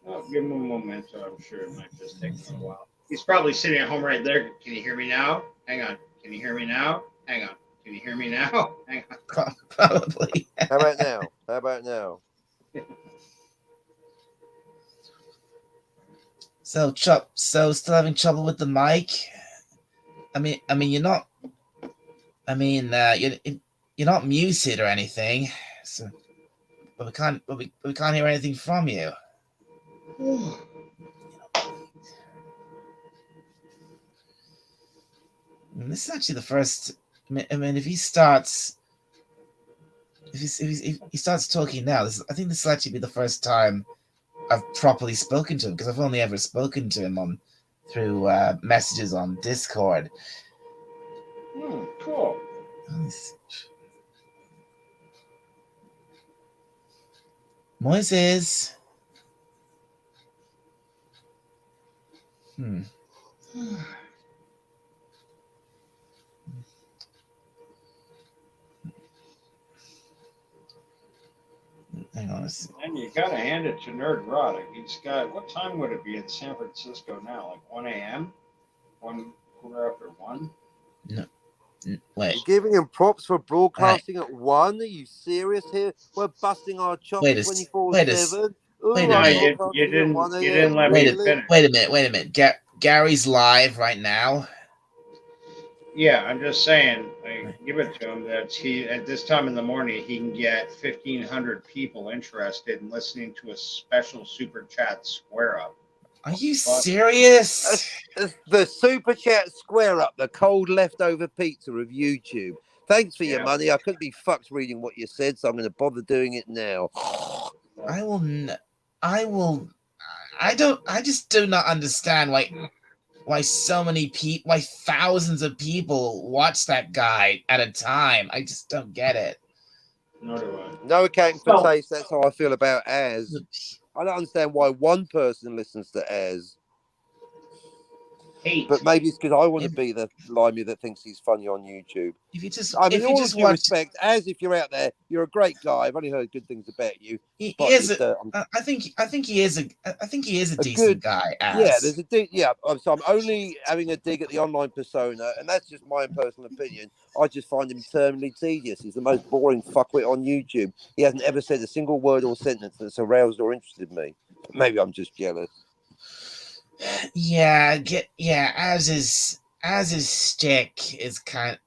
Well, give him a momento. I'm sure it might just take him a while. He's probably sitting at home right there. Can you hear me now? Hang on. Can you hear me now? Hang on. Can you hear me now? Hang on. Probably. How about now? So still having trouble with the mic? You're not. You're not muted or anything. So, but we can't hear anything from you. This is actually the first. If he starts talking now, I think this will actually be the first time I've properly spoken to him, because I've only ever spoken to him through messages on Discord. Cool. Moises. Hang on. And you gotta hand it to Nerdrotic. He's got, what time would it be in San Francisco now? Like 1 a.m.? 1 quarter after 1? Wait, You're giving him props for broadcasting at 1? Are you serious here? We're busting our chops Wait a s- 24/7. wait a No, minute. you didn't let me finish. wait a minute. Gary's live right now. Yeah, I'm just saying, I give it to him that he at this time in the morning he can get 1,500 people interested in listening to a special super chat square up. Are you serious? The super chat square up, the cold leftover pizza of YouTube. Thanks for your Yeah. money. I couldn't be fucked reading what you said, so I'm going to bother doing it now. I will. I just do not understand why so many people, why thousands of people watch that guy at a time. I just don't get it. Nor do I. No accounting for Well- taste. That's how I feel about Az. I don't understand why one person listens to Az. Hate. But maybe it's because I want to be the limey that thinks he's funny on YouTube. If you just, I mean, if you all just due watch, respect, Az, if you're out there, you're a great guy. I've only heard good things about you. he But is. it's, I think he is a decent good- guy. yeah, As. there's a dig. Yeah, so I'm only having a dig at the online persona, and that's just my own personal opinion. I just find him terminally tedious. He's the most boring fuckwit on YouTube. He hasn't ever said a single word or sentence that's aroused or interested me. But maybe I'm just jealous. Yeah, as his stick is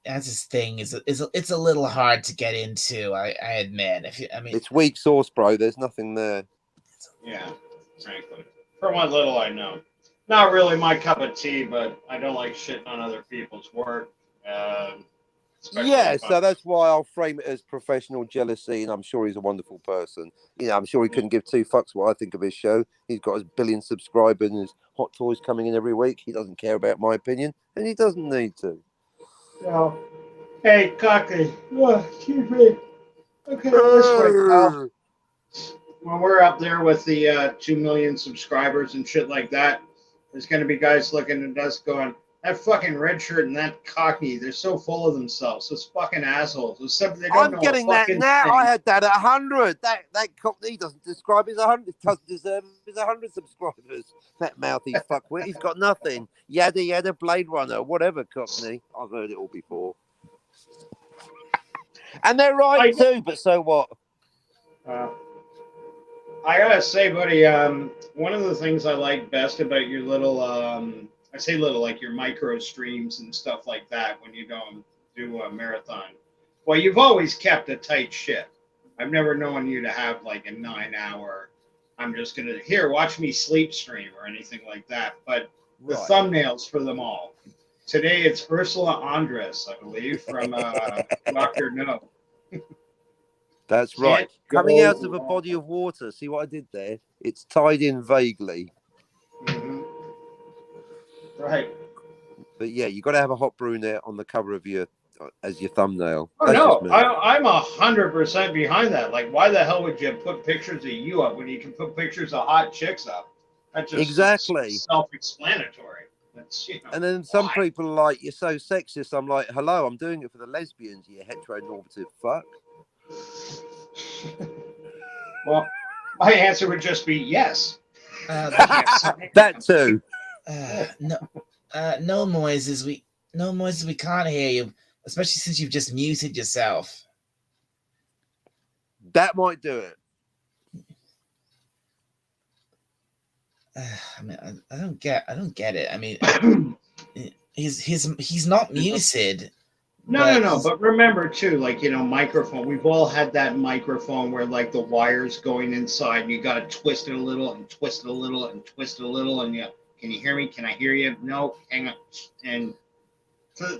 as his thing is it's a little hard to get into. I admit. It's weak sauce, bro. There's nothing there. Yeah, frankly, from what little I know, not really my cup of tea. But I don't like shitting on other people's work. Especially Yeah, if so I'm- that's why I'll frame it as professional jealousy, and I'm sure he's a wonderful person. You know, I'm sure he couldn't give two fucks what I think of his show. He's got his 1 billion subscribers and his hot toys coming in every week. He doesn't care about my opinion, and he doesn't need to. No. Hey, Cocky. Oh, excuse me. Okay, this way, pal. When we're up there with the 2 million subscribers and shit like that, there's going to be guys looking at us going, that fucking red shirt and that Cockney, they're so full of themselves. Those fucking assholes. Except they don't I'm know a getting that fucking now. thing. I had that at 100. That Cockney doesn't describe his 100. Doesn't deserve his 100 subscribers. That mouthy fuckwit. He's got nothing. Yada yada, Blade Runner, whatever. Cockney. I've heard it all before. And they're right too. But so what? I gotta say, buddy, one of the things I like best about your little, I say little, like your micro streams and stuff like that when you go and do a marathon. Well, you've always kept a tight ship. I've never known you to have like a 9-hour, I'm just gonna, here, watch me sleep stream or anything like that. But the Right. thumbnails for them all. Today it's Ursula Andress, I believe, from Dr. No. That's right. Can't Coming go out of a wrong. body of water. See what I did there? It's tied in vaguely. Mhm. Right. But yeah, you got to have a hot brunette on the cover of your as your thumbnail. Oh That's no, just me. I'm 100% behind that. Like, why the hell would you put pictures of you up when you can put pictures of hot chicks up? That's just Exactly. self-explanatory. That's And then some why? people are like, you're so sexist. I'm like, hello, I'm doing it for the lesbians, you heteronormative fuck. Well, my answer would just be yes. That too. No noises. We can't hear you, especially since you've just muted yourself. That might do it. I mean, I don't get it. I mean, he's not muted. No. But remember too, like, microphone. We've all had that microphone where like the wires going inside. You got to twist it a little and twist it a little and twist it a little, and can you hear me? Can I hear you? No, hang on. And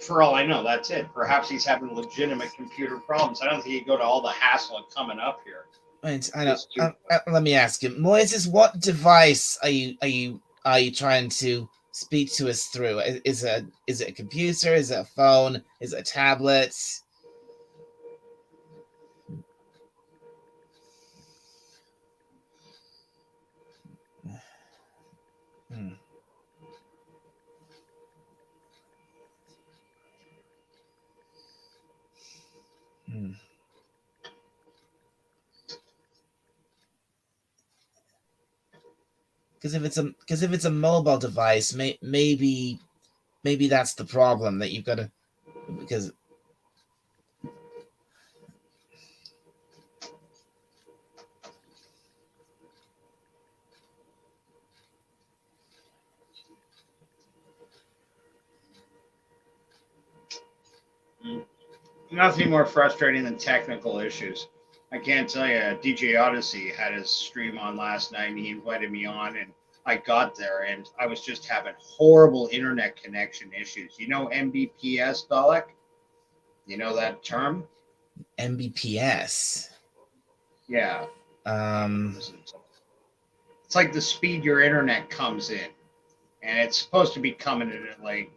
for all I know, that's it. Perhaps he's having legitimate computer problems. I don't think he'd go to all the hassle of coming up here. I know. Let me ask you, Moises, what device are you trying to speak to us through? Is it a computer? Is it a phone? Is it a tablet? Because if it's a mobile device, maybe that's the problem, that you've got to, because nothing more frustrating than technical issues. I can't tell you. DJ Odyssey had his stream on last night, and he invited me on, and I got there, and I was just having horrible internet connection issues. You know Mbps, Dalek? You know that term? Mbps. Yeah. Um, It's like the speed your internet comes in, and it's supposed to be coming in at like,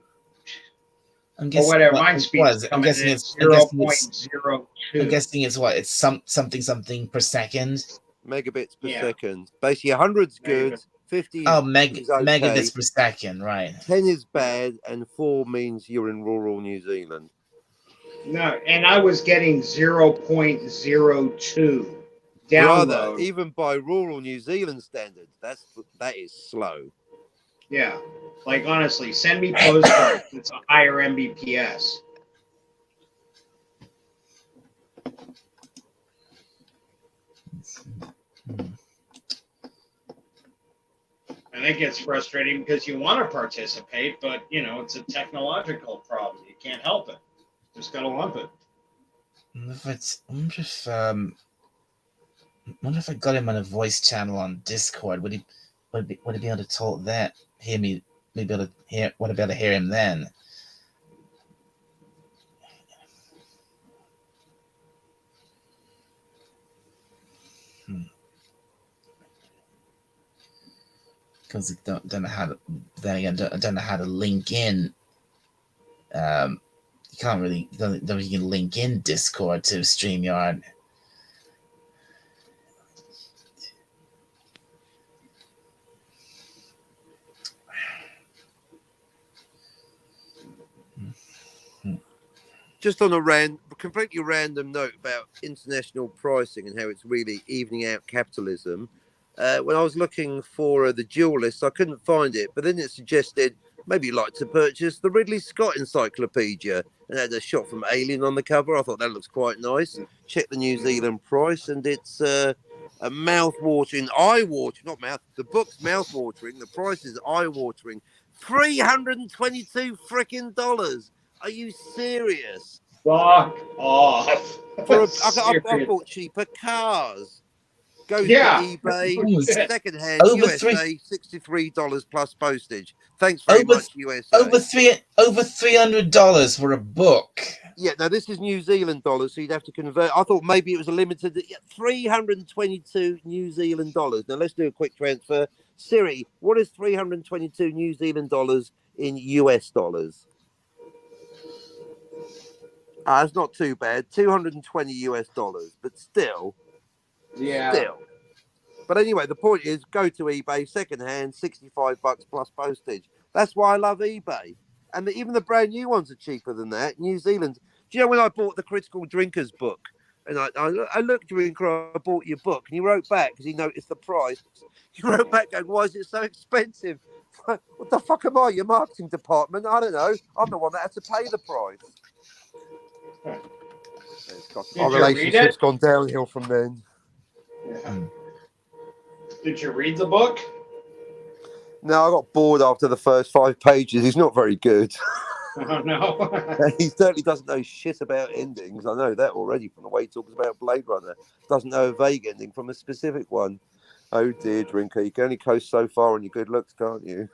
I'm or guessing whatever. what Mine it speed is was. coming in at I'm guessing it's 0.02. I'm guessing it's what? It's something per second. Megabits per Yeah. second. Basically, 100's good, Megabit. 50 Oh, is okay, megabits per second, right? 10 is bad, and 4 means you're in rural New Zealand. No, and I was getting 0.02 Brother, download. even by rural New Zealand standards, that is slow. Yeah. Like, honestly, send me postcards. It's a higher Mbps. And it gets frustrating because you want to participate, but, you know, it's a technological problem. You can't help it. Just got to lump it. I wonder if I got him on a voice channel on Discord. Would he be able to talk that? Hear me? Would I be able to hear him then? Because I don't know how to. Then again, I don't know how to link in. You can't really don't you can link in Discord to StreamYard. Just on a completely random note about international pricing and how it's really evening out capitalism. When I was looking for the dual list, I couldn't find it, but then it suggested maybe you'd like to purchase the Ridley Scott Encyclopedia and had a shot from Alien on the cover. I thought that looks quite nice. Check the New Zealand price, and it's a mouth-watering, eye-watering, not mouth. The book's mouth-watering. The price is eye-watering. $322 freaking dollars. Are you serious? Fuck off. I bought cheaper cars. Goes Yeah. to eBay, secondhand Over USA, $63 plus postage. Thanks very much, USA. Over $300 for a book. Yeah, now this is New Zealand dollars, so you'd have to convert. I thought maybe it was a limited 322 New Zealand dollars. Now let's do a quick transfer. Siri, what is 322 New Zealand dollars in US dollars? It's not too bad. 220 US dollars, but still. Yeah. Still. But anyway, the point is go to eBay, secondhand, $65 plus postage. That's why I love eBay. And even the brand new ones are cheaper than that. New Zealand. Do you know when I bought the Critical Drinkers book? And I looked, Drinker, I bought your book. And he wrote back because he noticed the price. He wrote back going, why is it so expensive? What the fuck am I? Your marketing department? I don't know. I'm the one that had to pay the price. Our relationship's gone downhill from then. Yeah. Did you read the book? No, I got bored after the first 5 pages. He's not very good. Oh, no. He certainly doesn't know shit about endings. I know that already from the way he talks about Blade Runner. Doesn't know a vague ending from a specific one. Oh dear, Drinker. You can only coast so far on your good looks, can't you?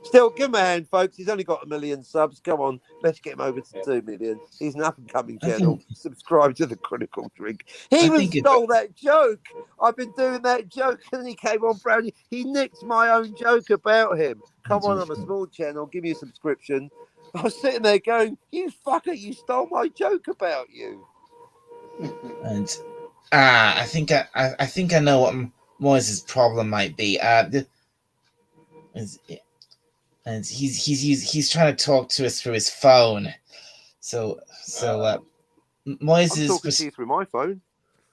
Still, give him a hand, folks. He's only got 1 million subs. Come on, let's get him over to 2 million. He's an up-and-coming channel. Subscribe to the Critical Drink. He even stole that joke. I've been doing that joke, and he came on Brownie. He nicked my own joke about him. Come on, I'm a small channel. Give me a subscription. I was sitting there going, "You fucker! You stole my joke about you." And I think I know what Moise's problem might be. And he's trying to talk to us through his phone. So Moise I'm talking to you through my phone.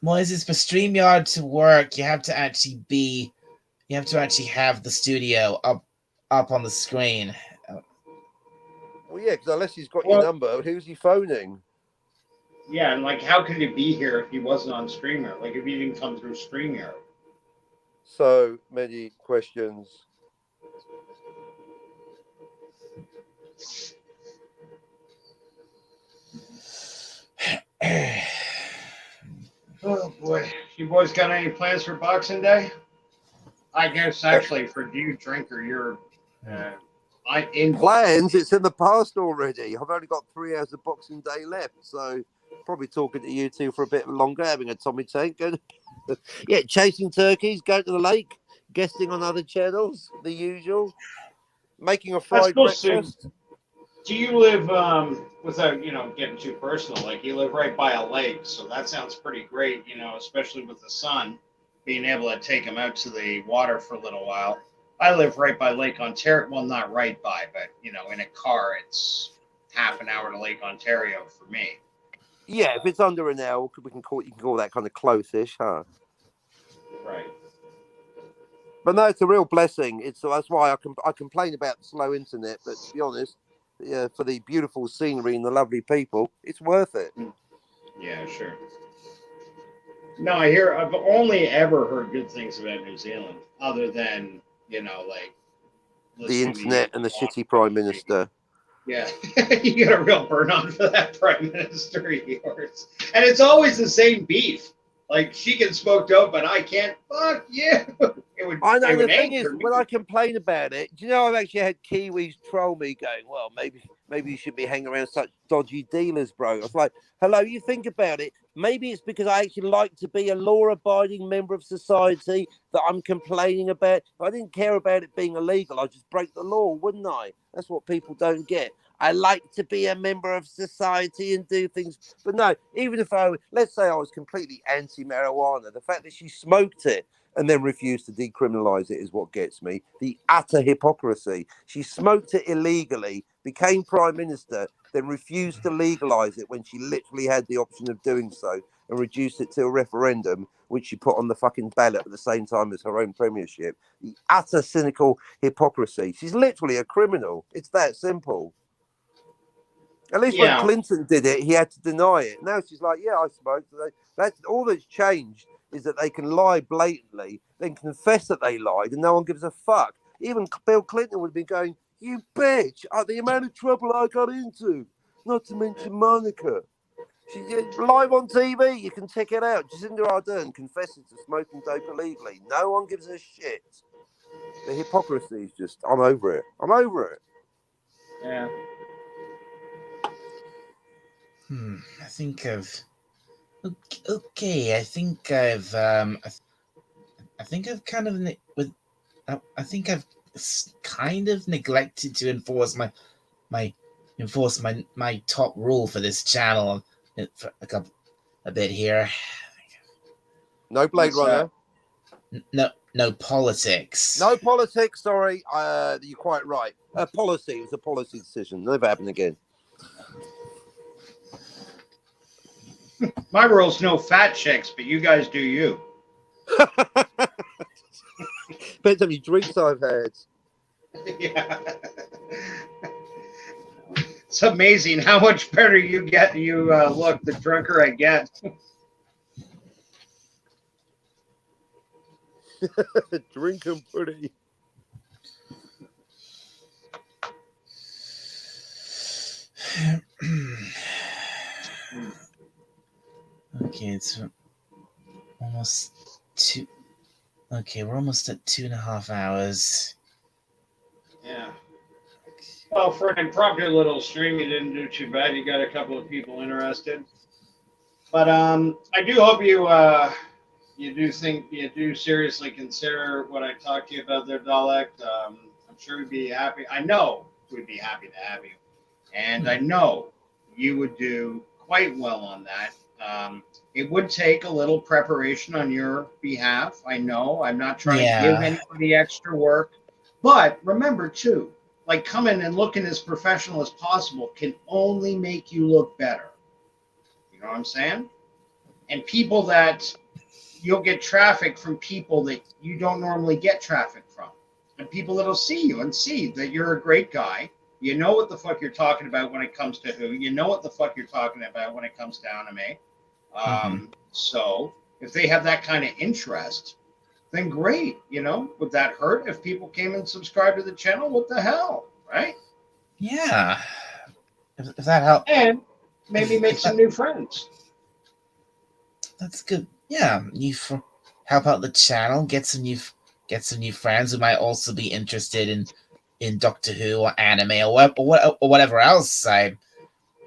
Moise, for StreamYard to work, you have to actually have the studio up on the screen. Well, yeah, because unless he's got your number, who's he phoning? Yeah, and like, how could he be here if he wasn't on StreamYard? Like, if he didn't come through StreamYard? So many questions. You boys got any plans for Boxing Day? I guess actually for you, Drinker, you're in Plans, it's in the past already. I've only got 3 hours of Boxing Day left, so probably talking to you two for a bit longer, having a Tommy tank. And yeah, chasing turkeys, going to the lake, guesting on other channels, the usual, making a fried cool, Sue. breakfast. Do you live, without, getting too personal, like you live right by a lake, so that sounds pretty great, especially with the sun, being able to take them out to the water for a little while. I live right by Lake Ontario. Well, not right by, but, in a car, it's half an hour to Lake Ontario for me. Yeah, if it's under an hour, you can call that kind of close-ish, huh? Right. But no, it's a real blessing. That's why I complain about the slow internet, but to be honest, for the beautiful scenery and the lovely people, it's worth it. Yeah, sure. No, I've only ever heard good things about New Zealand, other than, like The internet and the shitty Prime Minister. Yeah, you get a real burn on for that Prime Minister of yours. And it's always the same beef. Like, she can smoke dope, but I can't. Fuck you. I know, the thing is, when I complain about it, do you know, I've actually had Kiwis troll me going, well, maybe you should be hanging around such dodgy dealers, bro. I was like, hello, you think about it. Maybe it's because I actually like to be a law-abiding member of society that I'm complaining about. If I didn't care about it being illegal, I'd just break the law, wouldn't I? That's what people don't get. I like to be a member of society and do things. But no, even if let's say I was completely anti-marijuana, the fact that she smoked it and then refused to decriminalize it is what gets me. The utter hypocrisy. She smoked it illegally, became Prime Minister, then refused to legalize it when she literally had the option of doing so, and reduced it to a referendum, which she put on the fucking ballot at the same time as her own premiership. The utter cynical hypocrisy. She's literally a criminal. It's that simple. At least when Clinton did it, he had to deny it. Now she's like, yeah, I smoked. That's all that's changed is that they can lie blatantly, then confess that they lied, and no one gives a fuck. Even Bill Clinton would be going, you bitch, the amount of trouble I got into. Not to mention Monica. She's live on TV. You can check it out. Jacinda Ardern confesses to smoking dope illegally. No one gives a shit. The hypocrisy is just, I'm over it. I'm over it. Yeah. I think I've. Okay, I think I've. I think I've kind of I think I've kind of neglected to enforce my top rule for this channel for a bit here. No Blade Runner. No politics. No politics. Sorry, you're quite right. Policy. It was a policy decision. Never happen again. My rule's no fat chicks, but you guys do you. Depends how many drinks I've had. Yeah. It's amazing how much better you get. You look, the drunker I get. Drinking pretty. Okay, it's almost 2. Okay, we're almost at 2.5 hours. Yeah. Well, for an impromptu little stream, you didn't do too bad. You got a couple of people interested. But I do hope you do seriously consider what I talked to you about there, Dalek. I'm sure we'd be happy. I know we'd be happy to have you. And I know you would do quite well on that. It would take a little preparation on your behalf. I know. I'm not trying to give anybody extra work. But remember, too, like coming and looking as professional as possible can only make you look better. You know what I'm saying? And people that you'll get traffic from people that you don't normally get traffic from. And people that'll see you and see that you're a great guy. You know what the fuck you're talking about when it comes to who. You know what the fuck you're talking about when it comes to anime. So if they have that kind of interest, then great. Would that hurt if people came and subscribed to the channel? What the hell, right? Yeah. If that helps. And maybe make some new friends. That's good. yeah, help out the channel, get some new friends who might also be interested in Doctor Who or anime or whatever else I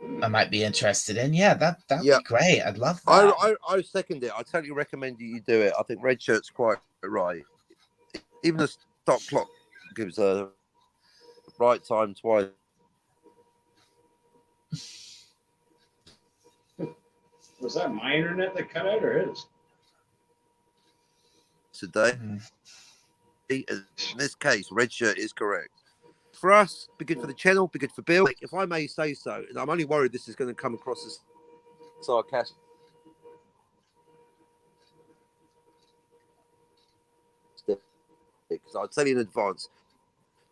might be interested in. Yeah, that'd Yeah. be great. I'd love that. I second it. I totally recommend you do it. I think Red Shirt's quite right. Even the stop clock gives a right time twice Was that my internet that cut out or his? a day. Mhm. In this case, Red Shirt is correct. For us, be good for the channel, be good for Bill. If I may say so, and I'm only worried this is going to come across as sarcastic. Because I'll tell you in advance,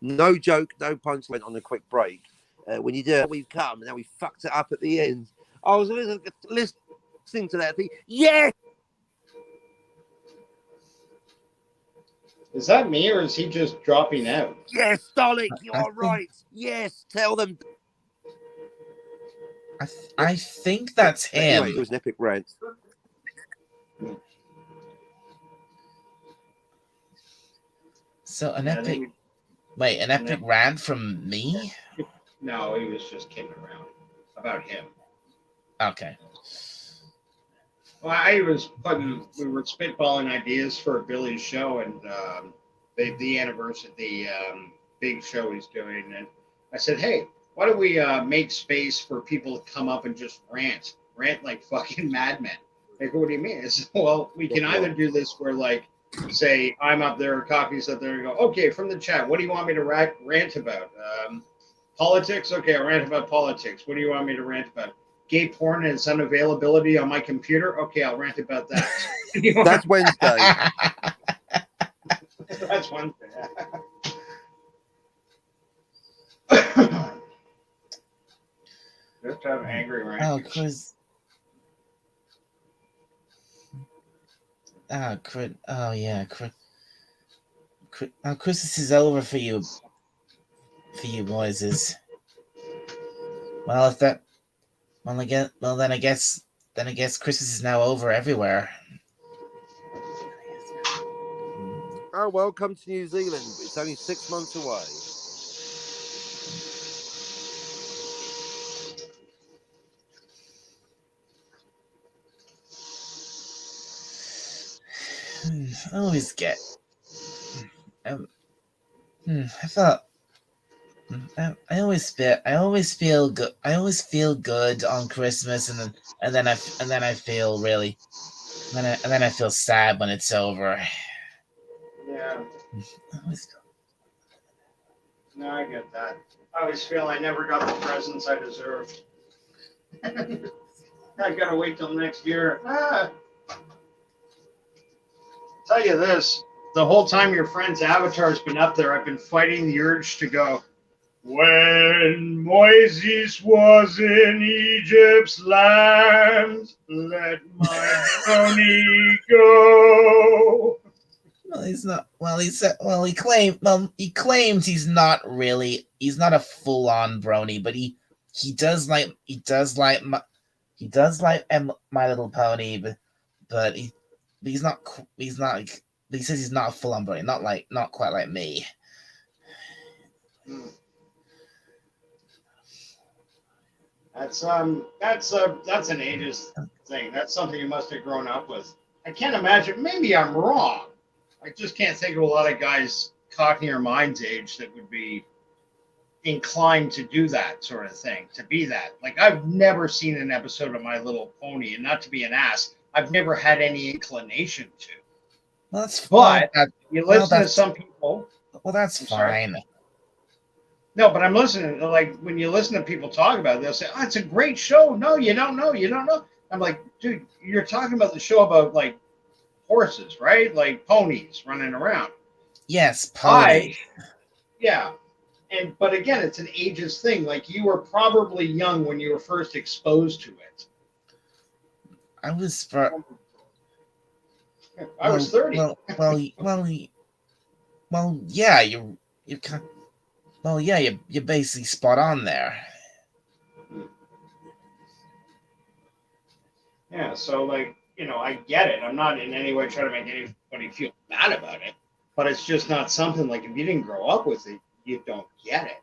no joke, no punch went on a quick break. When you do it, we've come and now we fucked it up at the end. I was listening to that thing. Yes! Is that me or is he just dropping out? Yes, Dalek, you I are think- right. Yes, tell them. I think that's But anyway, him. it was an epic rant. So an I epic think wait, an epic rant from me? no, he was just kidding around about him. Okay. Well, we were spitballing ideas for Billy's show and the anniversary, the big show he's doing. And I said, hey, why don't we make space for people to come up and just rant like fucking madmen? Like, what do you mean? I said, well, we can either do this where, like, say I'm up there, Coffee's up there, and go, okay, from the chat, what do you want me to rant about? Politics? Okay, I'll rant about politics. What do you want me to rant about? Gay porn and its unavailability on my computer? Okay, I'll rant about that. That's Wednesday. That's one thing. Just have angry rant. Oh, Chris. Oh, Chris. Oh, yeah, Chris. Christmas is over for you boys. Well, if that. Well, then I guess Christmas is now over everywhere. Oh, welcome to New Zealand. It's only 6 months away. I always get. I thought. I always feel good. I always feel good on Christmas, and then I feel really, and then I feel sad when it's over. Yeah, I always feel- no, I get that. I always feel I never got the presents I deserved. I gotta wait till next year. Tell you this, the whole time your friend's avatar's been up there, I've been fighting the urge to go, when Moises was in Egypt's land, let my brony go. Well, he's not. Well, he said. Well, he claimed. Well, he claims he's not really. He's not a full-on brony, but he does like. He does like. My Little Pony, but he's not. He's not. Like, he says he's not a full-on brony. Not quite like me. That's an ageist thing. That's something you must have grown up with. I can't imagine. Maybe I'm wrong. I just can't think of a lot of guys Cockney or mine's age that would be inclined to do that sort of thing, to be that. Like, I've never seen an episode of My Little Pony, and not to be an ass, I've never had any inclination to. Well, that's. But well, you well, listen to that's- some people. well, that's I'm sorry. fine. No, but I'm listening. Like, when you listen to people talk about it, they'll say, "Oh, it's a great show." No, you don't know. You don't know. I'm like, dude, you're talking about the show about, like, horses, right? Like ponies running around. Yes, pony. Yeah. But again, it's an ageist thing. Like, you were probably young when you were first exposed to it. I was. I was 30. Well, yeah, you're kind. Well, yeah, you're basically spot on there. Yeah, so, like, I get it. I'm not in any way trying to make anybody feel bad about it, but it's just not something like if you didn't grow up with it, you don't get it.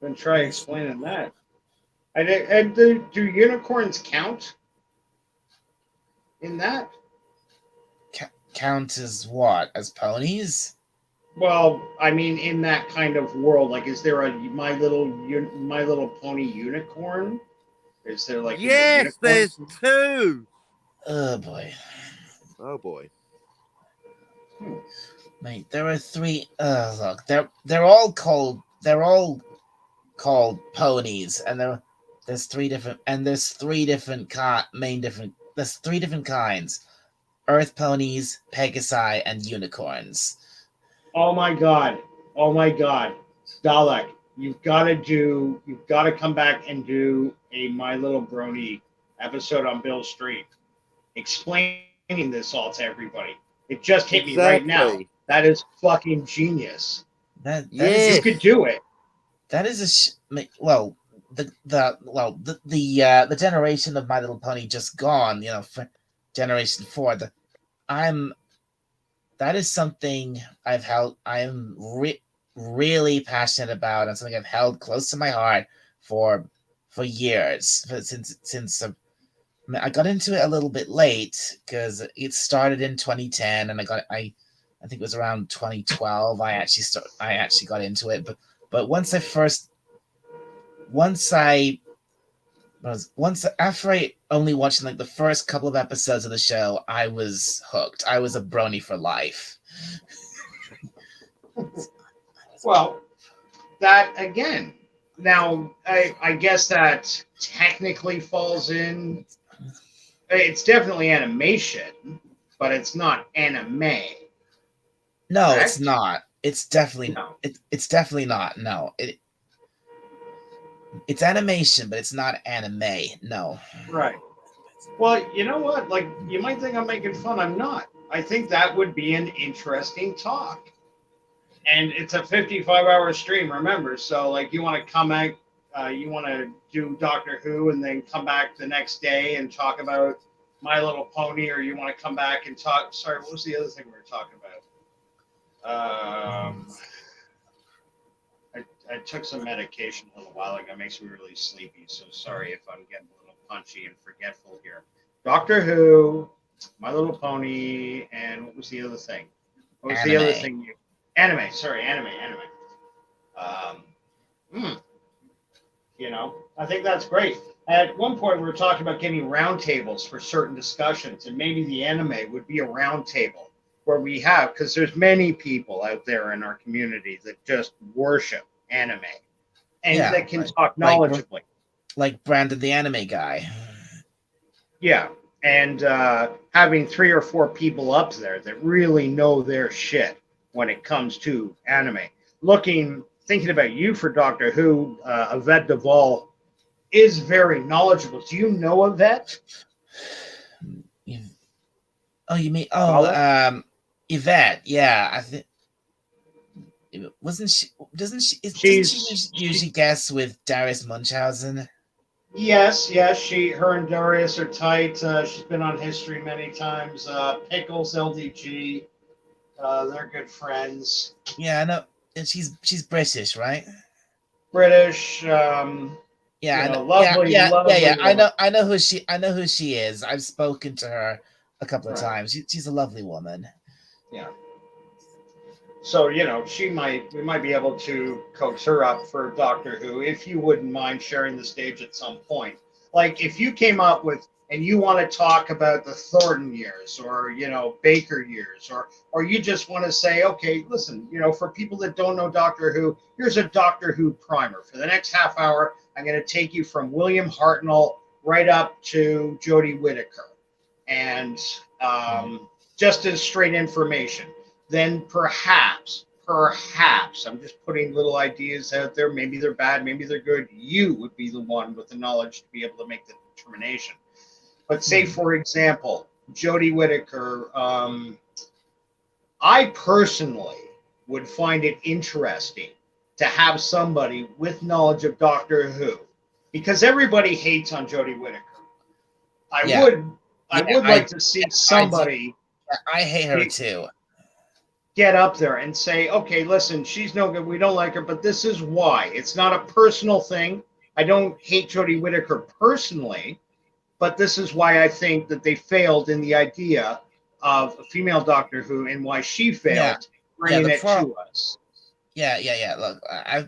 Then try explaining that. And do unicorns count in that? Count as what? As ponies? Well, I mean, in that kind of world, like, is there a My Little Pony unicorn? Is there like Yes, there's two. Oh boy. Oh boy. Mate, there are three. Look, they're all called ponies, and there's three different There's three different kinds: Earth ponies, Pegasi, and unicorns. Oh my god, Dalek, you've got to come back and do a My Little Brony episode on Bill Street, explaining this all to everybody. It just hit me right now. That is fucking genius. Yes. You could do it. That is the generation of My Little Pony just gone. For Generation 4. That is something I'm really passionate about, and something I've held close to my heart for years. Since I got into it a little bit late because it started in 2010, and I think it was around 2012 I actually got into it. But after I only watched like the first couple of episodes of the show, I was hooked. I was a brony for life. Well, that again. Now, I guess that technically falls in. It's definitely animation, but it's not anime. No, correct? It's not. It's definitely No. It's definitely not. No, it's animation, but it's not anime. No. Right. Well, you know what? Like, you might think I'm making fun. I'm not. I think that would be an interesting talk. And it's a 55-hour stream, remember. So, like, you want to come out, you want to do Doctor Who and then come back the next day and talk about My Little Pony, or you want to come back and talk. Sorry, what was the other thing we were talking about? I took some medication a little while ago. It makes me really sleepy. So sorry if I'm getting a little punchy and forgetful here. Doctor Who, My Little Pony, and what was the other thing? What was the other thing? Anime. Sorry, anime. I think that's great. At one point, we were talking about getting roundtables for certain discussions, and maybe the anime would be a roundtable where we have, because there's many people out there in our community that just worship anime and that can talk knowledgeably. Like Brandon, the anime guy. Yeah. And having 3 or 4 people up there that really know their shit when it comes to anime. Thinking about you for Doctor Who, Yvette Duvall is very knowledgeable. Do you know Yvette? Oh, you mean Yvette? Yeah, I think. Wasn't she? Doesn't she? Doesn't she usually guest with Darius Munchausen? Yes. Her and Darius are tight. She's been on History many times. Pickles, LDG, they're good friends. Yeah, I know. And she's British, right? British. Lovely. I know who she is. I've spoken to her a couple of times. She's a lovely woman. Yeah. So, we might be able to coax her up for Doctor Who, if you wouldn't mind sharing the stage at some point. Like, if you came up with, and you want to talk about the Thornton years, or, Baker years, or you just want to say, okay, listen, for people that don't know Doctor Who, here's a Doctor Who primer. For the next half hour, I'm going to take you from William Hartnell right up to Jodie Whittaker. And just as straight information. Then perhaps, I'm just putting little ideas out there. Maybe they're bad, maybe they're good. You would be the one with the knowledge to be able to make the determination. But say, for example, Jodie Whittaker, I personally would find it interesting to have somebody with knowledge of Doctor Who, because everybody hates on Jodie Whittaker. I Yeah. would like to see somebody I hate her too. get up there and say, okay, listen, she's no good. We don't like her, but this is why. It's not a personal thing. I don't hate Jodie Whittaker personally, but this is why I think that they failed in the idea of a female Doctor Who and why she failed bringing it to us. Yeah. Look,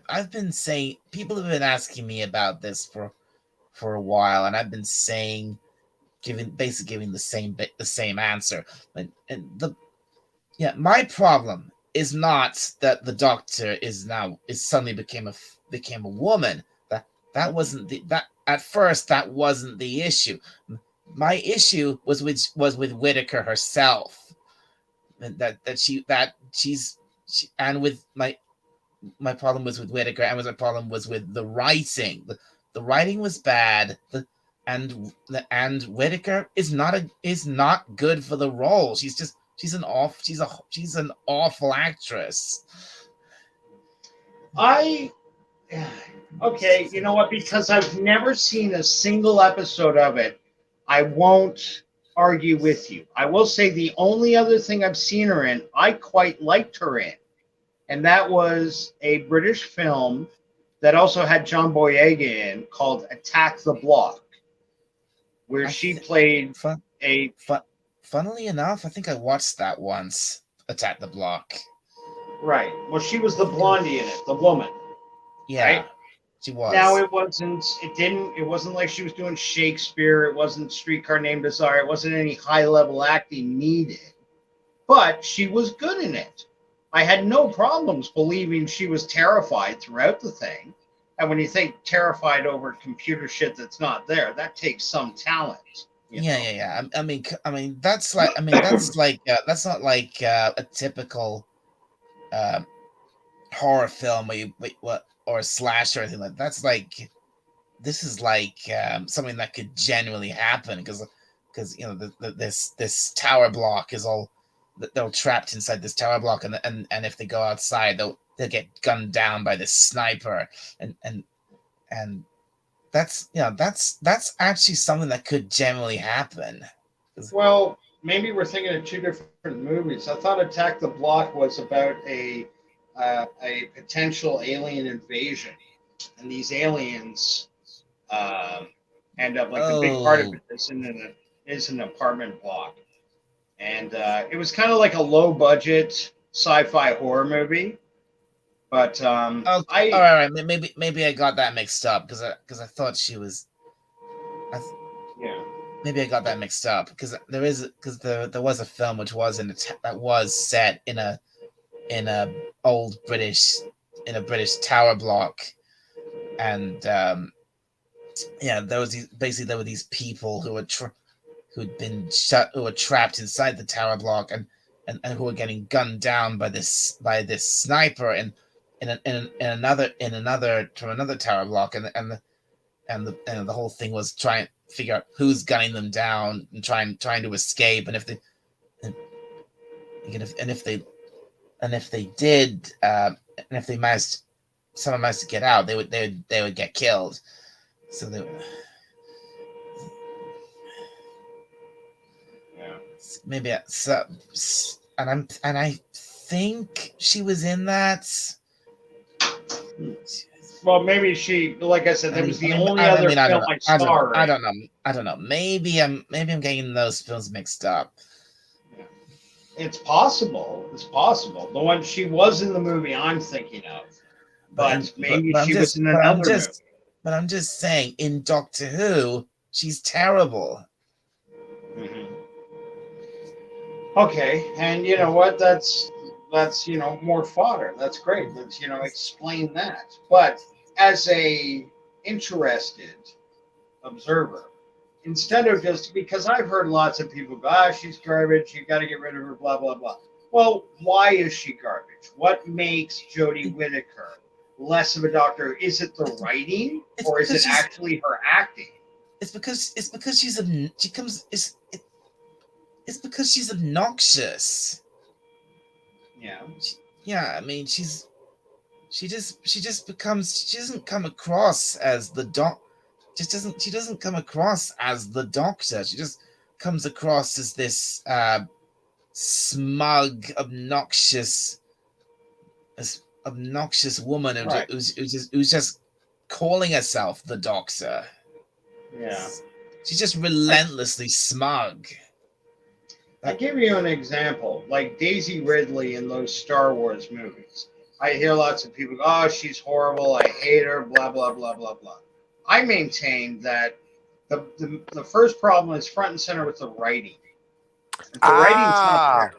I've been saying, people have been asking me about this for a while, and I've been saying, giving the same answer. My problem is not that the Doctor is suddenly became a woman. That wasn't that at first. That wasn't the issue. My issue was with Whittaker herself, and and with my problem was with Whittaker, and my problem was with the writing. The writing was bad. And Whittaker is not good for the role. She's an awful actress. Okay, you know what? Because I've never seen a single episode of it, I won't argue with you. I will say the only other thing I've seen her in, I quite liked her in, and that was a British film that also had John Boyega in called Attack the Block, where she played Funnily enough, I think I watched that once. Attack the Block. Right. Well, she was the blondie in it, the woman. Yeah, right? She was. Now it wasn't like she was doing Shakespeare. It wasn't Streetcar Named Desire. It wasn't any high level acting needed, but she was good in it. I had no problems believing she was terrified throughout the thing. And when you think terrified over computer shit that's not there, that takes some talent. Yeah. I mean, that's that's not like a typical horror film or a slash or anything like that. That's like, this is like something that could genuinely happen because this tower block is all, they're trapped inside this tower block, and if they go outside, they'll get gunned down by this sniper, and that's actually something that could genuinely happen. Well, maybe we're thinking of two different movies. I thought Attack the Block was about a potential alien invasion, and these aliens end up, like, the big part of it is an apartment block, and it was kind of like a low budget sci-fi horror movie. But all right, maybe I got that mixed up because I thought she was. Maybe I got that mixed up because there was a film which was that was set in a British tower block, and there were these people who were trapped inside the tower block and who were getting gunned down by this sniper in another tower block, and the whole thing was trying to figure out who's gunning them down and trying to escape, and if they someone managed to get out, they would get killed. So maybe and I think she was in that. Well, maybe she, like I said, that was the only other film I saw. I don't know. Maybe I'm getting those films mixed up. It's possible. The one she was in the movie I'm thinking of, but maybe she was in another movie. But I'm just saying, in Doctor Who, she's terrible. Mm-hmm. Okay, and you know what? That's more fodder. That's great. Let's explain that. But as a interested observer, instead of just, because I've heard lots of people go, she's garbage, you got to get rid of her, blah blah blah. Well, why is she garbage? What makes Jodie Whittaker less of a Doctor? Is it the writing, or is it actually her acting? It's because she's obnoxious. Yeah. Yeah, I mean, she's she doesn't come across as the she doesn't come across as the Doctor. She just comes across as this smug, obnoxious woman Right. who's just calling herself the Doctor. Yeah. She's just relentlessly smug. I give you an example, like Daisy Ridley in those Star Wars movies. I hear lots of people go, "Oh, she's horrible. I hate her." Blah blah blah blah blah. I maintain that the first problem is front and center with the writing. If the writing's not there,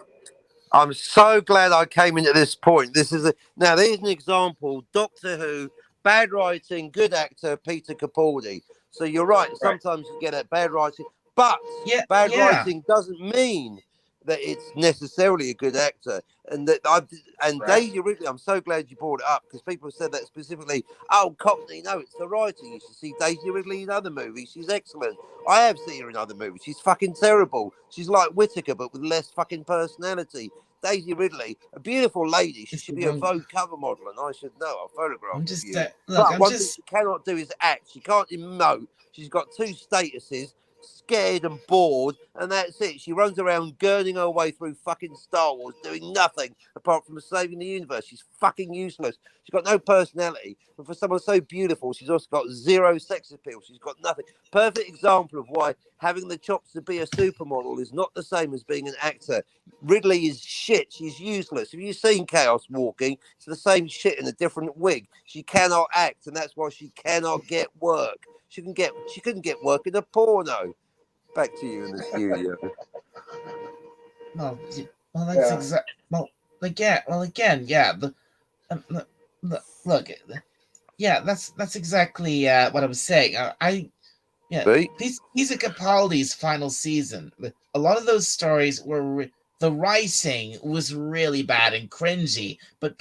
I'm so glad I came into this point. Now there's an example. Doctor Who, bad writing, good actor, Peter Capaldi. So you're right. Sometimes you get a bad writing, but bad writing doesn't mean that it's necessarily a good actor. And Daisy Ridley, I'm so glad you brought it up because people have said that specifically. Oh, Cockney, no, it's the writing. You should see Daisy Ridley in other movies. She's excellent. I have seen her in other movies. She's fucking terrible. She's like Whittaker, but with less fucking personality. Daisy Ridley, a beautiful lady. She should be a Vogue cover model, and I should know. I'll photograph you. But one thing she cannot do is act. She can't emote. She's got two statuses. Scared and bored, and that's it. She runs around gurning her way through fucking Star Wars, doing nothing apart from saving the universe. She's fucking useless. She's got no personality, and for someone so beautiful, she's also got zero sex appeal. She's got nothing. Perfect example of why having the chops to be a supermodel is not the same as being an actor. Ridley is shit. She's useless. Have you seen Chaos Walking? It's the same shit in a different wig. She cannot act, and that's why she cannot get work. She couldn't get work in a porno. Back to you in the studio. Well, that's exactly. Well, again, yeah. Look, yeah. That's exactly what I was saying. Peter Capaldi's final season. A lot of those stories were the writing was really bad and cringy, but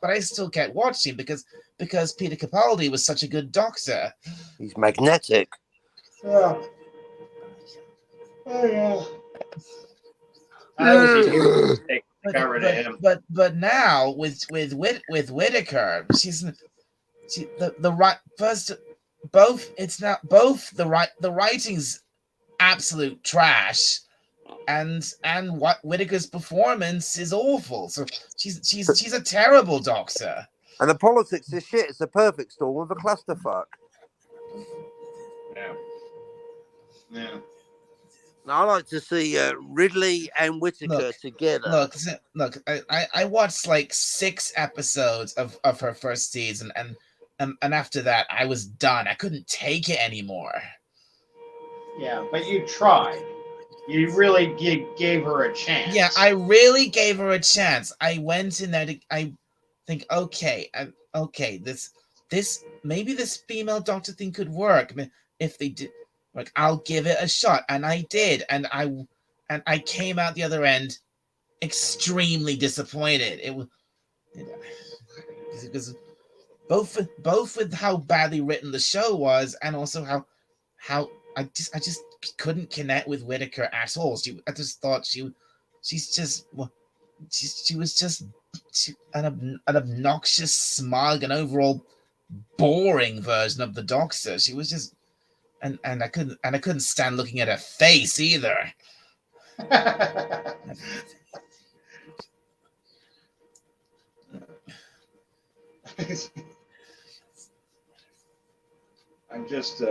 I still kept watching because Peter Capaldi was such a good Doctor. He's magnetic. Yeah. Oh yeah. That was a huge mistake. Got rid of him. But now with Whittaker, the writing's absolute trash, and what Whittaker's performance is awful. So she's a terrible Doctor. And the politics is shit. It's a perfect storm with a clusterfuck. Yeah. Yeah. Now, I like to see Ridley and Whittaker together. Look! I watched like 6 episodes of her first season, and after that, I was done. I couldn't take it anymore. Yeah, but you tried. You really gave her a chance. Yeah, I really gave her a chance. I went in there I think, okay, this maybe this female Doctor thing could work. I mean, if they did. Like, I'll give it a shot, and I did, and I came out the other end extremely disappointed. It was because both with how badly written the show was, and also how I just couldn't connect with Whittaker at all. I just thought she was just an obnoxious, smug, and overall boring version of the Doctor. She was just. And I couldn't stand looking at her face either. I'm just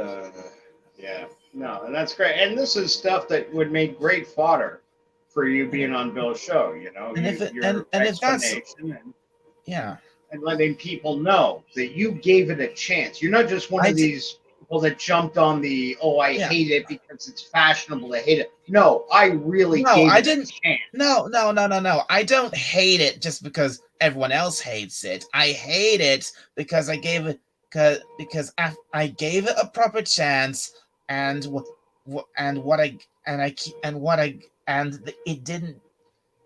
yeah. No, and that's great. And this is stuff that would make great fodder for you being on Bill's show, you know. And if that's and letting people know that you gave it a chance. You're not just one of these people that jumped on the hate it because it's fashionable to hate it. No, I really gave it a chance. No. I don't hate it just because everyone else hates it. I hate it because I gave it I gave it a proper chance, and it didn't,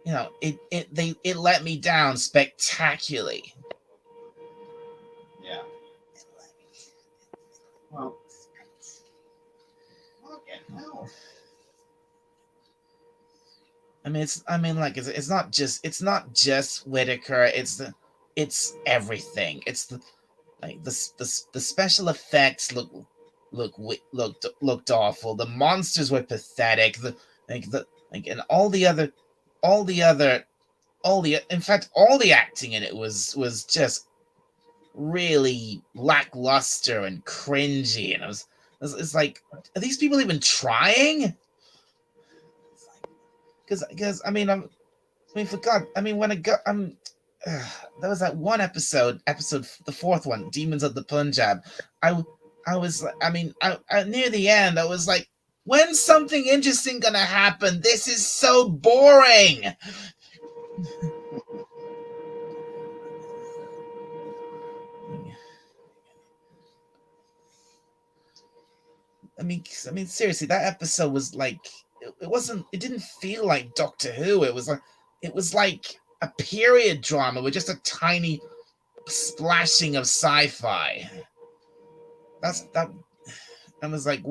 it let me down spectacularly. Yeah. Well, no. I mean, it's not just Whittaker. it's everything. It's the the special effects looked awful. The monsters were pathetic. And all the in fact all the acting in it was just really lackluster and cringy, and it's like, are these people even trying? Because I mean, for God, I mean, when I got there was that one episode, the fourth one, Demons of the Punjab. I was, I mean, I near the end, I was like, when's something interesting gonna happen? This is so boring. I mean, seriously, that episode was like, it didn't feel like Doctor Who. It was like a period drama with just a tiny splashing of sci-fi. I was like,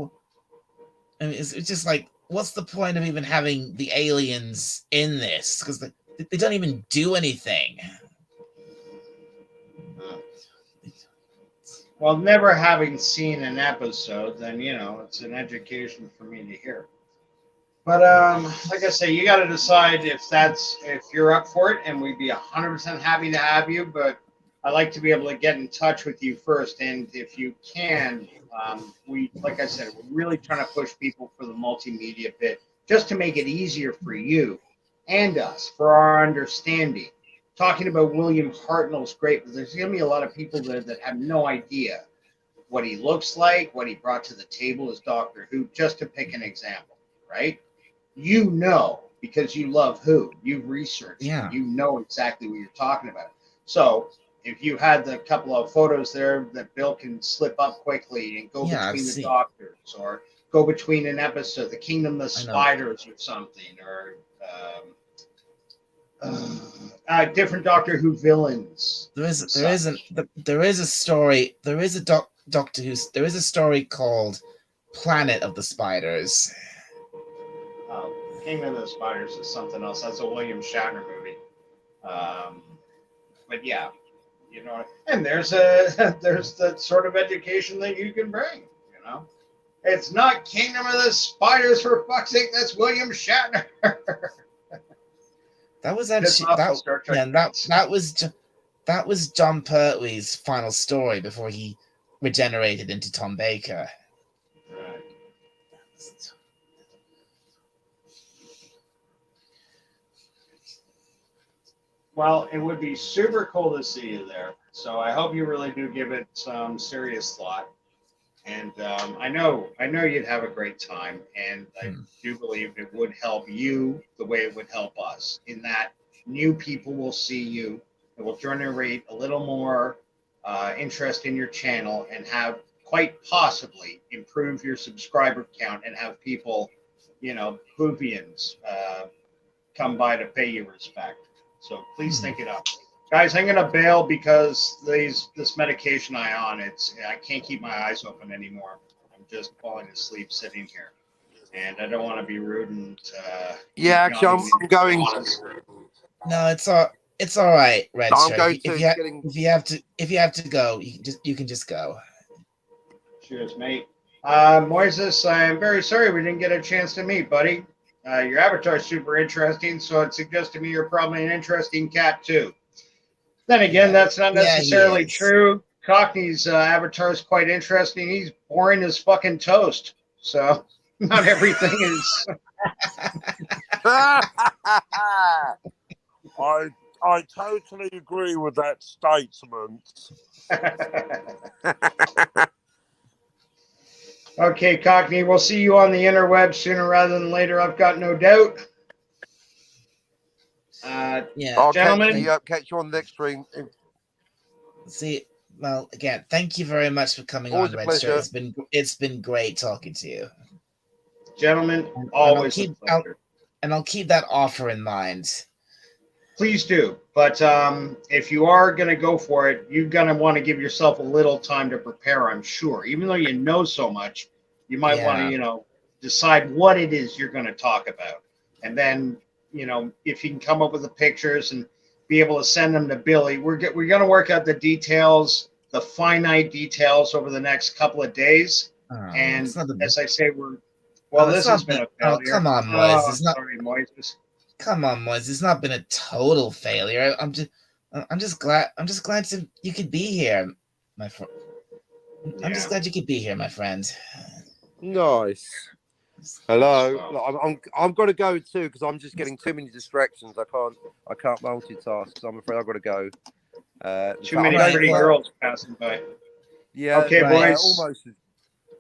I mean, it's just like, what's the point of even having the aliens in this? Because they don't even do anything. Well, never having seen an episode, then, you know, it's an education for me to hear. But like I say, you got to decide if you're up for it, and we'd be 100% happy to have you. But I like to be able to get in touch with you first, and if you can, like I said, we're really trying to push people for the multimedia bit, just to make it easier for you and us for our understanding. Talking about William Hartnell's great, but there's going to be a lot of people there that have no idea what he looks like, what he brought to the table as Doctor Who, just to pick an example, right? You know, because you love Who, you've researched, Yeah. you know exactly what you're talking about. So if you had the couple of photos there that Bill can slip up quickly and go between the Doctors, or go between an episode, the Kingdom of the Spiders or something, or different Doctor Who villains. There is a story. There is a Doctor Who. There is a story called Planet of the Spiders. Kingdom of the Spiders is something else. That's a William Shatner movie. But yeah, you know, and there's the sort of education that you can bring. You know, it's not Kingdom of the Spiders, for fuck's sake. That's William Shatner. That was actually that was John Pertwee's final story before he regenerated into Tom Baker. Right. Well, it would be super cool to see you there. So I hope you really do give it some serious thought. And I know you'd have a great time, and I do believe it would help you the way it would help us, in that new people will see you. It will generate a little more interest in your channel, and have quite possibly improve your subscriber count, and have people, you know, Whovians, come by to pay you respect. So please think it up. Guys, I'm gonna bail because this medication I can't keep my eyes open anymore. I'm just falling asleep sitting here, and I don't want to be rude and. Yeah, actually, I'm going. No, it's all right, Red I'm Shirt. going If you have to go, you can just go. Cheers, mate. Moises, I am very sorry we didn't get a chance to meet, buddy. Your avatar is super interesting, so it suggests to me you're probably an interesting cat too. Then again, that's not necessarily true. Cockney's avatar is quite interesting. He's boring as fucking toast. So not everything is. I totally agree with that statement. Okay, Cockney, we'll see you on the interweb sooner rather than later, I've got no doubt. I'll gentlemen, catch you on the next stream. See, well, again, thank you very much for coming Always on, a Red Shirt. pleasure. It's been great talking to you. Gentlemen, always a pleasure. I'll keep that offer in mind. Please do. But if you are going to go for it, you're going to want to give yourself a little time to prepare, I'm sure. Even though you know so much, you might want to, you know, decide what it is you're going to talk about. And then, you know, if you can come up with the pictures and be able to send them to Billy. We're going to work out the details, the finite details over the next couple of days. Oh, And it's not the, as I say, this it's has not been been, a failure. come on, Moise. Oh, It's not. sorry, Moise. Come on, Moise. It's not been a total failure. I'm just glad. You could be here, my friend. I'm just glad you could be here, my friend. Nice. Hello. Look, I'm got to go too because I'm just getting too many distractions. I can't multitask. So I'm afraid I've got to go. Too many pretty girls passing by. Yeah. Okay, right. boys. Almost.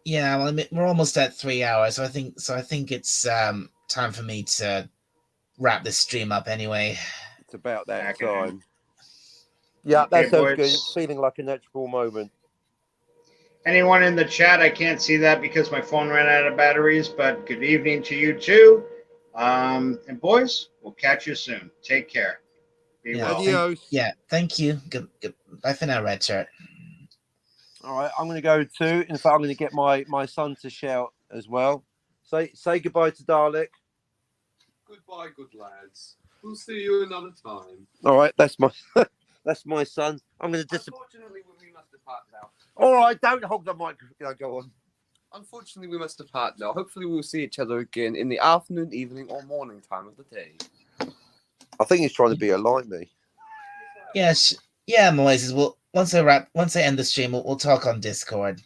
Yeah, well, I mean, we're almost at 3 hours, so I think it's time for me to wrap this stream up anyway. It's about that Okay. time. Yeah, Okay, that sounds boys. good. It's feeling like a natural moment. Anyone in the chat? I can't see that because my phone ran out of batteries, but good evening to you too. And boys, we'll catch you soon. Take care. Be Yeah, well. Adios. Thank you. Good. Bye for now, Red Shirt. All right, I'm going to go too. In fact, I'm going to get my son to shout as well. Say goodbye to Dalek. Goodbye, good lads. We'll see you another time. All right, that's my son. I'm going to disappoint. Unfortunately, we must depart now. All right, don't hog the microphone. Go on. Unfortunately, we must depart now. Hopefully, we'll see each other again in the afternoon, evening, or morning time of the day. I think he's trying to be like me. Yes, yeah, Moises. Well, once I end the stream, we'll talk on Discord.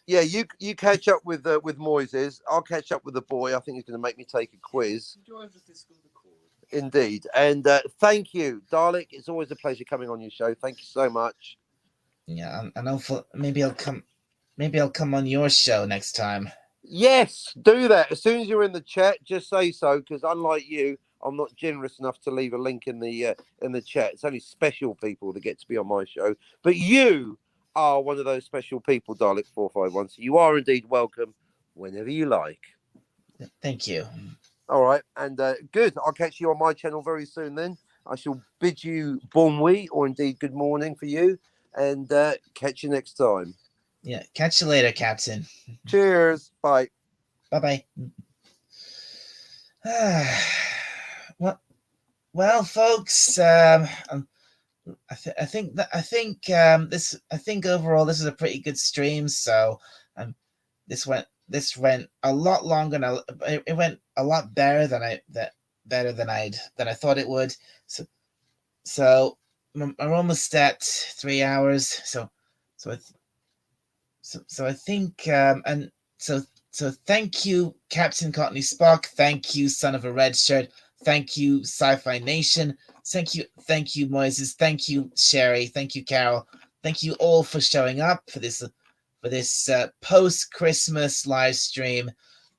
Yeah, you catch up with Moises. I'll catch up with the boy. I think he's going to make me take a quiz. Enjoy the Discord call. Indeed, and thank you, Dalek. It's always a pleasure coming on your show. Thank you so much. Yeah, and hopefully maybe I'll come on your show next time. Yes, do that. As soon as you're in the chat, just say so, because unlike you, I'm not generous enough to leave a link in the chat. It's only special people that get to be on my show. But you are one of those special people, Dalek 451. So you are indeed welcome whenever you like. Thank you. All right, and good. I'll catch you on my channel very soon. Then I shall bid you bon nuit, or indeed good morning for you, and catch you next time. Yeah, catch you later, Captain. Cheers. Bye. Bye bye. Well, folks. I think overall this is a pretty good stream. So, this went a lot longer. It went a lot better than I thought it would. So I'm almost at 3 hours. So I think so thank you, Captain Courtney Spock. Thank you, Son of a Red Shirt. Thank you, Sci-Fi Nation. Thank you, Moises. Thank you, Sherry. Thank you, Carol. Thank you all for showing up for this post-Christmas live stream.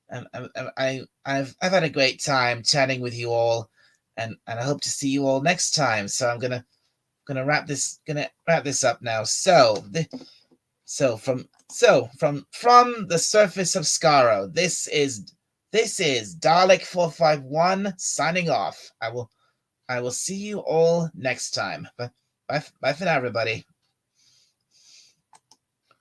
I've had a great time chatting with you all, and I hope to see you all next time. So I'm gonna wrap this up now. So from the surface of Skaro, this is Dalek 451 signing off. I will see you all next time. Bye for now, everybody.